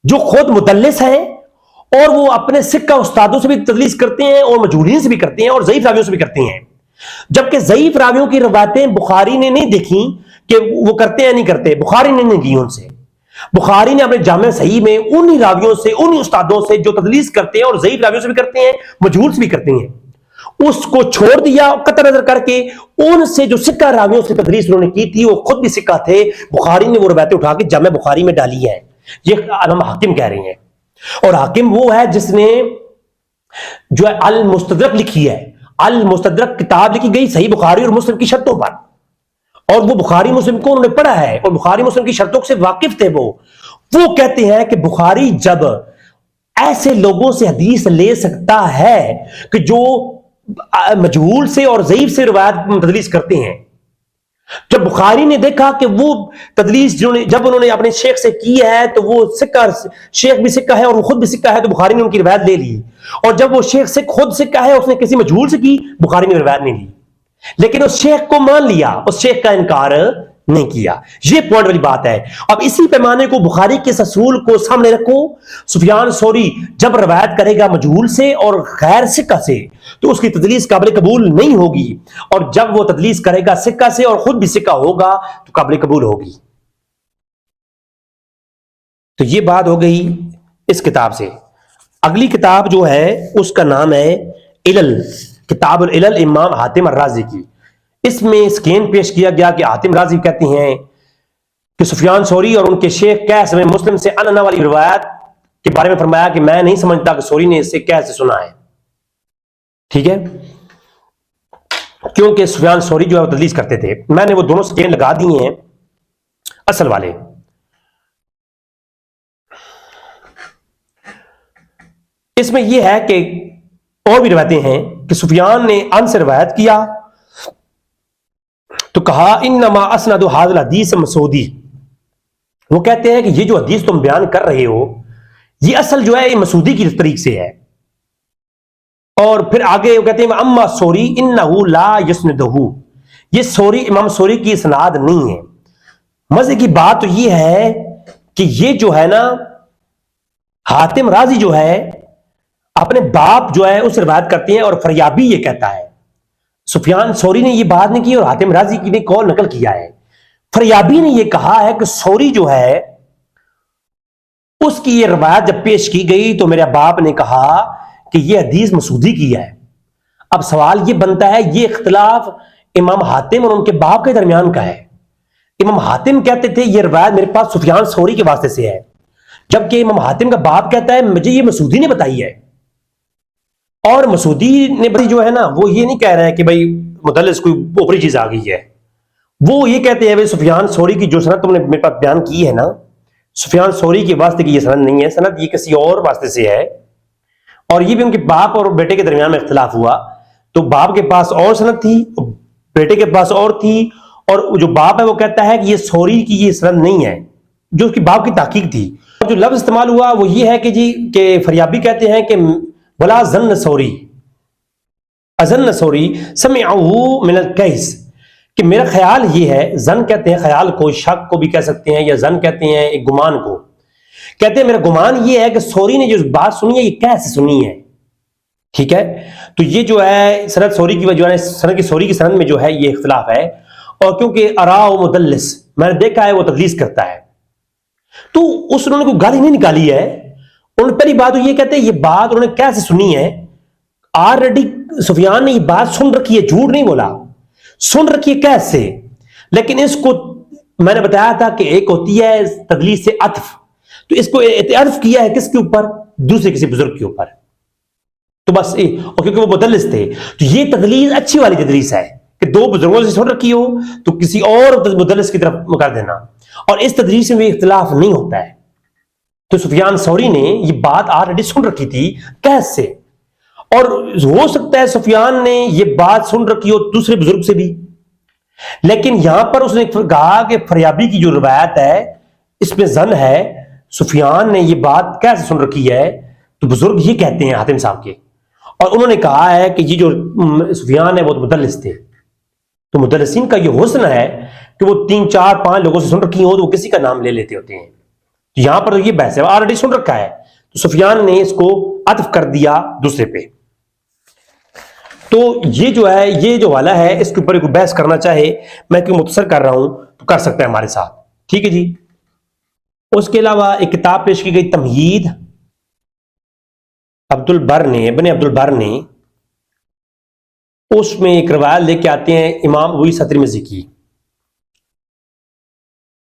جو خود مدلس ہیں اور وہ اپنے سکہ استادوں سے بھی تدلیس کرتے ہیں اور مجہولین سے بھی کرتے ہیں اور ضعیف راویوں سے بھی کرتے ہیں، جبکہ ضعیف راویوں کی روایتیں بخاری نے نہیں دیکھی کہ وہ کرتے ہیں نہیں کرتے، بخاری نے نہیں کی ان سے۔ بخاری نے اپنے جامع صحیح میں انہی راویوں سے، انہی استادوں سے جو تدلیس کرتے ہیں اور ضعیف راویوں سے بھی کرتے ہیں، مجہول سے بھی کرتے ہیں، اس کو چھوڑ دیا قطع نظر کر کے ان سے جو سکہ راویوں سے تدلیس انہوں نے کی تھی، وہ خود بھی سکہ تھے، بخاری نے وہ روایتیں اٹھا کے جامع بخاری میں ڈالی ہیں۔ یہ امام حاکم کہہ رہے ہیں، اور حاکم وہ ہے جس نے جو ہے المستدرک لکھی ہے، المستدرک کتاب لکھی گئی صحیح بخاری اور مسلم کی شرطوں پر، اور وہ بخاری مسلم کو انہوں نے پڑھا ہے اور بخاری مسلم کی شرطوں سے واقف تھے۔ وہ کہتے ہیں کہ بخاری جب ایسے لوگوں سے حدیث لے سکتا ہے کہ جو مجہول سے اور ضعیف سے روایت تدلیس کرتے ہیں، جب بخاری نے دیکھا کہ وہ تدلیس جب انہوں نے اپنے شیخ سے کی ہے تو وہ سکہ، شیخ بھی سکہ ہے اور وہ خود بھی سکہ ہے، تو بخاری نے ان کی روایت لے لی، اور جب وہ شیخ سے خود سکہ ہے، اس نے کسی مجہول سے کی، بخاری نے روایت نہیں لی، لیکن اس شیخ کو مان لیا، اس شیخ کا انکار نہیں کیا۔ یہ پوائنٹ والی بات ہے۔ اب اسی پیمانے کو بخاری کے اس اصول کو سامنے رکھو، سفیان ثوری جب روایت کرے گا مجہول سے اور غیر سکہ سے تو اس کی تدلیس قابل قبول نہیں ہوگی، اور جب وہ تدلیس کرے گا سکہ سے اور خود بھی سکہ ہوگا تو قابل قبول ہوگی۔ تو یہ بات ہو گئی اس کتاب سے۔ اگلی کتاب جو ہے اس کا نام ہے علل، کتاب العلل امام حاتم الرازی کی۔ اس میں اسکین پیش کیا گیا کہ حاتم رازی کہتے ہیں کہ سفیان ثوری اور ان کے شیخ قیس میں مسلم سے اننا والی روایت کے بارے میں فرمایا کہ میں نہیں سمجھتا کہ ثوری نے اس سے قیس سے سنا ہے، ٹھیک ہے، کیونکہ سفیان ثوری جو ہے وہ تدلیس کرتے تھے۔ میں نے وہ دونوں اسکین لگا دیے ہیں اصل والے۔ اس میں یہ ہے کہ اور بھی روایتیں ہیں کہ سفیان نے ان سے روایت کیا تو کہا انما اسند هذا الحدیث مسعودی، وہ کہتے ہیں کہ یہ جو حدیث تم بیان کر رہے ہو یہ اصل جو ہے یہ مسعودی کی طریق سے ہے، اور پھر آگے وہ کہتے ہیں اما ثوری انه لا يسنده، یہ ثوری امام ثوری کی اسناد نہیں ہے۔ مزے کی بات تو یہ ہے کہ یہ جو ہے نا حاتم رازی جو ہے اپنے باپ جو ہے اس سے روایت کرتے ہیں، اور فریابی یہ کہتا ہے، سفیان ثوری نے یہ بات نہیں کی اور حاتم رازی کی نے قول نقل کیا ہے۔ فریابی نے یہ کہا ہے کہ ثوری جو ہے اس کی یہ روایت جب پیش کی گئی تو میرے باپ نے کہا کہ یہ حدیث مسعودی کی ہے۔ اب سوال یہ بنتا ہے یہ اختلاف امام حاتم اور ان کے باپ کے درمیان کا ہے۔ امام حاتم کہتے تھے یہ روایت میرے پاس سفیان ثوری کے واسطے سے ہے، جبکہ امام حاتم کا باپ کہتا ہے مجھے یہ مسعودی نے بتائی ہے، اور مسعودی نے جو ہے نا وہ یہ نہیں کہہ رہے ہیں کہ بھائی مدلس کوئی اوپری چیز آ گئی ہے، وہ یہ کہتے ہیں بھائی سفیان ثوری کی جو سند تم نے میرے پاس بیان کی ہے نا، سفیان ثوری کے واسطے کی یہ سند نہیں ہے، سند یہ کسی اور واسطے سے ہے، اور یہ بھی ان کے باپ اور بیٹے کے درمیان میں اختلاف ہوا، تو باپ کے پاس اور سند تھی، بیٹے کے پاس اور تھی، اور جو باپ ہے وہ کہتا ہے کہ یہ ثوری کی یہ سند نہیں ہے، جو اس کی باپ کی تحقیق تھی۔ جو لفظ استعمال ہوا وہ یہ ہے کہ جی کہ فریابی کہتے ہیں کہ ولا ظن ثوری اظن ثوری سمعه من القیس، کہ میرا خیال یہ ہے، ظن کہتے ہیں خیال کو، شک کو بھی کہہ سکتے ہیں، یا ظن کہتے ہیں ایک گمان کو، کہتے ہیں میرا گمان یہ ہے کہ ثوری نے جو بات سنی ہے یہ کیسے سنی ہے، ٹھیک ہے۔ تو یہ جو ہے سند ثوری کی وجہ ہے، سند کی ثوری کی سند میں جو ہے یہ اختلاف ہے، اور کیونکہ اراء مدلس میں نے دیکھا ہے وہ تدلیس کرتا ہے، تو اس انہوں نے کوئی گالی نہیں نکالی ہے، انہوں نے پہلی بات یہ کہتے ہیں یہ بات انہوں نے کیسے سنی ہے، آلریڈی سفیان نے یہ بات سن رکھی ہے، جھوٹ نہیں بولا، سن رکھی ہے کیسے، لیکن اس کو میں نے بتایا تھا کہ ایک ہوتی ہے تدلیس سے عطف، تو اس کو عطف کیا ہے کس کے اوپر، دوسرے کسی بزرگ کے اوپر، تو بس اور کیونکہ وہ مدلس تھے تو یہ تدلیس اچھی والی تدلیس ہے کہ دو بزرگوں سے سن رکھی ہو تو کسی اور مدلس کی طرف کر دینا، اور اس تدلیس میں اختلاف نہیں ہوتا ہے۔ تو سفیان ثوری نے یہ بات آلریڈی سن رکھی تھی کیس سے، اور ہو سکتا ہے سفیان نے یہ بات سن رکھی ہو دوسرے بزرگ سے بھی، لیکن یہاں پر اس نے کہا کہ فریابی کی جو روایت ہے اس میں زن ہے، سفیان نے یہ بات کیسے سن رکھی ہے؟ تو بزرگ یہ کہتے ہیں حاتم صاحب کے، اور انہوں نے کہا ہے کہ یہ جو سفیان ہے وہ مدلس تھے۔ تو مدلسین کا یہ حسن ہے کہ وہ 3 4 5 لوگوں سے سن رکھی ہو تو وہ کسی کا نام لے لیتے ہوتے ہیں۔ تو یہاں پر یہ بحث ہے، آلریڈی سن رکھا ہے، تو سفیان نے اس کو عطف کر دیا دوسرے پہ۔ تو یہ جو ہے، یہ جو والا ہے، اس کے اوپر کوئی بحث کرنا چاہے، میں کوئی مختصر کر رہا ہوں تو کر سکتا ہے ہمارے ساتھ، ٹھیک ہے جی۔ اس کے علاوہ ایک کتاب پیش کی گئی تمہید، ابن عبد البر نے، اس میں ایک روایت لے کے آتے ہیں امام ابو عیسیٰ ترمذی کی۔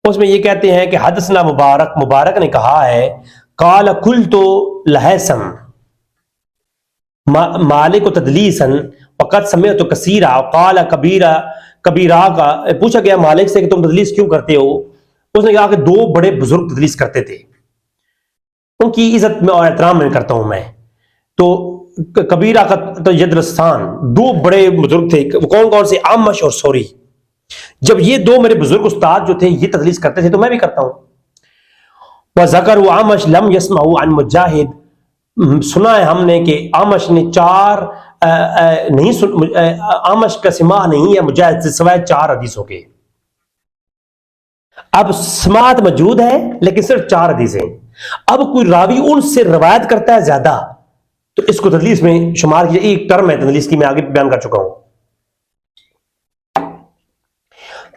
اس میں یہ کہتے ہیں کہ حدثنا مبارک نے کہا ہے، قال قلت لہیثم مالک تدلیسا وقد سمعت کثیرا قال کبیرا کا پوچھا گیا مالک سے کہ تم تدلیس کیوں کرتے ہو؟ اس نے کہا کہ 2 بڑے بزرگ تدلیس کرتے تھے، ان کی عزت میں اور احترام میں کرتا ہوں میں۔ تو کبیرہ کا یدرستان، 2 بڑے بزرگ تھے، کون کون سے؟ عامش اور سوری۔ جب یہ 2 میرے بزرگ استاد جو تھے یہ تدلیس کرتے تھے تو میں بھی کرتا ہوں۔ وذکر عامش لم یسمع عن مجاہد، سنا ہے ہم نے کہ عامش نے 4 عامش کا سماع نہیں ہے مجاہد سے سوائے 4 حدیثوں کے۔ اب سماعت موجود ہے لیکن صرف 4 حدیثیں۔ اب کوئی راوی ان سے روایت کرتا ہے زیادہ تو اس کو تدلیس میں شمار کیا۔ ایک ٹرم ہے تدلیس کی، میں آگے بیان کر چکا ہوں۔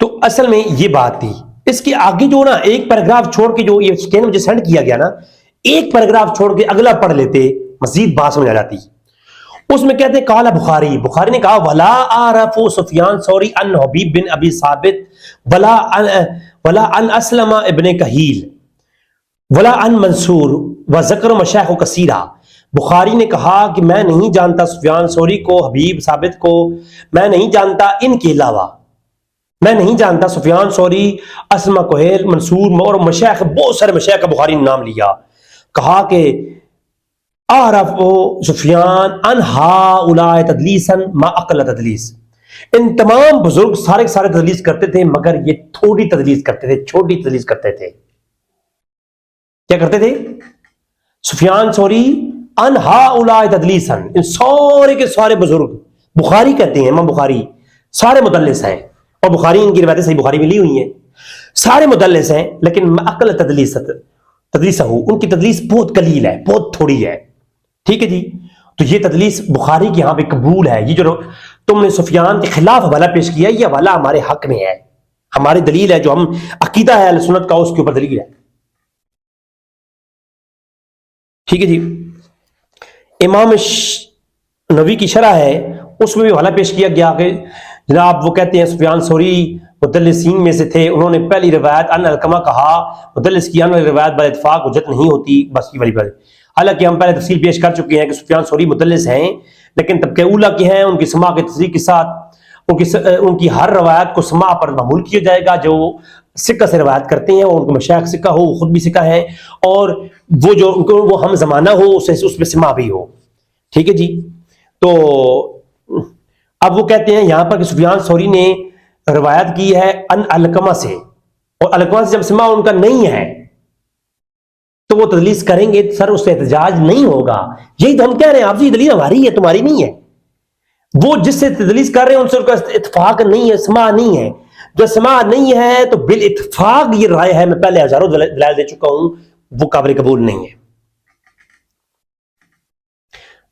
تو اصل میں یہ بات تھی۔ اس کے آگے جو نا ایک پیراگراف چھوڑ کے جو یہ مجھے سینڈ کیا گیا نا، ایک پیراگراف چھوڑ کے اگلا پڑھ لیتے مزید بات سمجھ آ جاتی۔ اس میں کہتے ہیں قال بخاری نے کہا ولا اعرف سفیان ثوری ان حبیب بن ابی ثابت ولا ان اسلم ابن کہیل ولا ان منصور وذکر مشایخ کثیرہ۔ بخاری نے کہا کہ میں نہیں جانتا سفیان ثوری کو، حبیب ثابت کو، میں نہیں جانتا، ان کے علاوہ میں نہیں جانتا سفیان ثوری، اسلم کہیل، منصور اور مشایخ، بہت سارے مشایخ کا بخاری نے نام لیا۔ کہا کہ اعرف سفیان ان ہؤلاء تدلیسا ما اقل تدلیس، ان تمام بزرگ سارے سارے تدلیس کرتے تھے مگر یہ تھوڑی تدلیس کرتے تھے، چھوٹی تدلیس کرتے تھے۔ کیا کرتے تھے؟ سفیان ثوری ان ہؤلاء تدلیسا، ان سارے کے سارے بزرگ، بخاری کہتے ہیں امام بخاری سارے مدلس ہیں، اور بخاری ان کی روایتیں صحیح بخاری میں لی ہوئی ہیں، سارے مدلس ہیں، لیکن ما اقل تدلیسہ ان کی تدلیس بہت قلیل ہے، بہت تھوڑی ہے، ٹھیک ہے جی۔ تو یہ تدلیس بخاری کے یہاں پہ قبول ہے۔ یہ جو تم نے سفیان کے خلاف حوالہ پیش کیا، یہ حوالہ ہمارے حق میں ہے، ہماری دلیل ہے، جو ہم عقیدہ ہے اہل سنت کا اس کے اوپر دلیل ہے، ٹھیک ہے جی۔ امام نووی کی شرح ہے، اس میں بھی حوالہ پیش کیا گیا کہ جناب وہ کہتے ہیں سفیان ثوری مدلسین میں سے تھے، انہوں نے پہلی روایت ان علقمہ کہا، مدلس کی ان روایت بل اتفاق حجت نہیں ہوتی، بس یہ والی بات۔ حالانکہ ہم پہلے تفصیل پیش کر چکے ہیں کہ سفیان ثوری مدلس ہیں، لیکن طبقہ اولیٰ کے ہیں، ان کی سماع کی تصدیق کے ساتھ ان کی ہر روایت کو سماع پر معمول کیا جائے گا۔ جو سکہ سے روایت کرتے ہیں، ان کو مشایخ سکہ ہو، خود بھی سکہ ہیں، اور وہ جو وہ ہم زمانہ ہو، اس میں سماع بھی ہو، ٹھیک ہے جی۔ تو اب وہ کہتے ہیں یہاں پر کہ سفیان ثوری نے روایت کی ہے ان علقمہ سے، اور علقمہ سے جب سماع ان کا نہیں ہے تو وہ تدلیس کریں گے، سر اس سے احتجاج نہیں ہوگا۔ یہی تو ہم کہہ رہے ہیں آپ سے، یہ دلیل ہماری ہے، تمہاری نہیں ہے۔ وہ جس سے تدلیس کر رہے ہیں ان سے ان کا اتفاق نہیں ہے، سماع نہیں ہے۔ جو سماع نہیں ہے تو بالاتفاق یہ رائے ہے، میں پہلے ہزاروں دلائل دے چکا ہوں، وہ قابل قبول نہیں ہے۔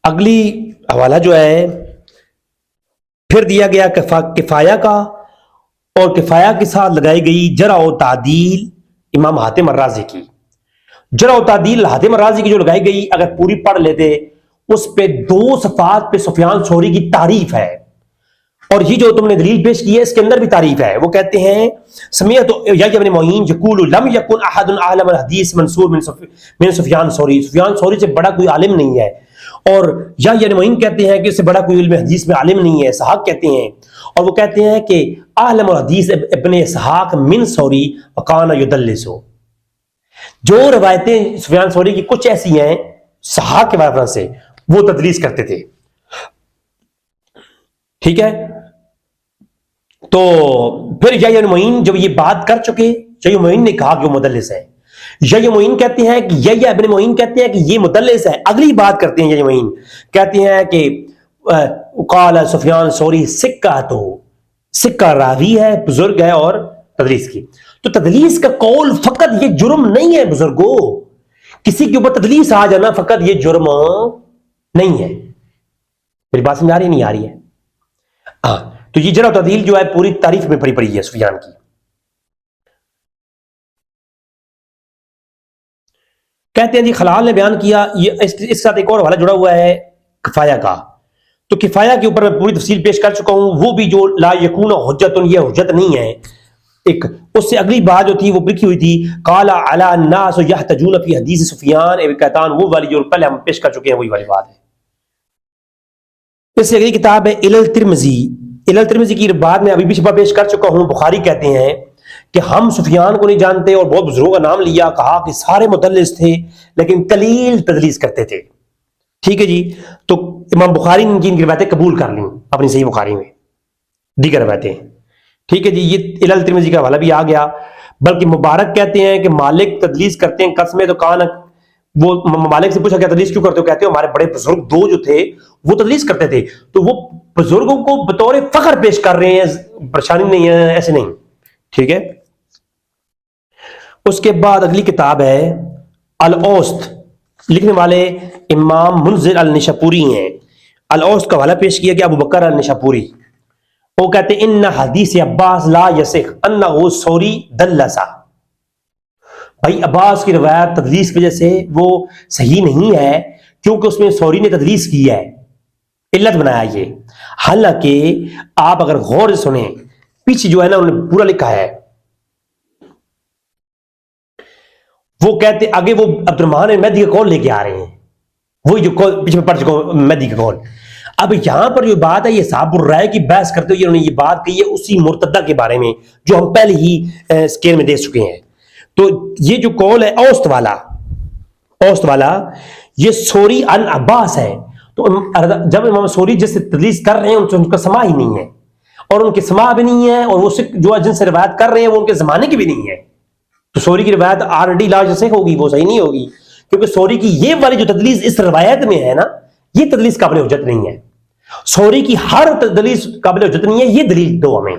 اگلی حوالہ جو ہے پھر دیا گیا کفایہ کا، اور کفایہ کے ساتھ لگائی گئی جرح و تعدیل امام حاتم الرازی کی۔ جرح و تعدیل حاتم الرازی کی جو لگائی گئی، اگر پوری پڑھ لیتے، اس پہ 2 صفحات پہ سفیان ثوری کی تعریف ہے، اور یہ جو تم نے دلیل پیش کی ہے اس کے اندر بھی تعریف ہے۔ وہ کہتے ہیں سمیعت یحییٰ بن معین یقول لم یکن احد اعلم الحدیث منصور من سفیان ثوری، سفیان ثوری سے بڑا کوئی عالم نہیں ہے، اور یحییٰ بن معین کہتے ہیں کہ اس سے بڑا کوئی علم حدیث میں عالم نہیں ہے، اسحاق کہتے ہیں، اور وہ کہتے ہیں کہ اعلم الحدیث ابن اسحاق من ثوری وکان یدلس، جو روایتیں سفیان ثوری کی کچھ ایسی ہیں اسحاق کے ریفرنس سے، وہ تدلیس کرتے تھے، ٹھیک ہے۔ تو پھر یحییٰ بن معین جب یہ بات کر چکے، یحییٰ بن معین نے کہا کہ وہ مدلس ہے. یحییٰ بن معین کہتے ہیں کہ یحییٰ بن معین کہتے ہیں کہ یہ مدلس ہے. اگلی بات کرتے ہیں یحییٰ بن معین، کہتے ہیں کہ قال سفیان ثوری سکہ راوی ہے، بزرگ ہے اور تدلیس کی. تو تدلیس کا قول فقط یہ جرم نہیں ہے بزرگوں، کسی کے اوپر تدلیس آ جانا فقط یہ جرم نہیں ہے. میری بات سمجھ آ رہی نہیں آ رہی ہے؟ ہاں. تو یہ جرح و تعدیل جو ہے پوری تاریخ میں پڑی پڑی ہے سفیان کی. کہتے ہیں جی خلال نے بیان کیا، یہ اس کے ساتھ ایک اور حوالہ جڑا ہوا ہے کفایہ کا. تو کفایہ کے اوپر میں پوری تفصیل پیش کر چکا ہوں، وہ بھی جو لا یکون حجت، یہ حجت نہیں ہے. ایک اس سے اگلی بات جو تھی وہ لکھی ہوئی تھی قال علی الناس یحتجون فی حدیث سفیان ابن قیطان، وہ والی جو پہلے ہم پیش کر چکے ہیں وہی والی بات ہے. اس سے اگلی کتاب ہے علل ترمذی. علل ترمذی کی بعد میں ابھی بھی شبہ پیش کر چکا ہوں. بخاری کہتے ہیں کہ ہم سفیان کو نہیں جانتے، اور بہت بزرگوں کا نام لیا، کہا کہ سارے مدلس تھے لیکن قلیل تدلیس کرتے تھے. ٹھیک ہے جی. تو امام بخاری نے ان کی روایتیں قبول کر لیں اپنی صحیح بخاری میں، دیگر روایتیں. ٹھیک ہے جی. یہ علل ترمذی کا حوالہ بھی آ گیا. بلکہ مبارک کہتے ہیں کہ مالک تدلیس کرتے ہیں قسمیں، تو کان وہ مالک سے پوچھا کیا تدلیس کیوں کرتے ہو؟ کہتے ہیں ہمارے بڑے بزرگ دو جو تھے وہ تدلیس کرتے تھے. تو وہ بزرگوں کو بطور فخر پیش کر رہے ہیں، پریشانی نہیں ہے، ایسے نہیں. ٹھیک ہے. اس کے بعد اگلی کتاب ہے الاوسط، لکھنے والے امام منذر النشاپوری ہیں. الاوسط کا حوالہ پیش کیا گیا ابو بکر النشاپوری. وہ کہتے ہیں ان حدیث عباس لا یصح انہ ثوری دلسا. بھائی عباس کی روایت تدلیس کی وجہ سے وہ صحیح نہیں ہے، کیونکہ اس میں ثوری نے تدلیس کی ہے، علت بنایا یہ. حالانکہ آپ اگر غور سے سنیں پیچھے جو ہے نا انہوں نے پورا لکھا ہے. وہ کہتے آگے وہ عبد الرحمن مہدی کا قول لے کے آ رہے ہیں، وہی جو پیچھے میں پڑھ چکا ہوں مہدی کا قول. اب یہاں پر جو بات ہے یہ صاحب الرائے کی بحث کرتے ہوئے انہوں نے یہ بات کہی ہے اسی مرتدہ کے بارے میں جو ہم پہلے ہی اسکیل میں دے چکے ہیں. تو یہ جو قول ہے اوسط والا یہ ثوری عن عباس ہے. تو جب امام ثوری جس سے تدلیس کر رہے ہیں ان کا سماع ہی نہیں ہے، اور ان کے سماع بھی نہیں ہے، اور وہ جو جن سے روایت کر رہے ہیں وہ ان کے زمانے کی بھی نہیں ہے. تو ثوری کی روایت آلریڈی لا جیسے ہوگی، وہ صحیح نہیں ہوگی، کیونکہ ثوری کی یہ والی جو تدلیس اس روایت میں ہے نا یہ تدلیس قابل حجت نہیں ہے. ثوری کی ہر تدلیس قابل حجت نہیں ہے. یہ دلیل دو ہمیں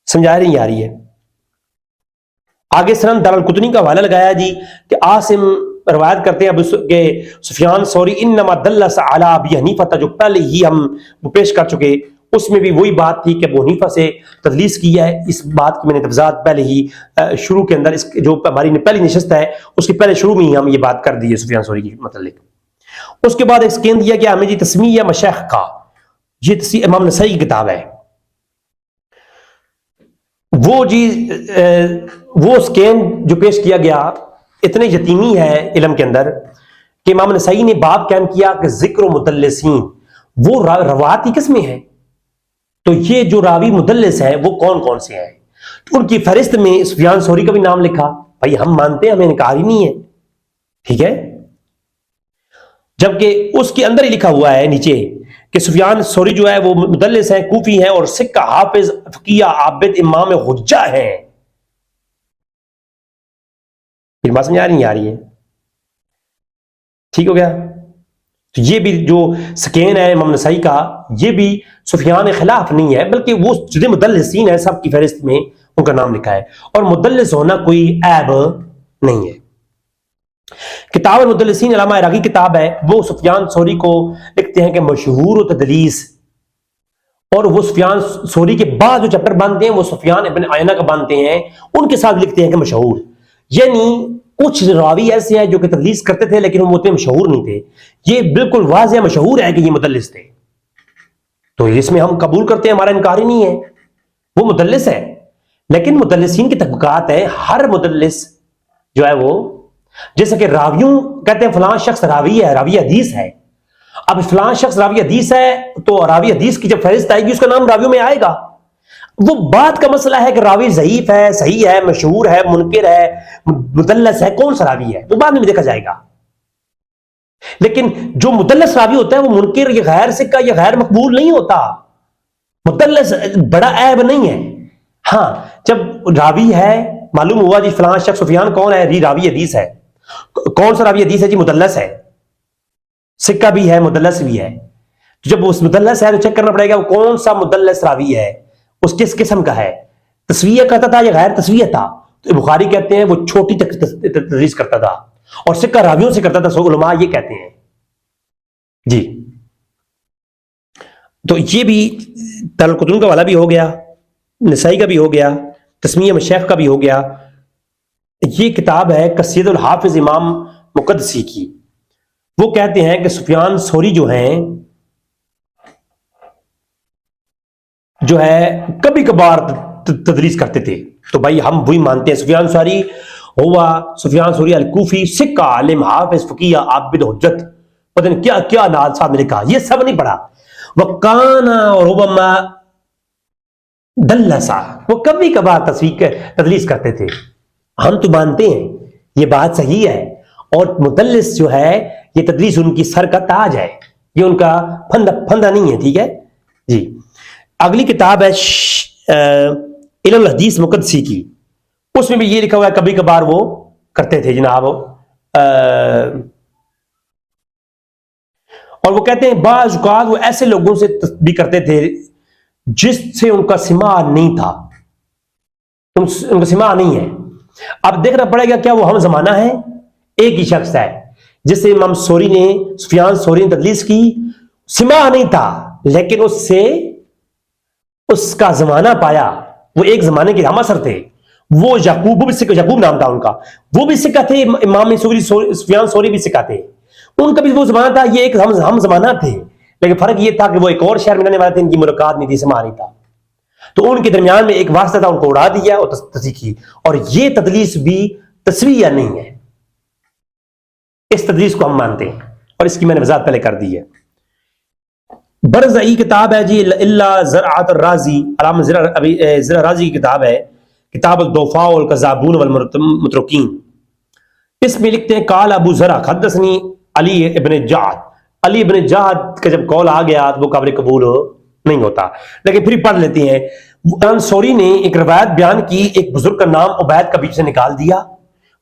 سمجھا نہیں آ رہی ہے. آگے سنن دارالقطنی کا حوالہ لگایا جی کہ عاصم روایت کرتے ہیں کہ سفیان ثوری انما دلس علی ابی حنیفہ، جو پہلے ہی ہم پیش کر چکے، اس میں بھی وہی بات تھی کہ ابو حنیفہ سے تدلیس کی ہے. اس بات کی میں نے تفصیلات پہلے ہی شروع کے اندر، اس جو ہماری پہلی نشست ہے اس کے پہلے شروع میں ہی ہم یہ بات کر دی ہے سفیان ثوری کی متعلق. اس کے بعد ایک سکین دیا گیا ہمیں جی تسمیہ مشایخ کا. یہ امام نسائی کی کتاب ہے. وہ جی وہ سکین جو پیش کیا گیا اتنے یتیمی ہے علم کے اندر کہ امام نسائی نے باب قائم کیا کہ ذکر و مدلسین وہ رواتی قسمیں ہیں. تو یہ جو راوی مدلس ہیں وہ کون کون سے ہیں؟ تو ان کی فہرست میں سفیان ثوری کا بھی نام لکھا. بھائی ہم مانتے ہیں، ہمیں انکار ہی نہیں ہے. ٹھیک ہے. جبکہ اس کے اندر ہی لکھا ہوا ہے نیچے کہ سفیان ثوری جو ہے وہ مدلس ہیں، کوفی ہیں، اور سکہ حافظ فقیہ عابد امام حجہ ہیں. پھر بات سمجھ آ رہی ہے؟ ٹھیک ہو گیا. تو یہ بھی جو سکین ہے امام نسائی کا یہ بھی سفیان کے خلاف نہیں ہے، بلکہ وہ جو مدلسین ہیں سب کی فہرست میں ان کا نام لکھا ہے، اور مدلس ہونا کوئی عیب نہیں ہے. کتاب المدلسین علامہ عراقی کتاب ہے، وہ سفیان ثوری کو لکھتے ہیں کہ مشہور و تدلیس، اور وہ سفیان ثوری کے بعد جو چیپٹر باندھتے ہیں وہ سفیان ابن عیینہ کا باندھتے ہیں، ان کے ساتھ لکھتے ہیں کہ مشہور. یعنی کچھ راوی ایسے ہیں جو کہ تدلیس کرتے تھے لیکن وہ اتنے مشہور نہیں تھے. یہ بالکل واضح مشہور ہے کہ یہ مدلس تھے، تو اس میں ہم قبول کرتے ہیں، ہمارا انکار ہی نہیں ہے، وہ مدلس ہے. لیکن مدلسین کی طبقات ہیں. ہر مدلس جو ہے وہ جیسے کہ راویوں کہتے ہیں فلاں شخص راوی ہے، راوی حدیث ہے. اب فلاں شخص راوی حدیث ہے تو راوی حدیث کی جب فہرست آئے گی اس کا نام راویوں میں آئے گا. وہ بات کا مسئلہ ہے کہ راوی ضعیف ہے، صحیح ہے، مشہور ہے، منکر ہے، مدلس ہے، کون سا راوی ہے وہ بعد میں دیکھا جائے گا. لیکن جو مدلس راوی ہوتا ہے وہ منکر یا غیر سکہ یا غیر مقبول نہیں ہوتا. مدلس بڑا عیب نہیں ہے. ہاں جب راوی ہے معلوم ہوا جی فلاں شخص سفیان کون ہے جی راوی حدیث ہے. کون سا راوی حدیث ہے جی مدلس ہے, سکہ بھی ہے مدلس بھی ہے. جب اس مدلس ہے تو چیک کرنا پڑے گا وہ کون سا مدلس راوی ہے, اس کس قسم کا ہے, تسویہ کرتا تھا یا غیر تسویہ تھا. تو بخاری کہتے ہیں وہ چھوٹی تدریس کرتا تھا اور سکہ راویوں سے کرتا تھا, سو علماء یہ کہتے ہیں جی. تو یہ بھی دارالقطن کا والا بھی ہو گیا, نسائی کا بھی ہو گیا, تسمیہ مشایخ کا بھی ہو گیا. یہ کتاب ہے قصید الحافظ امام مقدسی کی. وہ کہتے ہیں کہ سفیان ثوری جو ہے کبھی کبھار تدریس کرتے تھے. تو بھائی ہم وہی مانتے ہیں سفیان ثوری ہوا سفیان ثوری الکوفی سکہ عالم حافظ فقیہ عابد حجت, پتہ نہیں کیا کیا نال صاحب نے لکھا, یہ سب نہیں پڑھا. وکانا اور ربما دلسا, وہ کبھی کبھار تدلیس کرتے تھے. ہم تو مانتے ہیں یہ بات صحیح ہے, اور مدلس جو ہے یہ تدلیس ان کی سر کا تاج ہے, یہ ان کا پھندا نہیں ہے. ٹھیک ہے جی. اگلی کتاب ہے علم الحدیث مقدسی کی. اس میں بھی یہ لکھا ہوا ہے کبھی کبھار وہ کرتے تھے جناب. اور وہ کہتے ہیں بعض اوقات وہ ایسے لوگوں سے بھی کرتے تھے جس سے ان کا سماع نہیں تھا, ان کا سماع نہیں ہے. اب دیکھنا پڑے گا کیا وہ ہم زمانہ ہے, ایک ہی شخص ہے جس سے امام ثوری نے سفیان ثوری نے تدلیس کی, سماع نہیں تھا لیکن اس سے اس کا زمانہ پایا, وہ ایک زمانے کے ہم اثر تھے. وہ یعقوب, وہ بھی سکہ, یعقوب نام تھا ان کا, وہ بھی سکہ تھے, امام سفیان ثوری بھی سکہ تھے, ان کا بھی وہ زمانہ تھا, یہ ایک ہم زمانہ تھے. لیکن فرق یہ تھا کہ وہ ایک اور شہر میں رہنے والے تھے, ان کی ملاقات نہیں تھی, سماع نہیں تھا. تو ان کے درمیان میں ایک واسطہ تھا, ان کو اڑا دیا اور تصدیق کی. اور یہ تدلیس بھی تسویہ نہیں ہے, اس تدلیس کو ہم مانتے ہیں, اور اس کی میں نے وضاحت پہلے کر دی ہے. برزئی کتاب ہے جی اللہ زرعت الرازی, علامہ زرع رازی کی کتاب ہے, کتاب الضعفاء والکذابون والمتروکین. اس میں لکھتے ہیں قال ابو زرع حدثنی علی ابن جعد. علی ابن جعد کا جب قول آ گیا تو وہ قابل قبول نہیں ہوتا, لیکن پھر پڑھ لیتے ہیں. ثوری نے ایک روایت بیان کی, ایک بزرگ کا نام عبید کا بیچ سے نکال دیا.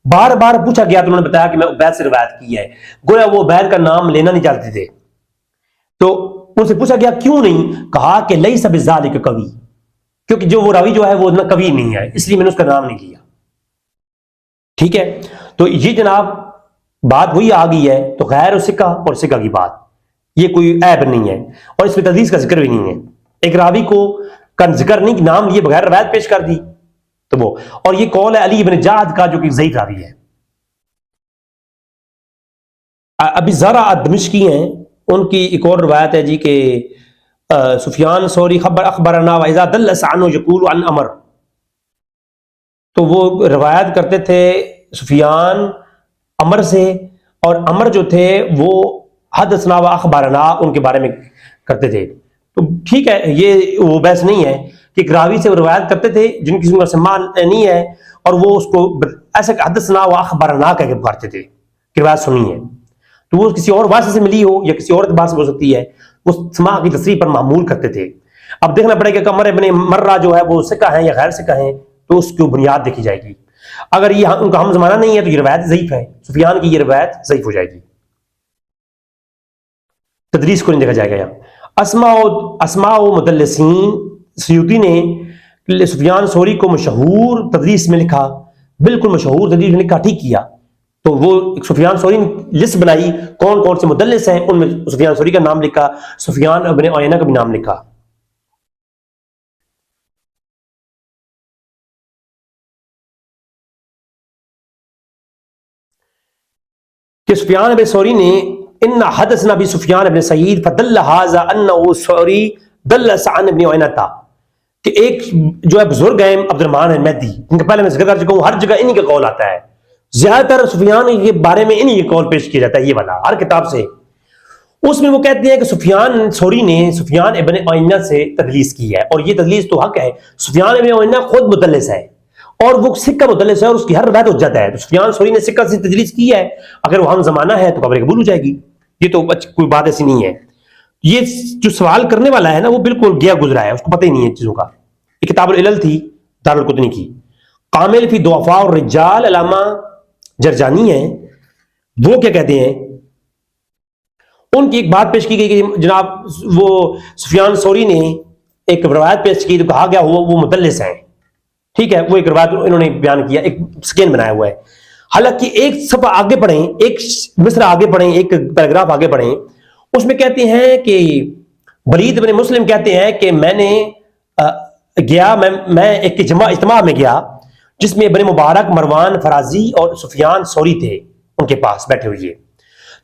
بار بار پوچھا گیا تو انہوں نے بتایا کہ میں عبید سے روایت کی ہے. گویا وہ عبید کا نام لینا نہیں چاہتے تھے. تو ان سے پوچھا گیا کیوں نہیں, کہا کہ لیس بذالک قوی, کیونکہ جو وہ راوی جو ہے وہ اتنا قوی نہیں ہے, اس لیے میں نے اس کا نام نہیں لیا. ٹھیک ہے, تو یہ جناب بات وہی آ گئی ہے. تو غیر سکہ اور سکہ کی بات یہ کوئی عیب نہیں ہے, اور اس میں تدلیس کا ذکر بھی نہیں ہے. ایک راوی کو کا ذکر نہیں, نام لیے بغیر روایت پیش کر دی تو وہ. اور یہ قول ہے علی ابن جعد کا جو کہ ضعیف راوی ہے. ابی زرع دمشقی ہیں, ان کی ایک اور روایت ہے جی کہ سفیان ثوری خبر اخبرنا واذا دلس عنه يقول عن عمر. تو وہ روایت کرتے تھے سفیان عمر سے, اور عمر جو تھے وہ حدثنا و اخبارنا ان کے بارے میں کرتے تھے. تو ٹھیک ہے, یہ وہ بحث نہیں ہے کہ ایک راوی سے وہ روایت کرتے تھے جن کی سماع نہیں ہے, اور وہ اس کو ایسے حدثنا و اخبارنا کہہ کے پکارتے تھے کہ روایت سنی ہے. تو وہ کسی اور واسطے سے ملی ہو یا کسی اور اعتبار سے ہو سکتی ہے, وہ سماع کی تصریح پر معمول کرتے تھے. اب دیکھنا پڑے گا کہ عمر ابن مرہ جو ہے وہ سکہ ہیں یا غیر سکہ ہیں, تو اس کی بنیاد دیکھی جائے گی. اگر یہ ان کا ہم زمانہ نہیں ہے تو یہ روایت ضعیف ہے, سفیان کی یہ روایت ضعیف ہو جائے گی, تدریس کو نہیں دیکھا جائے گا. اسماء و مدلسین, سیوطی نے سفیان ثوری کو مشہور تدریس میں لکھا, بالکل مشہور تدریس میں لکھا, ٹھیک کیا. تو وہ سفیان ثوری نے لسٹ بنائی کون کون سے مدلس ہیں, ان میں سفیان ثوری کا نام لکھا, سفیان ابن عیینہ کا بھی نام لکھا. کہ سفیان ابن ثوری نے ان حدثنا بھی سفیان ابن سعید فدل هذا انه ثوری دلس عن ابن عیینہ تھا, کہ ایک جو ہے بزرگ ہیں عبد الرحمن المہدی, ان کا پہلے میں ذکر کر چکا ہوں, ہر جگہ انہی کا قول آتا ہے. زیادہ تر سفیان کے بارے میں انہی کا قول پیش کیا جاتا ہے, یہ والا ہر کتاب سے. اس میں وہ کہتے ہیں کہ سفیان ثوری نے سفیان ابن عیینہ سے تدلیس کی ہے, اور یہ تدلیس تو حق ہے. سفیان ابن عیینہ خود مدلس ہے اور وہ سکہ مدلس ہے, اور اس کی ہر روایت حجت ہے. تو سفیان ثوری نے سکہ سے تدلیس کی ہے, اگر وہ ہم زمانہ ہے تو قابل قبول ہو جائے گی. یہ تو کوئی بات ایسی نہیں ہے. یہ جو سوال کرنے والا ہے نا وہ بالکل گیا گزرا ہے، اس کو پتہ ہی نہیں ہے چیزوں کا. یہ کتاب العلل تھی دارالقطنی کی. کامل فی ضعفاء الرجال علامہ جرجانی ہیں، وہ کیا کہتے ہیں، ان کی ایک بات پیش کی گئی کہ جناب وہ سفیان ثوری نے ایک روایت پیش کی تو کہا گیا وہ مدلس ہیں. ٹھیک ہے، وہ ایک روایت انہوں نے بیان کیا، ایک سکین بنایا ہوا ہے. حالانکہ ایک صفحہ آگے پڑھیں، ایک مصرع آگے پڑھیں، ایک پیراگراف آگے پڑھیں، اس میں کہتے ہیں کہ ولید بن مسلم کہتے ہیں کہ میں نے گیا، میں ایک اجتماع میں گیا جس میں ابن مبارک، مروان فرازی اور سفیان ثوری تھے ان کے پاس بیٹھے ہوئے.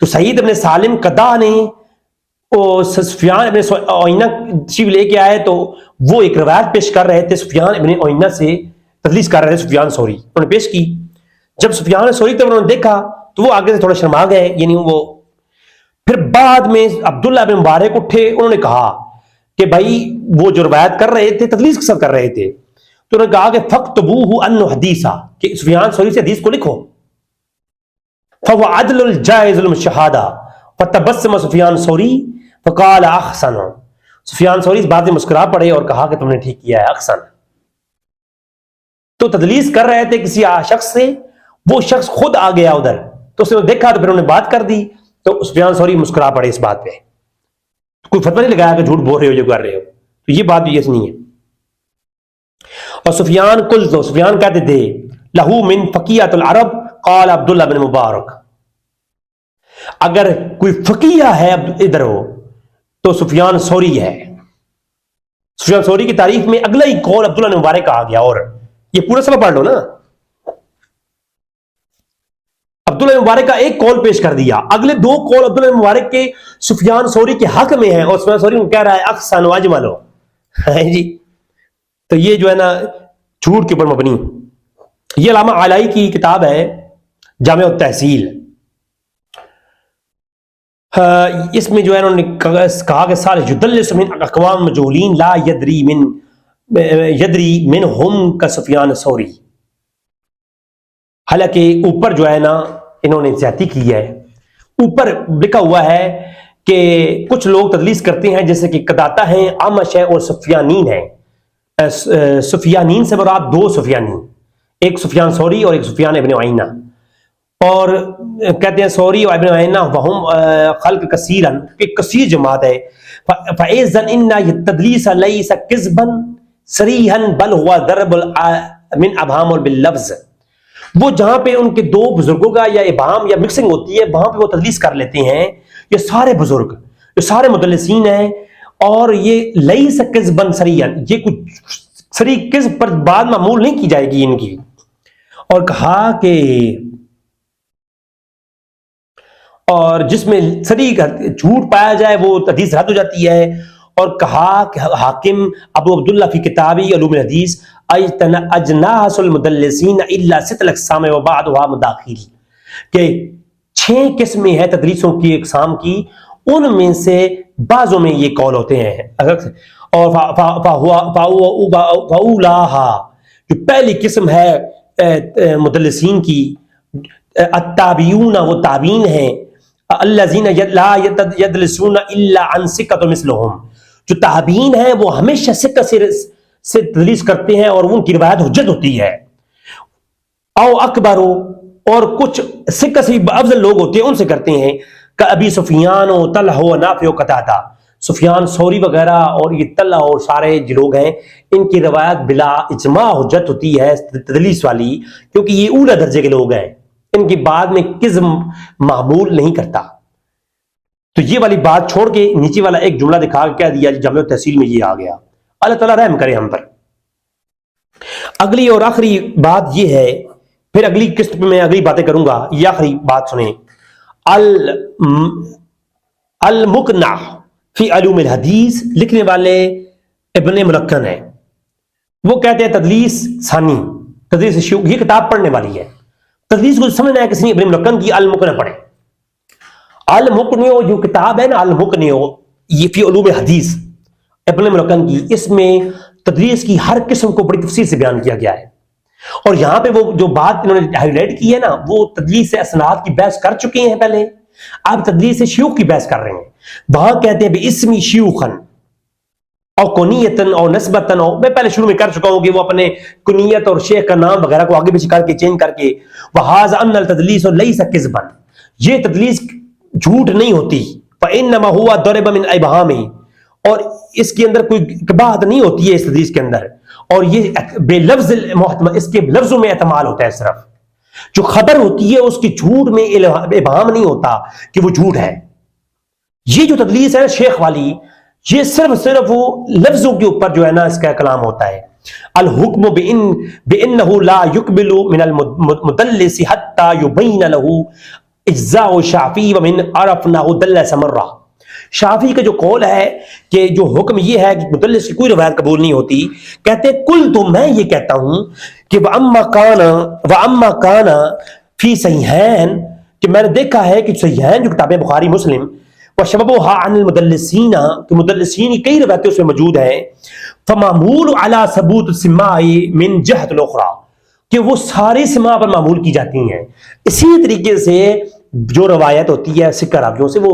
تو سعید ابن سالم قدا نے سفیان ابن عیینہ تشریف لے کے آئے تو وہ ایک روایت پیش کر رہے تھے، سفیان ابن عیینہ سے تدلیس کر رہے تھے سفیان ثوری، انہوں نے پیش کی. جب سفیان ثوری تھے انہوں نے دیکھا تو وہ آگے سے تھوڑا شرما گئے، یعنی وہ پھر بعد میں عبداللہ بن مبارک اٹھے، انہوں نے کہا کہ بھائی وہ جو روایت کر رہے تھے تدلیس کے ساتھ کر رہے تھے، تو انہوں نے کہا کہ فَاكْتُبُوهُ أَنَّهُ حَدِيثًا، کہ سفیان ثوری سے حدیث کو لکھو. فَهُوَ عَدْلٌ جَائِزٌ الشَّهَادَةِ فَتَبَسَّمَ سفیان ثوری فَقَالَ أَحْسَنَ. سفیان ثوری اس بات میں مسکرا پڑے اور کہا کہ تم نے ٹھیک کیا ہے، احسن. تو تدلیس کر رہے تھے کسی شخص سے، وہ شخص خود آ گیا ادھر، تو اس نے دیکھا تو پھر انہوں نے بات کر دی، تو سفیان ثوری مسکرا پڑے اس بات پہ. کوئی فتویٰ نہیں لگایا کہ جھوٹ بول رہے ہو جو کر رہے ہو، تو یہ بات بھی ایسی نہیں ہے. اور سفیان کہتے تھے لہو من فقیہۃ العرب قال عبداللہ بن مبارک، اگر کوئی فقیہ ہے ادھر ہو تو سفیان ثوری ہے. سفیان ثوری کی تعریف میں اگلا ہی قول عبداللہ بن مبارک کہا گیا. اور یہ پورا سبق پڑھ لو نا، عبداللہ مبارک کا ایک قول پیش کر دیا، اگلے دو قول عبداللہ مبارک کے سفیان ثوری کے حق میں ہیں، اور سفیان ثوری کہہ رہا ہے احسن واجمل ہو جی. تو یہ جو ہے نا جھوٹ کے اوپر مبنی. یہ علامہ علائی کی کتاب ہے جامع التحصیل، اس میں جو ہے انہوں نے کہا کہ سارے یدلس من اقوام مجہولین لا یدری منہم کا سفیان ثوری. حالانکہ اوپر جو ہے نا انہوں نے زیادتی کی ہے، اوپر لکھا ہوا ہے کہ کچھ لوگ تدلیس کرتے ہیں جیسے کہ قداتہ ہیں، عامش ہے اور سفیانین ہیں. سفیانین سے مراد دو سفیانین، ایک سفیان ثوری اور ایک سفیان ابن عیینہ. اور کہتے ہیں ثوری اور ابن عیینہ وہم خلق کثیرن، کہ کثیر جماعت ہے. فَإِذَنْ إِنَّ التَّدْلِيسَ لَيْسَ كِذْبًا صَرِيحًا بل هو ضرب من ابہام باللفظ. وہ جہاں پہ ان کے دو بزرگوں کا یا ابہام یا مکسنگ ہوتی ہے وہاں پہ وہ تدلیس کر لیتے ہیں. یہ سارے بزرگ، یہ سارے مدلسین ہیں، اور یہ لیس کذبا صریحا، یہ کچھ صریح کذب پر بات معمول نہیں کی جائے گی ان کی. اور کہا کہ اور جس میں صریح جھوٹ پایا جائے وہ حدیث رد ہو جاتی ہے. اور کہا کہ حاکم ابو عبداللہ فی کتابی علوم الحدیث اجناس المدلسین الا ست الاقسام وبعضها مداخل، کہ 6 قسمیں ہیں تدلیسوں کی اقسام کی، ان میں سے بعضوں میں یہ قول ہوتے ہیں. اور فاولاھا، جو پہلی قسم ہے مدلسین کی، التابعون، وہ تابعین ہیں، الذین لا یدلسون الا عن ثقۃ مثلهم، جو تابعین ہیں وہ ہمیشہ ثقہ سے تدلیس کرتے ہیں اور ان کی روایت حجت ہوتی ہے. او اکبر، اور کچھ ثقہ سے افضل لوگ ہوتے ہیں ان سے کرتے ہیں، کہ ابی سفیان و طلحہ و نافع و قتادہ، سفیان ثوری وغیرہ اور یہ طلحہ اور سارے جو لوگ ہیں ان کی روایت بلا اجماع حجت ہوتی ہے تدلیس والی، کیونکہ یہ اولی درجے کے لوگ ہیں، ان کی بعد میں کذب معمول نہیں کرتا. تو یہ والی بات چھوڑ کے نیچے والا ایک جملہ دکھا کے کہہ دیا جامع تحصیل میں یہ آ گیا. اللہ تعالیٰ رحم کرے ہم پر. اگلی اور آخری بات یہ ہے، پھر اگلی قسط میں اگلی باتیں کروں گا، یہ آخری بات سنیں. المقنع فی علوم الحدیث، لکھنے والے ابن ملکن ہیں، وہ کہتے ہیں تدلیس ثانی، تدلیس شیوخ، یہ کتاب پڑھنے والی ہے. تدلیس کو سمجھنا ہے کسی نے ابن ملکن کی المقنع پڑھے. المقنع جو کتاب ہے نا، المقنع یہ فی علوم حدیث ابن ملکن کی، اس میں تدلیس کی ہر قسم کو بڑی تفصیل سے بیان کیا گیا ہے. اور یہاں پہ وہ جو بات انہوں نے ہائی لائٹ کی ہے نا، وہ تدلیس سے اسناد کی بحث کر چکے ہیں پہلے، آپ تدلیس شیوخ کی بحث کر رہے ہیں، وہاں کہتے ہیں بے اسمی شیوخن اور کنیتن اور نسبتن، اور میں پہلے شروع میں کر چکا ہوں کہ وہ اپنے کنیت اور شیخ کا نام وغیرہ کو آگے پیچھے کر کے چینج کر کے، وہذا ان التدلیس لیس کذبا، یہ تدلیس جھوٹ نہیں ہوتی، فانما هو ضرب من ابهام، اور اس کے اندر کوئی کباہت نہیں ہوتی ہے اس تدلیس کے اندر، اور یہ بے لفظ محتمل، اس کے لفظوں میں احتمال ہوتا ہے، صرف جو خبر ہوتی ہے اس کی جھوٹ میں ابہام نہیں ہوتا کہ وہ جھوٹ ہے۔ یہ جو تدلیس ہے شیخ والی، یہ صرف وہ لفظوں کے اوپر جو ہے نا اس کا کلام ہوتا ہے۔ الحکم بانه لا يقبل من المدلس حتى يبين له اجزاء شافعی ومن عرفناه دلس مرہ، شافعی کا جو قول ہے کہ جو حکم یہ ہے کہ مدلس کی کوئی روایت قبول نہیں ہوتی، کہتے کل تو میں یہ کہتا ہوں کہ وَأَمَّا كَانَ فِي صحیحین، کہ میں نے دیکھا ہے کہ صحیحین جو کتابیں بخاری مسلم وشببها عن المدلسین، کہ مدلسین کی کئی روایتیں اس میں موجود ہیں، فمعمول على ثبوت السماع من جهة الاخرى، کہ وہ ساری سماع پر معمول کی جاتی ہیں۔ اسی طریقے سے جو روایت ہوتی ہے سکہ راویوں سے، وہ